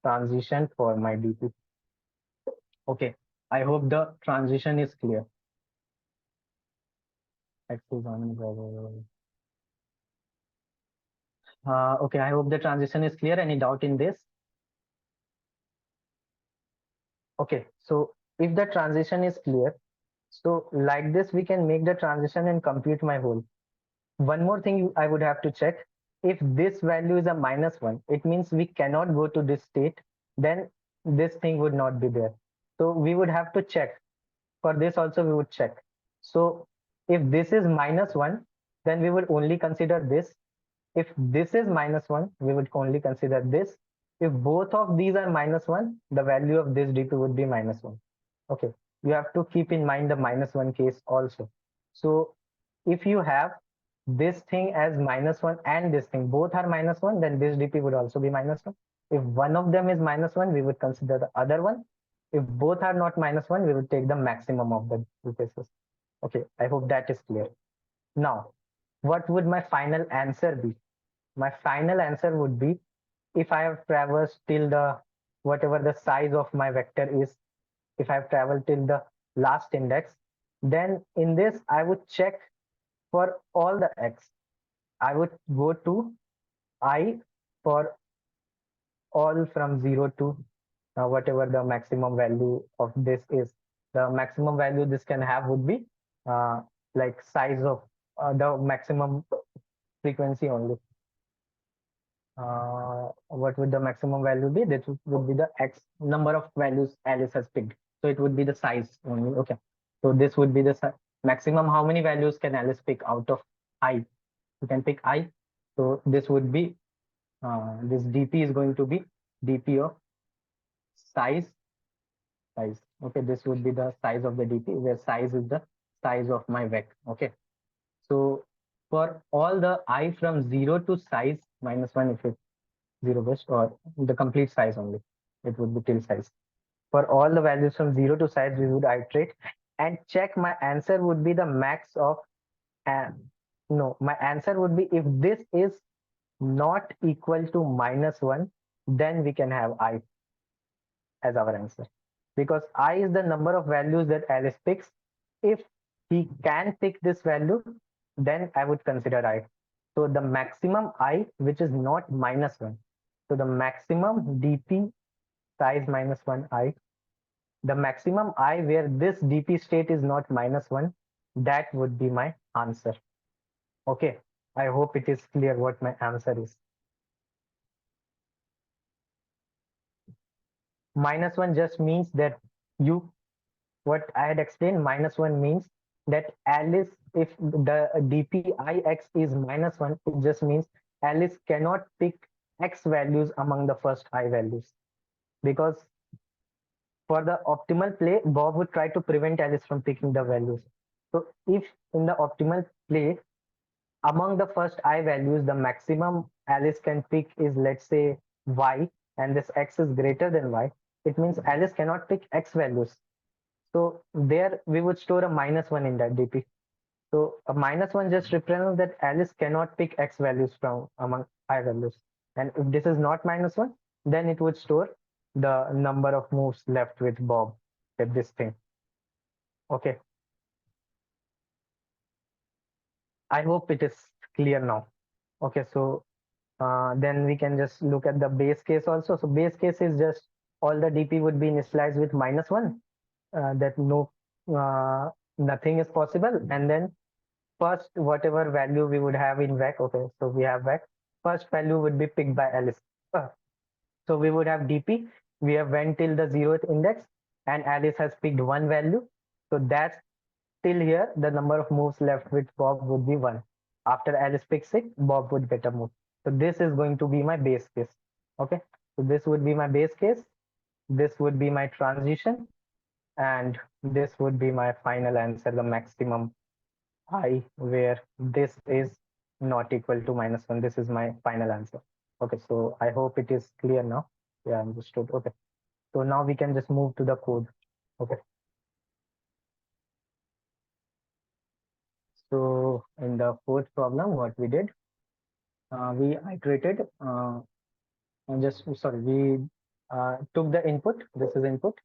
transition for my DP. Okay, I hope the transition is clear. Okay, I hope the transition is clear. Any doubt in this? Okay, so if the transition is clear, so like this, we can make the transition and compute my whole. One more thing I would have to check. If this value is a -1, it means we cannot go to this state, then this thing would not be there. So we would have to check. For this also we would check. So if this is -1, then we would only consider this. If this is -1, we would only consider this. If both of these are -1, the value of this DP would be -1. Okay, you have to keep in mind the -1 case also. So if you have this thing as -1 and this thing, both are -1, then this dp would also be -1. If one of them is -1, we would consider the other one. If both are not -1, we would take the maximum of the two cases. Okay, I hope that is clear. Now, what would my final answer be? My final answer would be, if I have traversed till the whatever the size of my vector is, if I have traveled till the last index, then in this I would check for all the x. I would go to I for all from 0 to whatever the maximum value of this is. The maximum value this can have would be uh, like size of the maximum frequency only. What would the maximum value be? That would be the x number of values Alice has picked. So it would be the size only. Okay. So this would be the maximum. How many values can Alice pick out of I? You can pick I. So this would be this dp is going to be dp of size. Okay, this would be the size of the dp, where size is the size of my vec. Okay, so for all the I from 0 to size -1, if it's 0 best, or the complete size only, it would be till size. For all the values from 0 to size, we would iterate and check. My answer would be the max of no, my answer would be, if this is not equal to -1, then we can have I as our answer, because I is the number of values that Alice picks. If he can pick this value, then I would consider I. So the maximum I, which is not -1, so the maximum dp size -1 I, the maximum I where this dp state is not -1, that would be my answer. Okay, I hope it is clear what my answer is. -1 just means that you, what I had explained, -1 means that Alice, if the dpix is -1, it just means Alice cannot pick x values among the first I values, because for the optimal play, Bob would try to prevent Alice from picking the values. So if in the optimal play, among the first I values, the maximum Alice can pick is, let's say, y, and this x is greater than y, it means Alice cannot pick x values. So there we would store a -1 in that dp. So a -1 just represents that Alice cannot pick x values from among I values. And if this is not -1, then it would store the number of moves left with Bob with this thing. Okay. I hope it is clear now. Okay, so then we can just look at the base case also. So base case is just all the dp would be initialized with -1, that no nothing is possible, and then first whatever value we would have in vec. Okay, so we have vec, first value would be picked by Alice. So we would have dp, we have went till the 0th index, and Alice has picked one value. So that's till here, the number of moves left with Bob would be 1. After Alice picks it, Bob would get a move. So this is going to be my base case. Okay, so this would be my base case, this would be my transition, and this would be my final answer, the maximum I, where this is not equal to -1. This is my final answer. Okay, so I hope it is clear now. Yeah, understood. Okay, so now we can just move to the code. Okay, so in the fourth problem, what we did, we iterated, and just sorry, we took the input. This is input,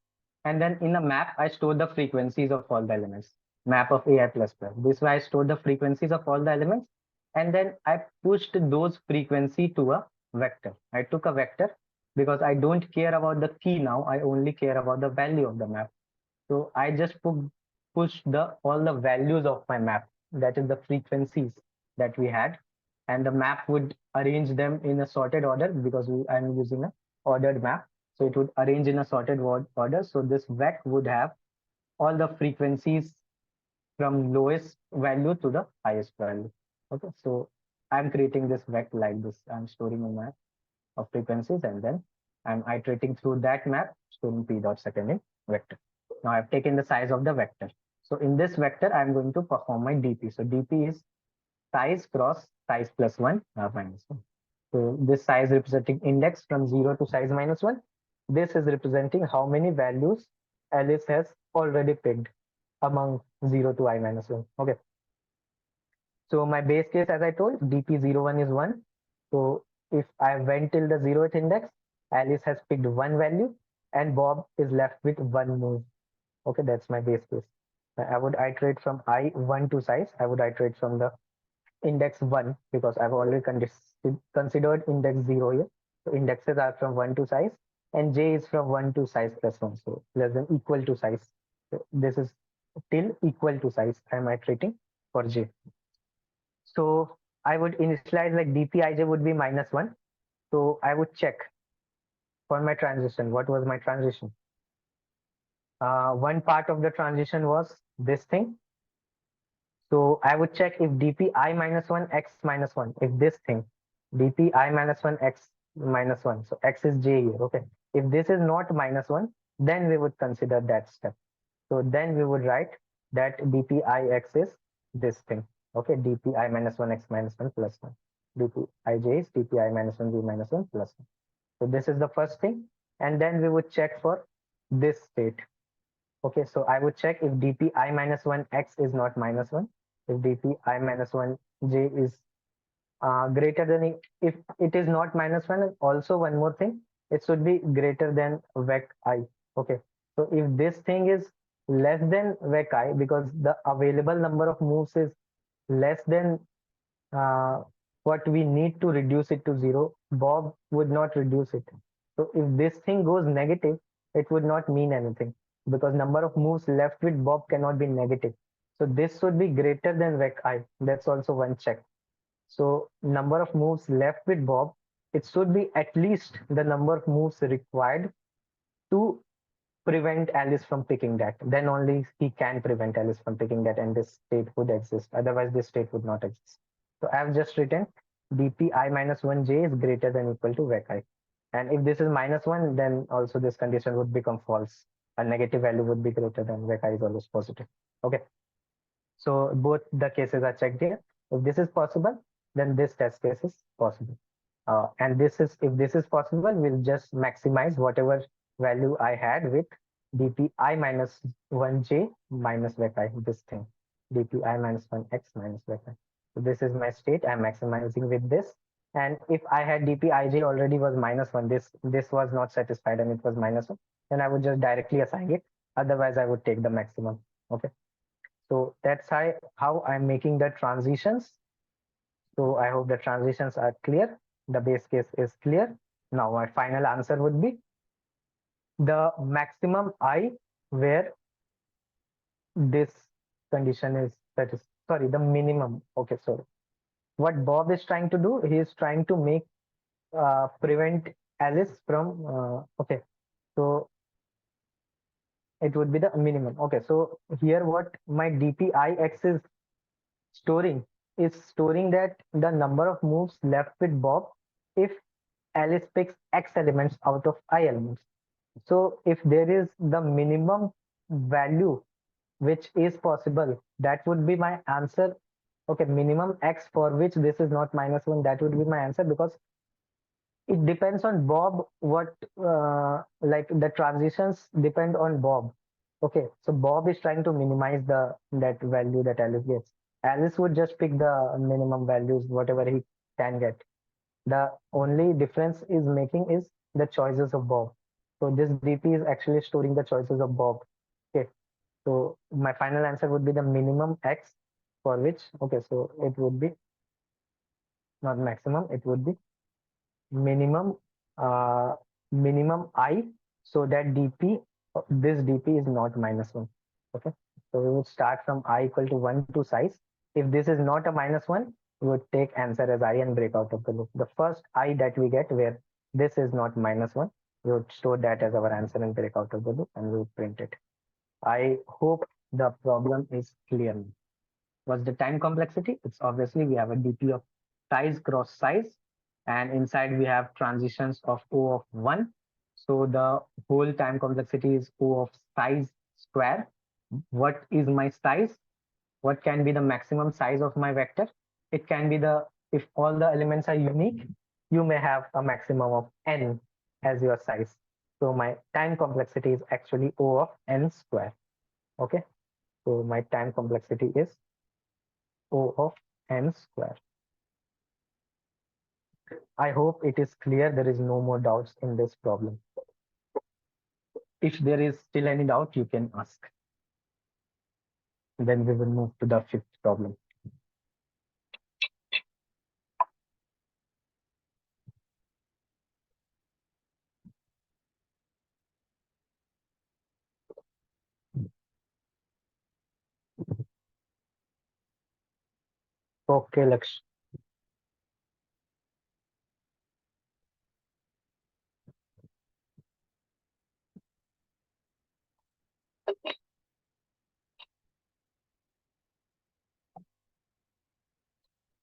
and then in a map, I stored the frequencies of all the elements. Map of AI plus plus. This way, I stored the frequencies of all the elements, and then I pushed those frequency to a vector. I took a vector because I don't care about the key now. I only care about the value of the map. So I just push the all the values of my map, that is the frequencies that we had, and the map would arrange them in a sorted order, because I'm using a ordered map. So it would arrange in a sorted order. So this vec would have all the frequencies from lowest value to the highest value. Okay, so I'm creating this vec like this. I'm storing a map of frequencies, and then I'm iterating through that map, storing p dot second in vector. Now I've taken the size of the vector. So in this vector, I'm going to perform my dp. So dp is size cross size plus 1 minus 1. So this size representing index from 0 to size minus 1. This is representing how many values Alice has already picked among 0 to I minus 1. Okay. So my base case, as I told, dp01 is 1. So if I went till the 0th index, Alice has picked one value and Bob is left with one move. Okay, that's my base case. I would iterate from I1 to size. I would iterate from the index 1 because I've already considered index 0 here. So indexes are from 1 to size and j is from 1 to size plus 1. So less than equal to size. So this is till equal to size. I'm iterating for j. So I would initialize like dpij would be minus 1. So I would check for my transition. What was my transition? One part of the transition was this thing. So I would check if dpi minus 1 x minus 1. If this thing dpi minus 1 x minus 1. So x is j here. Okay. If this is not minus 1, then we would consider that step. So then we would write that dpix is this thing. Okay, dpi minus 1 x minus 1 plus 1. dpij is dpi minus 1 v minus 1 plus 1. So this is the first thing. And then we would check for this state. Okay, so I would check if dpi minus 1 x is not minus 1. If dpi minus 1 j is greater than, if it is not minus 1, and also one more thing, it should be greater than vec I. Okay, so if this thing is less than vec I, because the available number of moves is less than uh, what we need to reduce it to 0, Bob would not reduce it. So if this thing goes negative, it would not mean anything because number of moves left with Bob cannot be negative. So this should be greater than vec I. That's also one check. So number of moves left with Bob, it should be at least the number of moves required to prevent Alice from picking that. Then only he can prevent Alice from picking that and this state would exist. Otherwise this state would not exist. So I have just written dpi minus 1j is greater than equal to vec I. And if this is minus 1, then also this condition would become false. A negative value would be greater than vec I is always positive. Okay. So both the cases are checked here. If this is possible, then this test case is possible. And this is, if this is possible, we'll just maximize whatever value I had with dpi minus 1j minus vec I, this thing, dpi minus 1x minus vec I. So this is my state. I'm maximizing with this. And if I had dpij already was minus 1, this was not satisfied and it was minus 1, then I would just directly assign it. Otherwise, I would take the maximum. Okay. So that's how I'm making the transitions. So I hope the transitions are clear. The base case is clear. Now my final answer would be the maximum I where this condition is sorry, the minimum. Okay, so what Bob is trying to do, he is trying to make prevent Alice from okay, so it would be the minimum. Okay, so here what my dpix is storing that the number of moves left with Bob if Alice picks X elements out of I elements. So if there is the minimum value which is possible, that would be my answer. Okay, minimum X for which this is not minus 1, that would be my answer because it depends on Bob what like the transitions depend on Bob. Okay, so Bob is trying to minimize that value that Alice gets. Alice would just pick the minimum values, whatever he can get. The only difference is making is the choices of Bob. So this DP is actually storing the choices of Bob. Okay, so my final answer would be the minimum X for which, okay, so it would be not maximum, it would be minimum uh, minimum I, so that dp, this dp is not minus 1. Okay, so we would start from I equal to 1 to size. If this is not a minus 1, we would take answer as I and break out of the loop. The first I that we get where this is not minus 1, we would store that as our answer and break out of the loop and we would print it. I hope the problem is clear. What's the time complexity? It's obviously we have a dp of size cross size, and inside we have transitions of O of 1. So the whole time complexity is O of size square. what is my size? What can be the maximum size of my vector? It can be if all the elements are unique, you may have a maximum of n as your size. So my time complexity is actually O of n square. Okay. So my time complexity is O of n square. I hope it is clear. There is no more doubts in this problem. If there is still any doubt, you can ask. Then we will move to the fifth problem. Okay, Laksh.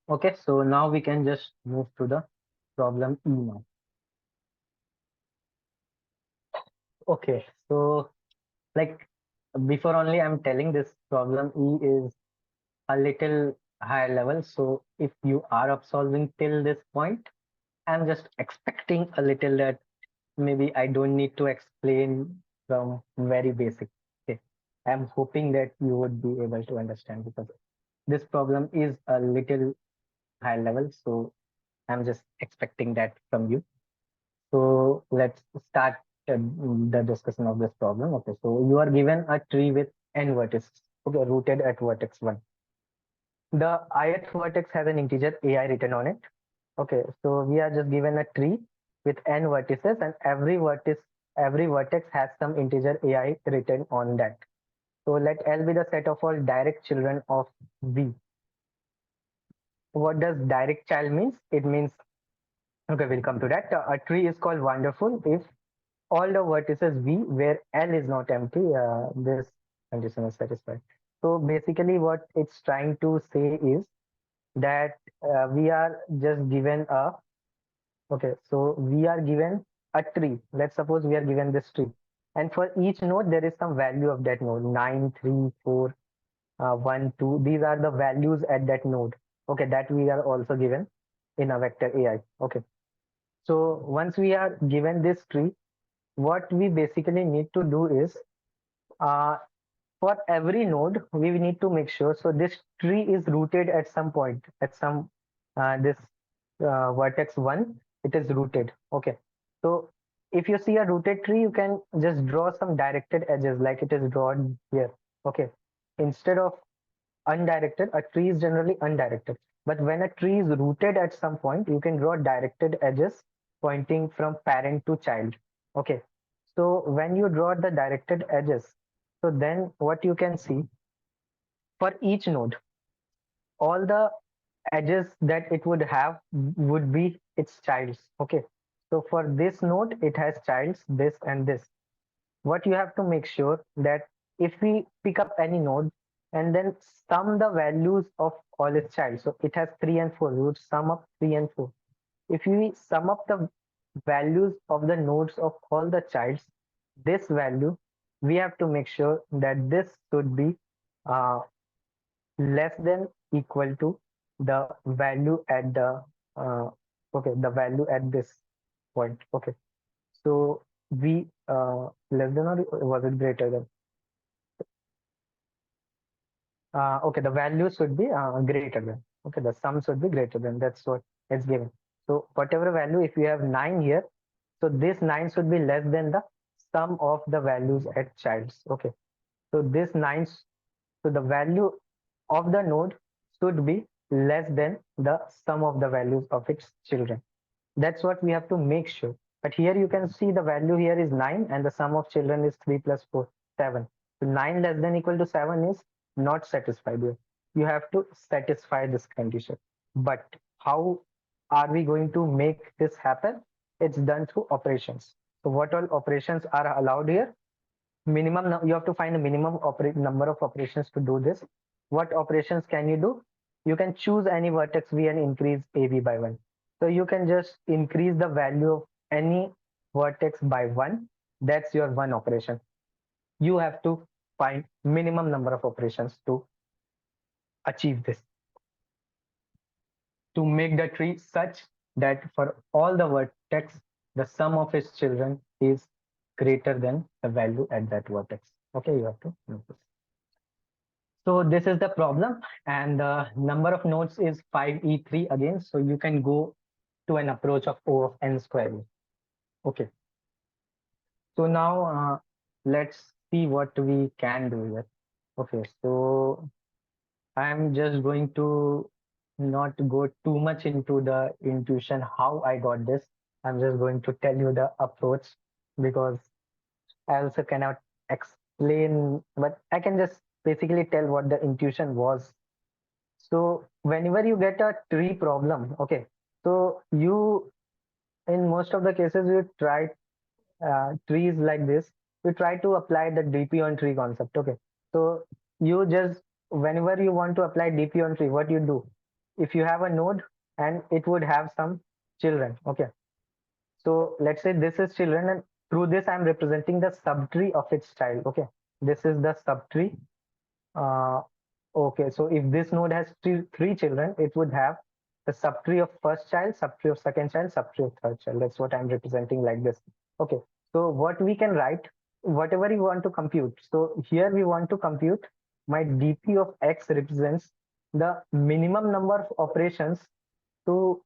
Okay, so now we can just move to the problem E now. Okay, so like before only I'm telling this problem E is a little higher level. So if you are solving till this point, I'm just expecting a little that maybe I don't need to explain from very basic. Okay. I'm hoping that you would be able to understand because this problem is a little high level. So I'm just expecting that from you. So let's start the discussion of this problem. Okay. So you are given a tree with n vertices. Okay. Rooted at vertex 1. The ith vertex has an integer ai written on it. Okay, so we are just given a tree with n vertices, and every vertex has some integer ai written on that. So let L be the set of all direct children of V. What does direct child means? It means, okay, we'll come to that. A tree is called wonderful if all the vertices V where L is not empty, this condition is satisfied. So basically what it's trying to say is that we are just given a okay, so we are given a tree. Let's suppose we are given this tree, and for each node there is some value of that node 9, 3, 4, 1, 2. These are the values at that node. Okay, that we are also given in a vector AI. Okay, so once we are given this tree, what we basically need to do is uh, for every node we need to make sure so this tree is rooted at some point at some this vertex 1 it is rooted. Okay, so if you see a rooted tree you can just draw some directed edges like it is drawn here. Okay, instead of undirected, a tree is generally undirected, but when a tree is rooted at some point you can draw directed edges pointing from parent to child. Okay, so when you draw the directed edges, so then what you can see for each node, all the edges that it would have would be its childs. Okay, so for this node it has childs this and this. What you have to make sure that if we pick up any node and then sum the values of all its childs, so it has 3 and 4, we would sum up 3 and 4. If we sum up the values of the nodes of all the childs, this value, we have to make sure that this should be uh, less than equal to the value at the uh, okay, the value at this point. Okay, so we less than or was it greater than? Okay, the value should be greater than. Okay, the sum should be greater than. That's what it's given. So whatever value, if you have 9 here, so this 9 should be less than the sum of the values at childs. Okay, so this 9, so the value of the node should be less than the sum of the values of its children. That's what we have to make sure. But here you can see the value here is 9 and the sum of children is 3 plus 4, 7. So 9 less than equal to 7 is not satisfied here. You have to satisfy this condition. But how are we going to make this happen? It's done through operations. So what all operations are allowed here? Minimum, you have to find the minimum number of operations to do this. What operations can you do? You can choose any vertex v and increase av by 1. So you can just increase the value of any vertex by 1. That's your one operation. You have to find minimum number of operations to achieve this, to make the tree such that for all the vertex, the sum of its children is greater than the value at that vertex. Okay, you have to notice. So this is the problem, and the number of nodes is 5e3 again. So you can go to an approach of O of n square. Okay. So now let's see what we can do here. Okay, so I'm just going to not go too much into the intuition how I got this. I'm just going to tell you the approach because I also cannot explain, but I can just basically tell what the intuition was. So whenever you get a tree problem, okay, so you in most of the cases you try trees like this, you try to apply the DP on tree concept. Okay, so you just whenever you want to apply DP on tree, what you do? If you have a node and it would have some children. Okay, so let's say this is children, and through this I'm representing the subtree of its child. Okay, this is the subtree. Uh, okay, so if this node has three children, it would have the subtree of first child, subtree of second child, subtree of third child. That's what I'm representing like this. Okay, so what we can write, whatever you want to compute. So here we want to compute my dp of x represents the minimum number of operations to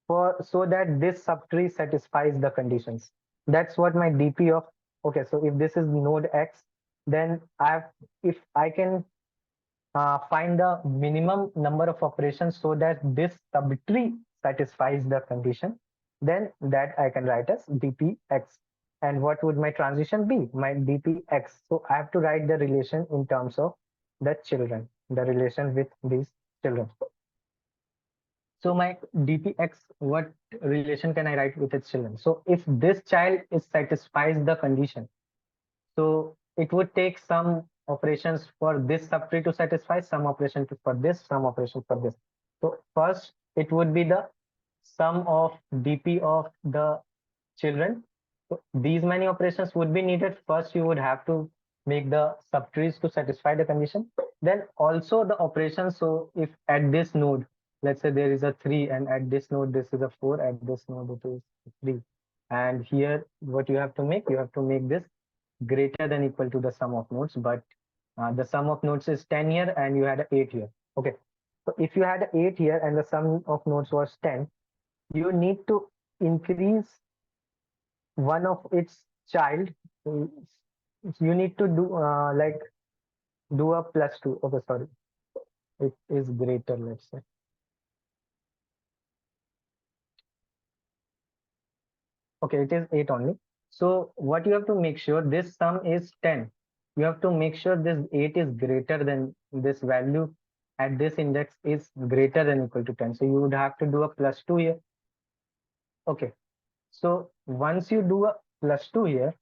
for so that this subtree satisfies the conditions. That's what my dp of. Okay, so if this is node x, then if I can find the minimum number of operations so that this subtree satisfies the condition, then that I can write as dpx. And what would my transition be? My dpx. So I have to write the relation in terms of the children, the relation with these children. So my dpx, what relation can I write with its children? So if this child is satisfies the condition, so it would take some operations for this subtree to satisfy, some operation for this, some operation for this. So first it would be the sum of dp of the children. So these many operations would be needed. First you would have to make the subtrees to satisfy the condition. Then also the operations. So if at this node, let's say there is a 3, and at this node this is a 4, at this node it is 3. And here what you have to make, you have to make this greater than equal to the sum of nodes, but the sum of nodes is 10 here and you had 8 here. Okay, so if you had 8 here and the sum of nodes was 10, you need to increase one of its child. You need to do like do a plus 2. Okay, sorry, it is greater, let's say. Okay, it is 8 only. So what you have to make sure, this sum is 10. You have to make sure this 8 is greater than this value at this index is greater than equal to 10. So you would have to do a plus 2 here. Okay, so once you do a plus 2 here,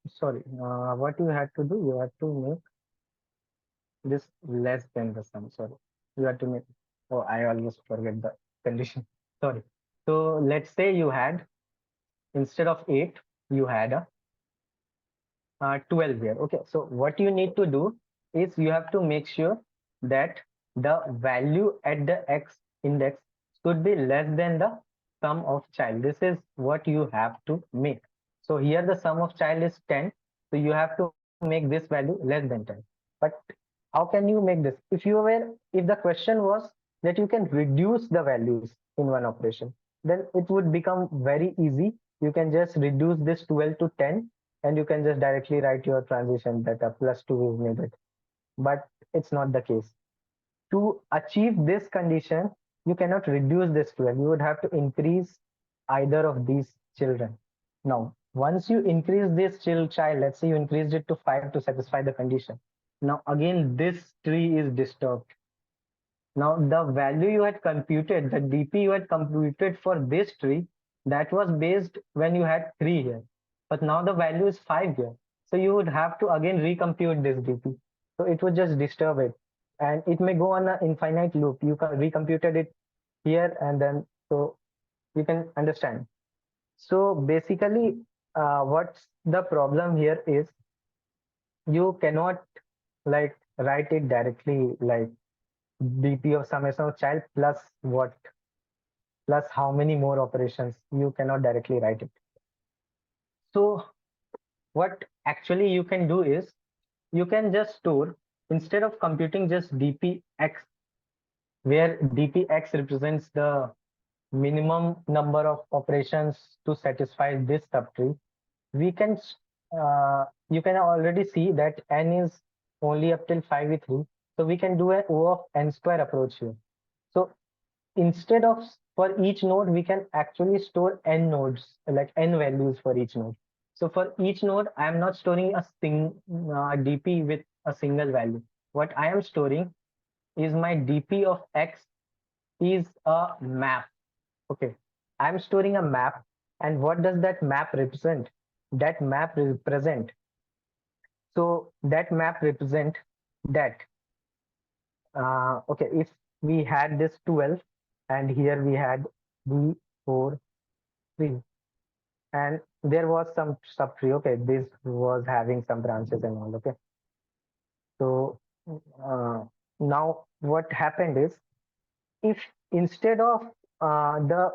sorry, what you had to do, you have to make this less than the sum. Sorry, you have to make, oh, I almost forget the condition. Sorry. So let's say you had, instead of 8, you had a 12 here. Okay, so what you need to do is you have to make sure that the value at the x index should be less than the sum of child. This is what you have to make. So here the sum of child is 10, so you have to make this value less than 10. But how can you make this? If the question was that you can reduce the values in one operation, then it would become very easy. You can just reduce this 12 to 10, and you can just directly write your transition that a plus 2 is needed. But it's not the case. To achieve this condition, you cannot reduce this 12. You would have to increase either of these children. Now, once you increase this child, let's say you increased it to 5 to satisfy the condition. Now, again, this tree is disturbed. Now, the value you had computed, the DP you had computed for this tree, that was based when you had 3 here. But now the value is 5 here. So you would have to again recompute this DP. So it would just disturb it. And it may go on an infinite loop. You can recomputed it here and then, so you can understand. So basically, what's the problem here is you cannot like write it directly like dp of summation of child plus what, plus how many more operations. You cannot directly write it. So what actually you can do is you can just store, instead of computing just dpx, where dpx represents the minimum number of operations to satisfy this subtree, we can you can already see that n is only up till 5 with 3, so we can do an O of n square approach here. So instead of for each node we can actually store n nodes, like n values for each node. So for each node I am not storing a dp with a single value. What I am storing is my dp of x is a map. Okay, I'm storing a map, and what does that map represent? That map represent, so that map represent that okay, if we had this 12 and here we had b 4 3, and there was some subtree. Okay, this was having some branches and all. Okay, so now what happened is, if instead of the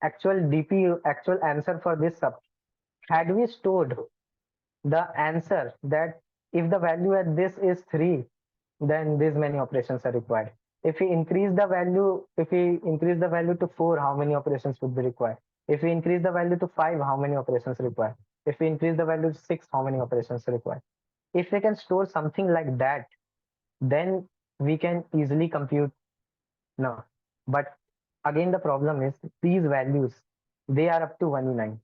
actual dp actual answer for this sub, had we stored the answer that if the value at this is 3, then these many operations are required. If we increase the value, if we increase the value to 4, how many operations would be required? If we increase the value to 5, how many operations required? If we increase the value to 6, how many operations required? If we can store something like that, then we can easily compute now. But again, the problem is these values, they are up to 1 in 9.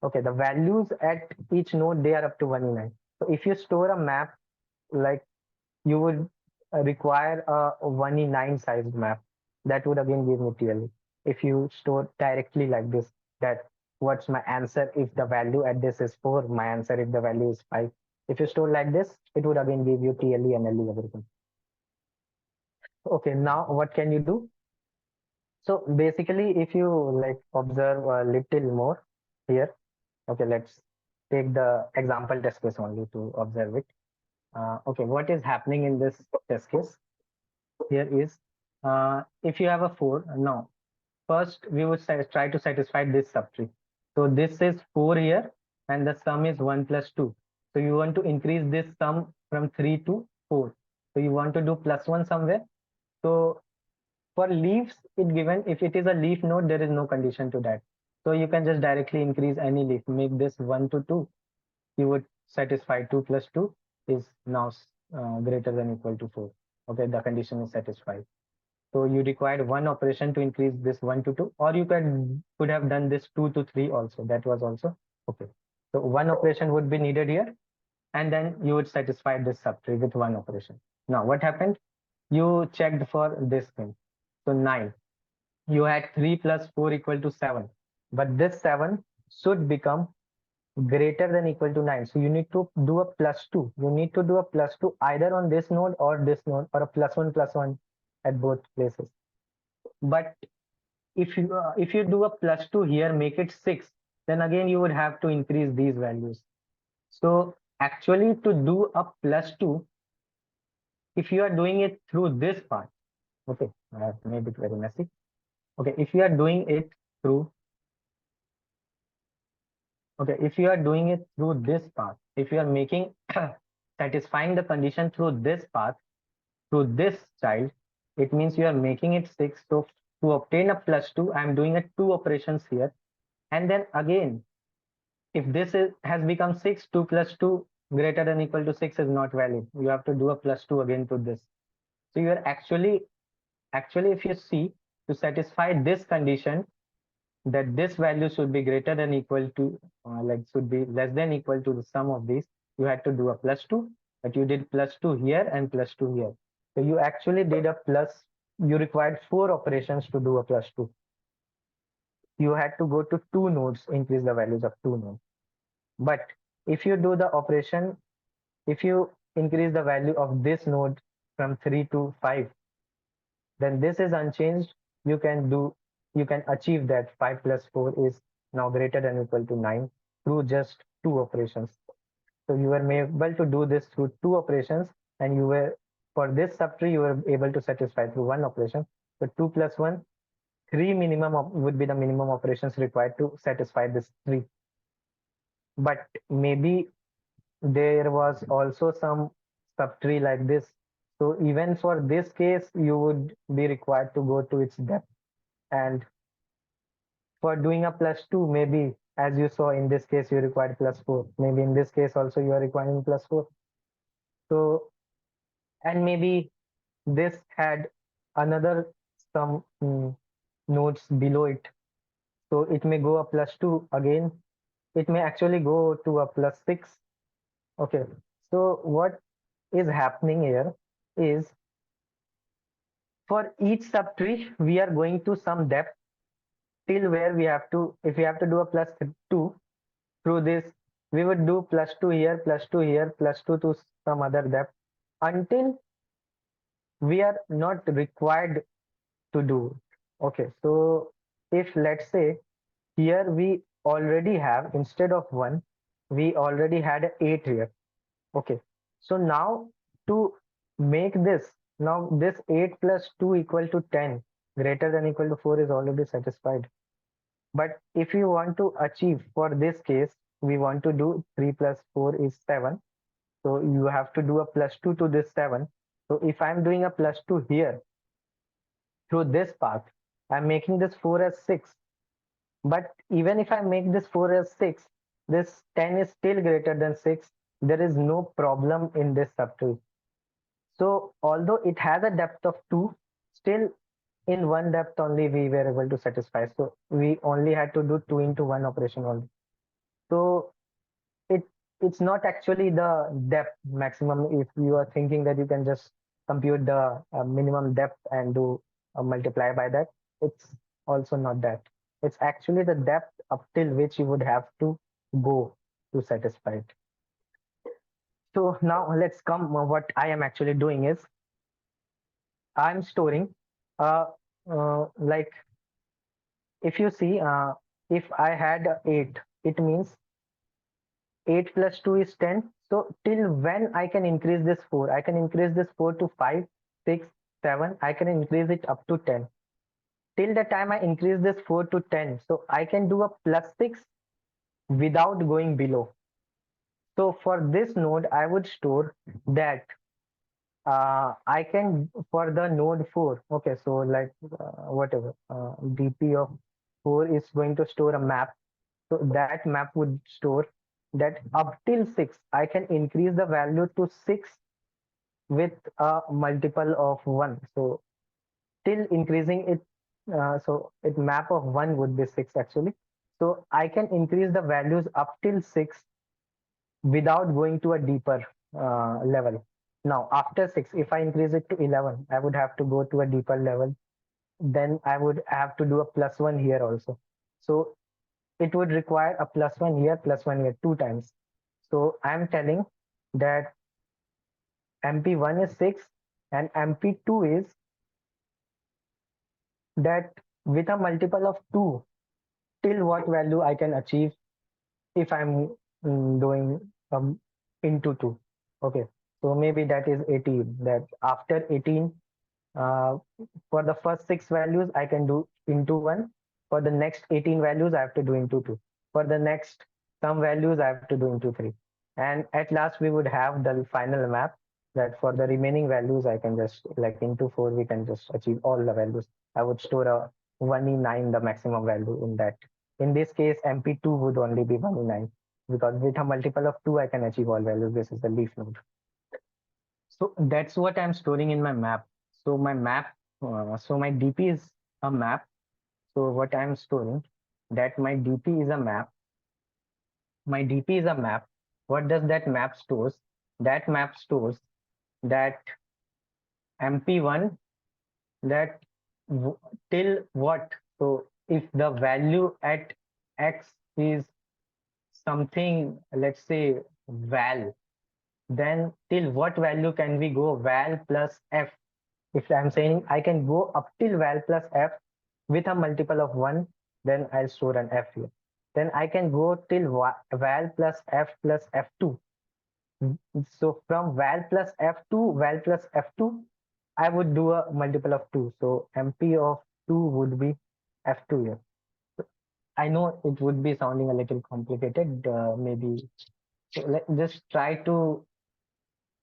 Okay, the values at each node, they are up to 1 in 9. So if you store a map, like you would require a 1 in 9 sized map. That would again give me TLE. If you store directly like this, that what's my answer if the value at this is 4, my answer if the value is 5. If you store like this, it would again give you TLE, NLE, everything. Okay, now what can you do? So basically, if you like observe a little more here, okay, let's take the example test case only to observe it. Okay, what is happening in this test case here is, if you have a 4, now first we would try to satisfy this subtree. So this is 4 here, and the sum is 1 plus 2. So you want to increase this sum from 3 to 4. So you want to do plus 1 somewhere. So for leaves, it given if it is a leaf node, there is no condition to that. So you can just directly increase any leaf, make this 1 to 2. You would satisfy 2 plus 2 is now greater than equal to 4. Okay, the condition is satisfied. So you required one operation to increase this 1 to 2, or you could have done this 2 to 3 also. That was also okay. So one operation would be needed here, and then you would satisfy this subtree with one operation. Now what happened? You checked for this thing. So 9. You had 3 plus 4 equal to 7. But this 7 should become greater than equal to 9. So you need to do a plus 2. You need to do a plus 2 either on this node or this node, or a plus 1 at both places. But if you do a plus 2 here, make it 6, then again you would have to increase these values. So actually, to do a plus 2, if you are doing it through this part, okay, I have made it very messy. Okay, if you are doing it through, okay, if you are doing it through this path, if you are making satisfying the condition through this path, through this child, it means you are making it 6. So to obtain a plus 2, I am doing a 2 operations here. And then again, if this has become 6, 2 plus 2 greater than equal to 6 is not valid. You have to do a plus 2 again to this. So you are actually, if you see, to satisfy this condition, that this value should be greater than equal to, like should be less than equal to the sum of these, you had to do a plus 2, but you did plus 2 here and plus 2 here. So you actually did a plus, you required 4 operations to do a plus 2. You had to go to 2 nodes, increase the values of 2 nodes. But if you do the operation, if you increase the value of this node from 3 to 5, then this is unchanged. You can achieve that 5 plus 4 is now greater than equal to 9 through just 2 operations. So you were able to do this through two operations, and you were, for this subtree, you were able to satisfy through one operation. So 2 plus 1, 3 would be the minimum operations required to satisfy this 3. But maybe there was also some subtree like this. So even for this case, you would be required to go to its depth. And for doing a plus 2, maybe as you saw in this case, you required plus 4. Maybe in this case also you are requiring plus 4. So, and maybe this had another some nodes below it. So it may go a plus 2 again. It may actually go to a plus 6. Okay. So what is happening here is, for each subtree, we are going to some depth till where we have to, if we have to do a plus 2 through this, we would do plus 2 here, plus 2 here, plus 2 to some other depth until we are not required to do it. Okay, so if let's say here we already have, instead of 1, we already had 8 here. Okay, so now to make this, now this 8 plus 2 equal to 10 greater than equal to 4 is already satisfied. But if you want to achieve, for this case, we want to do 3 plus 4 is 7. So you have to do a plus 2 to this 7. So if I'm doing a plus 2 here through this path, I'm making this 4 as 6. But even if I make this 4 as 6, this 10 is still greater than 6. There is no problem in this subtree. So although it has a depth of 2, still in one depth only we were able to satisfy. So we only had to do 2 into 1 operation only. So it it's not actually the depth maximum. If you are thinking that you can just compute the minimum depth and do multiply by that, it's also not that. It's actually the depth up till which you would have to go to satisfy it. So now let's come, what I am actually doing is I'm storing like, if you see, if I had 8, it means 8 plus 2 is 10. So till when I can increase this 4? I can increase this 4 to 5, 6, 7. I can increase it up to 10. Till the time I increase this 4 to 10, so I can do a plus 6 without going below. So for this node, I would store that I can, for the node 4, okay, so like whatever, dp of 4 is going to store a map. So that map would store that up till 6, I can increase the value to 6 with a multiple of 1. So till increasing it, so it map of 1 would be 6 actually. So I can increase the values up till 6 without going to a deeper level. Now after 6, if I increase it to 11, I would have to go to a deeper level. Then I would have to do a plus 1 here also. So it would require a plus 1 here, plus 1 here, 2 times. So I'm telling that MP1 is 6 and MP2 is that with a multiple of 2, till what value I can achieve if I'm doing into 2. Okay, so maybe that is 18, that after 18, uh, for the first 6 values I can do into 1. For the next 18 values I have to do into 2. For the next some values I have to do into 3. And at last we would have the final map that for the remaining values I can just, like into 4, we can just achieve all the values. I would store a 1e9, the maximum value in that. In this case, MP2 would only be 1e9, because with a multiple of 2 I can achieve all values. This is the leaf node. So that's what I'm storing in my map. So my map, so my DP is a map. So what I'm storing, that my DP is a map. My DP is a map. What does that map stores? That map stores that MP1, that till what? So if the value at X is something, let's say val, then till what value can we go? Val plus F. If I'm saying I can go up till val plus F with a multiple of 1, then I'll store an F here. Then I can go till val plus F plus F2. So from val plus f2, I would do a multiple of 2. So MP of 2 would be f2 here. I know it would be sounding a little complicated, maybe. So just try to,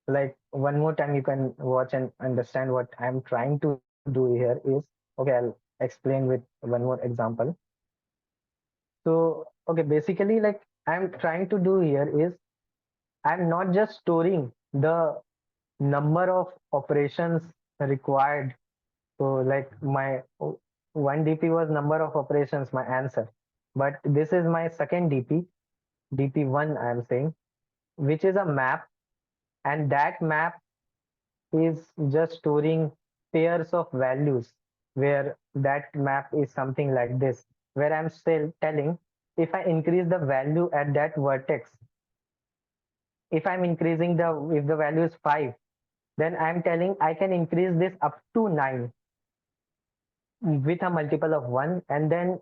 like, one more time you can watch and understand what I'm trying to do here is, okay, I'll explain with one more example. So, okay, basically, like, I'm trying to do here is, I'm not just storing the number of operations required. So, like, my 1 DP was number of operations, my answer. But this is my second DP, DP1, I'm saying, which is a map, and that map is just storing pairs of values, where that map is something like this, where I'm still telling, if I increase the value at that vertex, if I'm increasing if the value is 5, then I'm telling I can increase this up to 9 with a multiple of 1, and then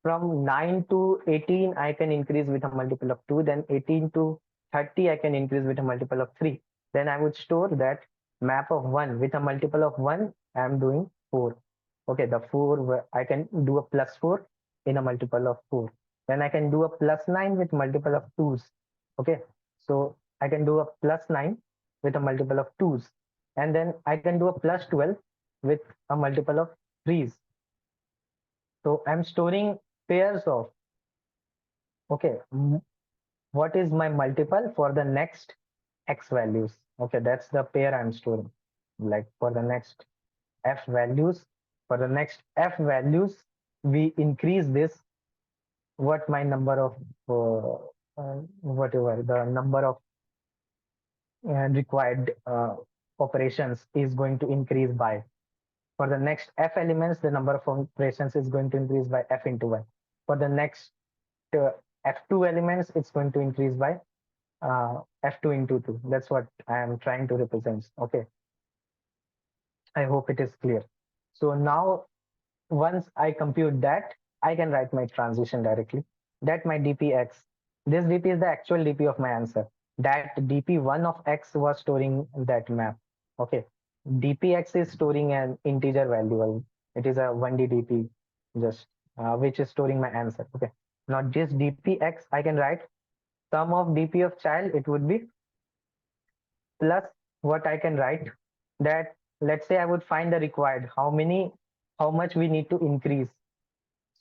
from 9 to 18 I can increase with a multiple of 2, then 18 to 30 I can increase with a multiple of 3. Then I would store that map of 1 with a multiple of 1. I'm doing 4. Okay, the 4, I can do a plus 4 in a multiple of 4. Then I can do a plus 9 with multiple of 2's. Okay, so I can do a plus 9 with a multiple of 2's, and then I can do a plus 12 with a multiple of 3's. So I'm storing pairs of, okay, what is my multiple for the next x values? Okay, that's the pair I'm storing. Like, for the next f values, we increase this, what my number of, whatever the number of required operations is going to increase by. For the next f elements, the number of operations is going to increase by f into 1. For the next uh, f2 elements, it's going to increase by f2 into 2. That's what I am trying to represent. Okay, I hope it is clear. So now, once I compute that, I can write my transition directly. That my dpx, this dp is the actual dp of my answer. That dp1 of x was storing that map. Okay, dpx is storing an integer value. It is a 1d dp, just which is storing my answer. Okay, now this dpx, I can write sum of dp of child. It would be plus what I can write, that, let's say I would find the required, how much we need to increase.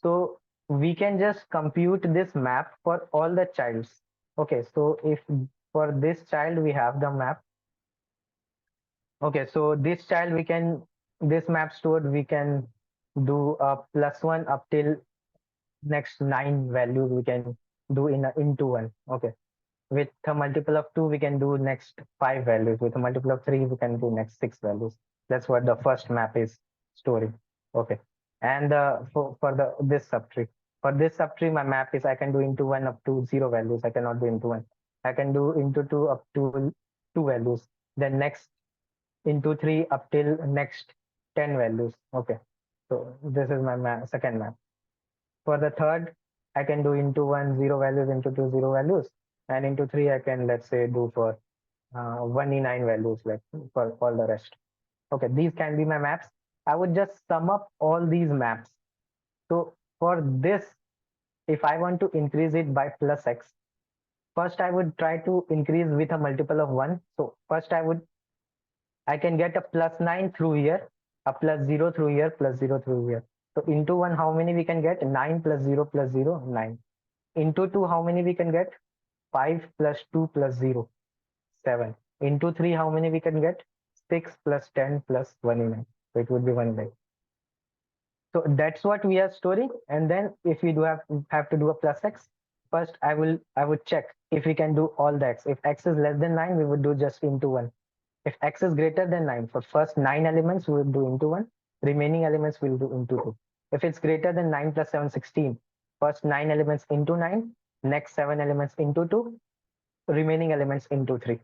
So we can just compute this map for all the childs. Okay, so if for this child we have the map. Okay, so this child, we can, this map stored, we can do a +1 up till next 9 values we can do in a into 1. Okay, with a multiple of 2 we can do next 5 values, with a multiple of 3 we can do next 6 values. That's what the first map is storing. Okay, and for the this subtree, my map is, I can do into 1 up to 0 values. I cannot do into 1. I can do into 2 up to 2 values, then next into 3 up till next 10 values. Okay, so this is my second map. For the third, I can do into 1 0 values, into 2 0 values, and into 3 I can, let's say, do for 1e9 values, like, for all the rest. Okay, these can be my maps. I would just sum up all these maps. So for this, if I want to increase it by plus x, first I would try to increase with a multiple of 1. So first I can get a +9 through here, a +0 through here, +0 through here. So into 1, how many we can get? 9 plus 0 plus 0, 9. Into 2, how many we can get? 5 plus 2 plus 0, 7. Into 3, how many we can get? 6 plus 10 plus 1 So it would be 1 So that's what we are storing. And then if we do have to do a plus x, first I would check if we can do all the x. If x is less than 9, we would do just into 1. If x is greater than 9, for first 9 elements, we will do into 1. Remaining elements will do into 2. If it's greater than 9 plus 7, 16, first 9 elements into 9, next 7 elements into 2, remaining elements into 3.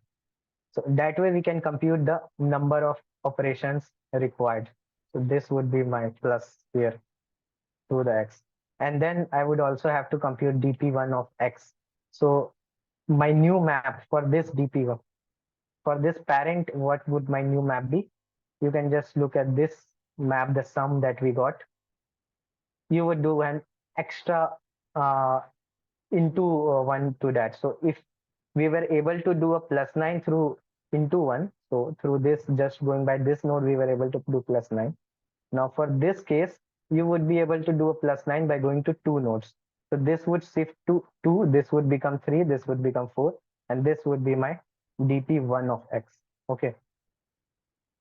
So that way we can compute the number of operations required. So this would be my plus here to the x. And then I would also have to compute dp1 of x. So my new map for this DP1. For this parent, what would my new map be? You can just look at this map, the sum that we got. You would do an extra uh, into 1 to that. So if we were able to do a +9 through into 1, so through this, just going by this node, we were able to do +9. Now for this case, you would be able to do a +9 by going to 2 nodes. So this would shift to 2, this would become 3, this would become 4, and this would be my dp1 of x. Okay,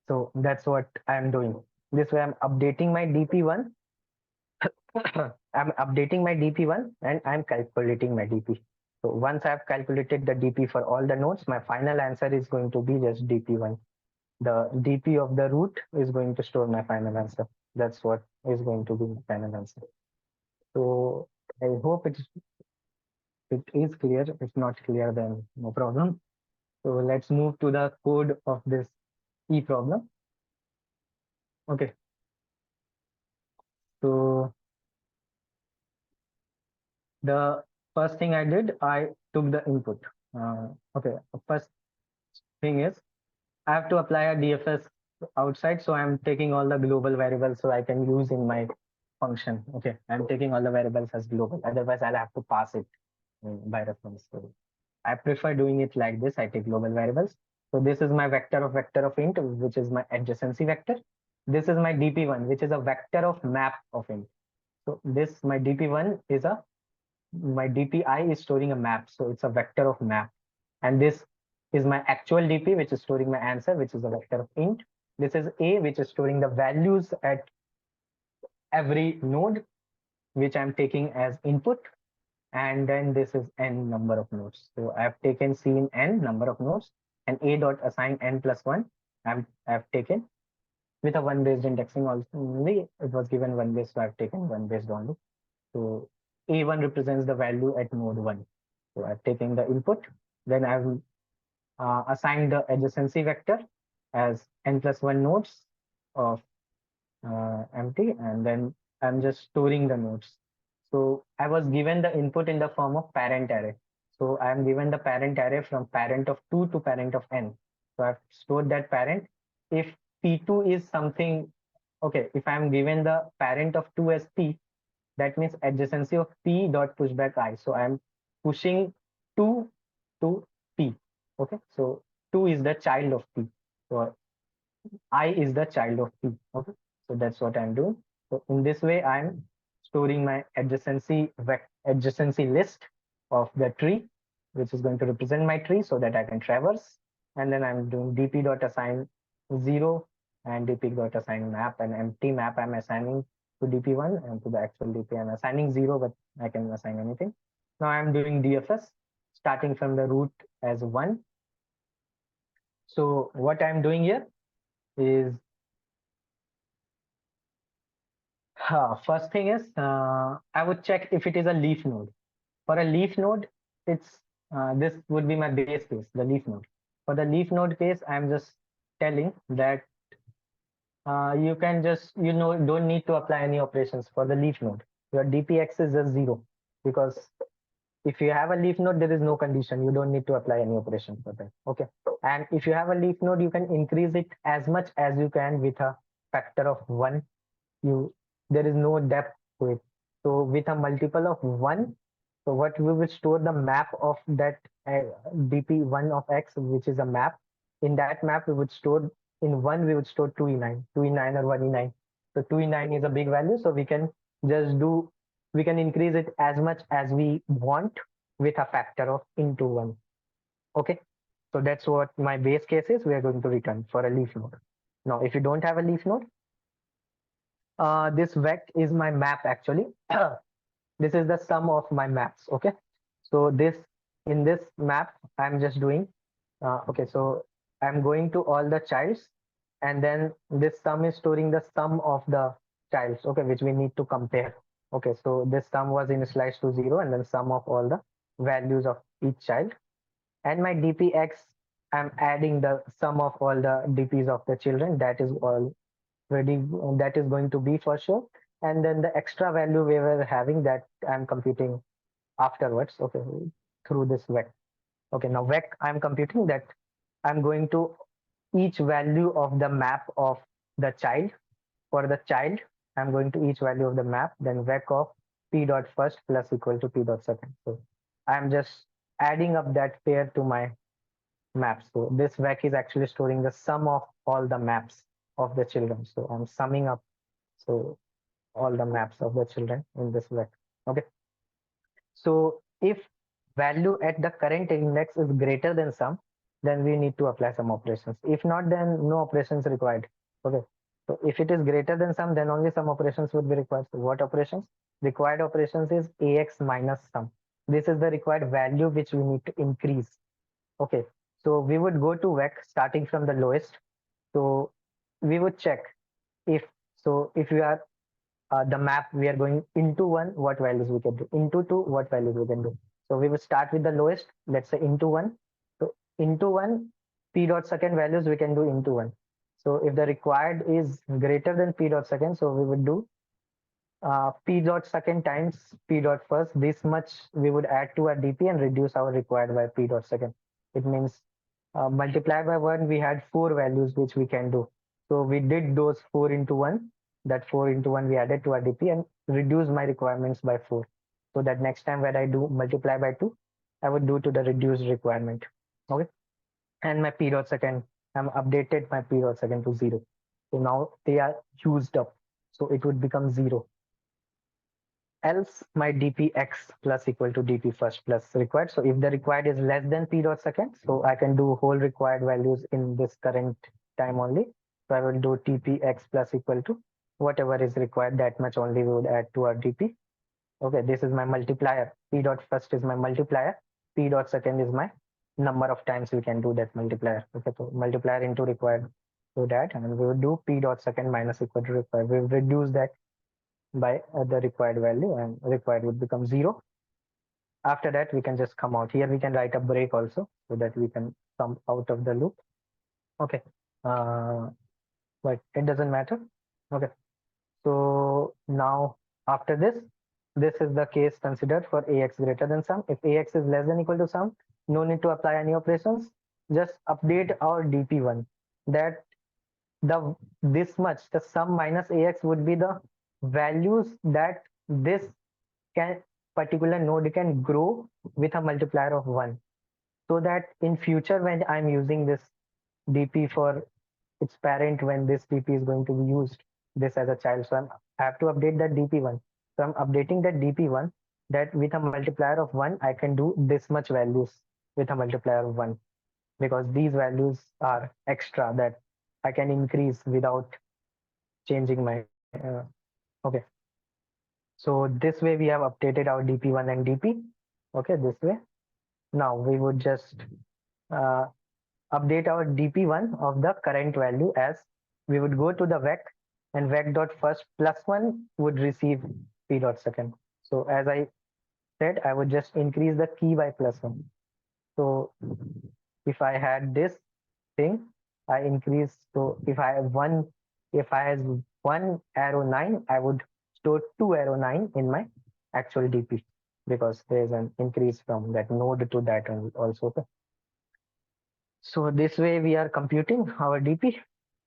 so that's what I'm doing. This way I'm updating my dp1. I'm updating my dp1 and I'm calculating my dp. So once I've calculated the dp for all the nodes, my final answer is going to be just dp1. The dp of the root is going to store my final answer. That's what is going to be my final answer. So I hope it is clear. If not clear, then no problem. So let's move to the code of this E problem. Okay. So the first thing I did, I took the input. Okay. The first thing is I have to apply a DFS outside. So I'm taking all the global variables so I can use in my function. Okay. I'm taking all the variables as global. Otherwise, I'll have to pass it by reference. So I prefer doing it like this. I take global variables. So this is my vector of int, which is my adjacency vector. This is my dp1, which is a vector of map of int. So this my dp1 is my dpi is storing a map. So it's a vector of map. And this is my actual dp, which is storing my answer, which is a vector of int. This is a, which is storing the values at every node, which I'm taking as input. And then this is n number of nodes. So I've taken c in n number of nodes, and a dot assign n+1 I've taken with a 1 based indexing also. Only it was given 1 base, so I've taken 1 based only. So a1 represents the value at node 1. So I've taken the input, then I've assigned the adjacency vector as n+1 nodes of empty, and then I'm just storing the nodes. So I was given the input in the form of parent array. So I am given the parent array from parent of 2 to parent of n. So I've stored that parent. If p2 is something, okay, if I'm given the parent of 2 as p, that means adjacency of p dot pushback I. So I'm pushing 2 to p. Okay, so 2 is the child of p. So I is the child of p. Okay, so that's what I'm doing. So in this way, I'm storing my adjacency list of the tree, which is going to represent my tree so that I can traverse. And then I'm doing dp dot assign 0 and dp dot assign map, an empty map I'm assigning to dp1, and to the actual dp I'm assigning 0, but I can assign anything. Now I'm doing DFS starting from the root as 1. So what I'm doing here is first thing is I would check if it is a leaf node. For a leaf node, it's this would be my base case, the leaf node. For the leaf node case, I'm just telling that you can just, don't need to apply any operations for the leaf node. Your dpx is just 0, because if you have a leaf node, there is no condition. You don't need to apply any operation for that. Okay. And if you have a leaf node, you can increase it as much as you can with a factor of 1. There is no depth to it. So with a multiple of 1, so what we will store the map of that dp1 of x, which is a map. In that map, we would store in 1, we would store 2e9 or 1e9. So 2e9 is a big value, so we can just do, we can increase it as much as we want with a factor of into 1. Okay, so that's what my base case is. We are going to return for a leaf node. Now if you don't have a leaf node, this vec is my map actually. This is the sum of my maps. Okay, so in this map I'm just doing okay, so I'm going to all the childs, and then this sum is storing the sum of the childs, okay, which we need to compare. Okay, so this sum was initialized to 0, and then sum of all the values of each child. And my dpx, I'm adding the sum of all the dps of the children. That is already, that is going to be for sure. And then the extra value we were having, that I'm computing afterwards, okay, through this vec. Okay, now vec I'm computing that I'm going to each value of the map of the child. For the child, I'm going to each value of the map, then vec of p dot first plus equal to p dot second. So I'm just adding up that pair to my map. So this vec is actually storing the sum of all the maps of the children. So I'm summing up so all the maps of the children in this vec. Okay. So if value at the current index is greater than sum, then we need to apply some operations. If not, then no operations required. Okay. So if it is greater than sum, then only some operations would be required. So what operations? Required operations is ax minus sum. This is the required value which we need to increase. Okay. So we would go to vec starting from the lowest. So we would check if if we are the map we are going into one, what values we can do, into two, what values we can do. So we will start with the lowest, let's say into one. So into one, p dot second values we can do into one. So if the required is greater than p dot second, so we would do p dot second times p dot first. This much we would add to our dp and reduce our required by p dot second. It means multiplied by 1, we had 4 values which we can do. So we did those 4 into 1. That 4 into 1 we added to our dp and reduced my requirements by 4. So that next time when I do multiply by 2, I would do to the reduced requirement. Okay. And my p dot second, I'm updated my p dot second to 0. So now they are used up. So it would become 0. Else my dpx plus equal to dp first plus required. So if the required is less than p dot second, so I can do whole required values in this current time only. So I will do dpx plus equal to whatever is required, that much only we would add to our dp. Okay, this is my multiplier. P dot first is my multiplier. P dot second is my number of times we can do that multiplier. Okay, so multiplier into required, so that, and we will do p dot second minus equal to required. We will reduce that by the required value, and required would become 0. After that, we can just come out. Here we can write a break also, so that we can come out of the loop. Okay, but it doesn't matter. Okay, so now after this is the case considered for ax greater than sum. If ax is less than equal to sum, no need to apply any operations. Just update our dp1, that the this much, the sum minus ax would be the values that this can particular node can grow with a multiplier of 1, so that in future when I'm using this dp for its parent, when this dp is going to be used this as a child, so I have to update that dp1. So I'm updating that dp1, that with a multiplier of 1 I can do this much values with a multiplier of 1, because these values are extra that I can increase without changing my okay. So this way we have updated our dp1 and dp. Okay, this way. Now we would just uh, update our dp1 of the current value, as we would go to the vec, and vec dot first plus 1 would receive p dot second. So as I said, I would just increase the key by plus 1. So if I had this thing, I increase. So if I have one, if I has one arrow 9, I would store 2 arrow 9 in my actual dp, because there's an increase from that node to that also. So this way we are computing our dp,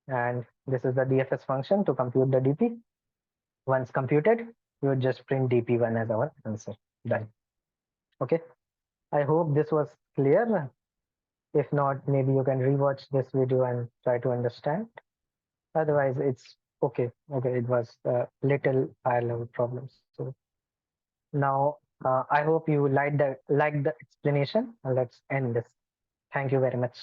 and this is the dfs function to compute the dp. Once computed, we would just print dp1 as our answer. Done. Okay, I hope this was clear. If not, maybe you can rewatch this video and try to understand. Otherwise, it's okay. Okay, it was a little higher level problem. So now I hope you like the explanation. Let's end this. Thank you very much.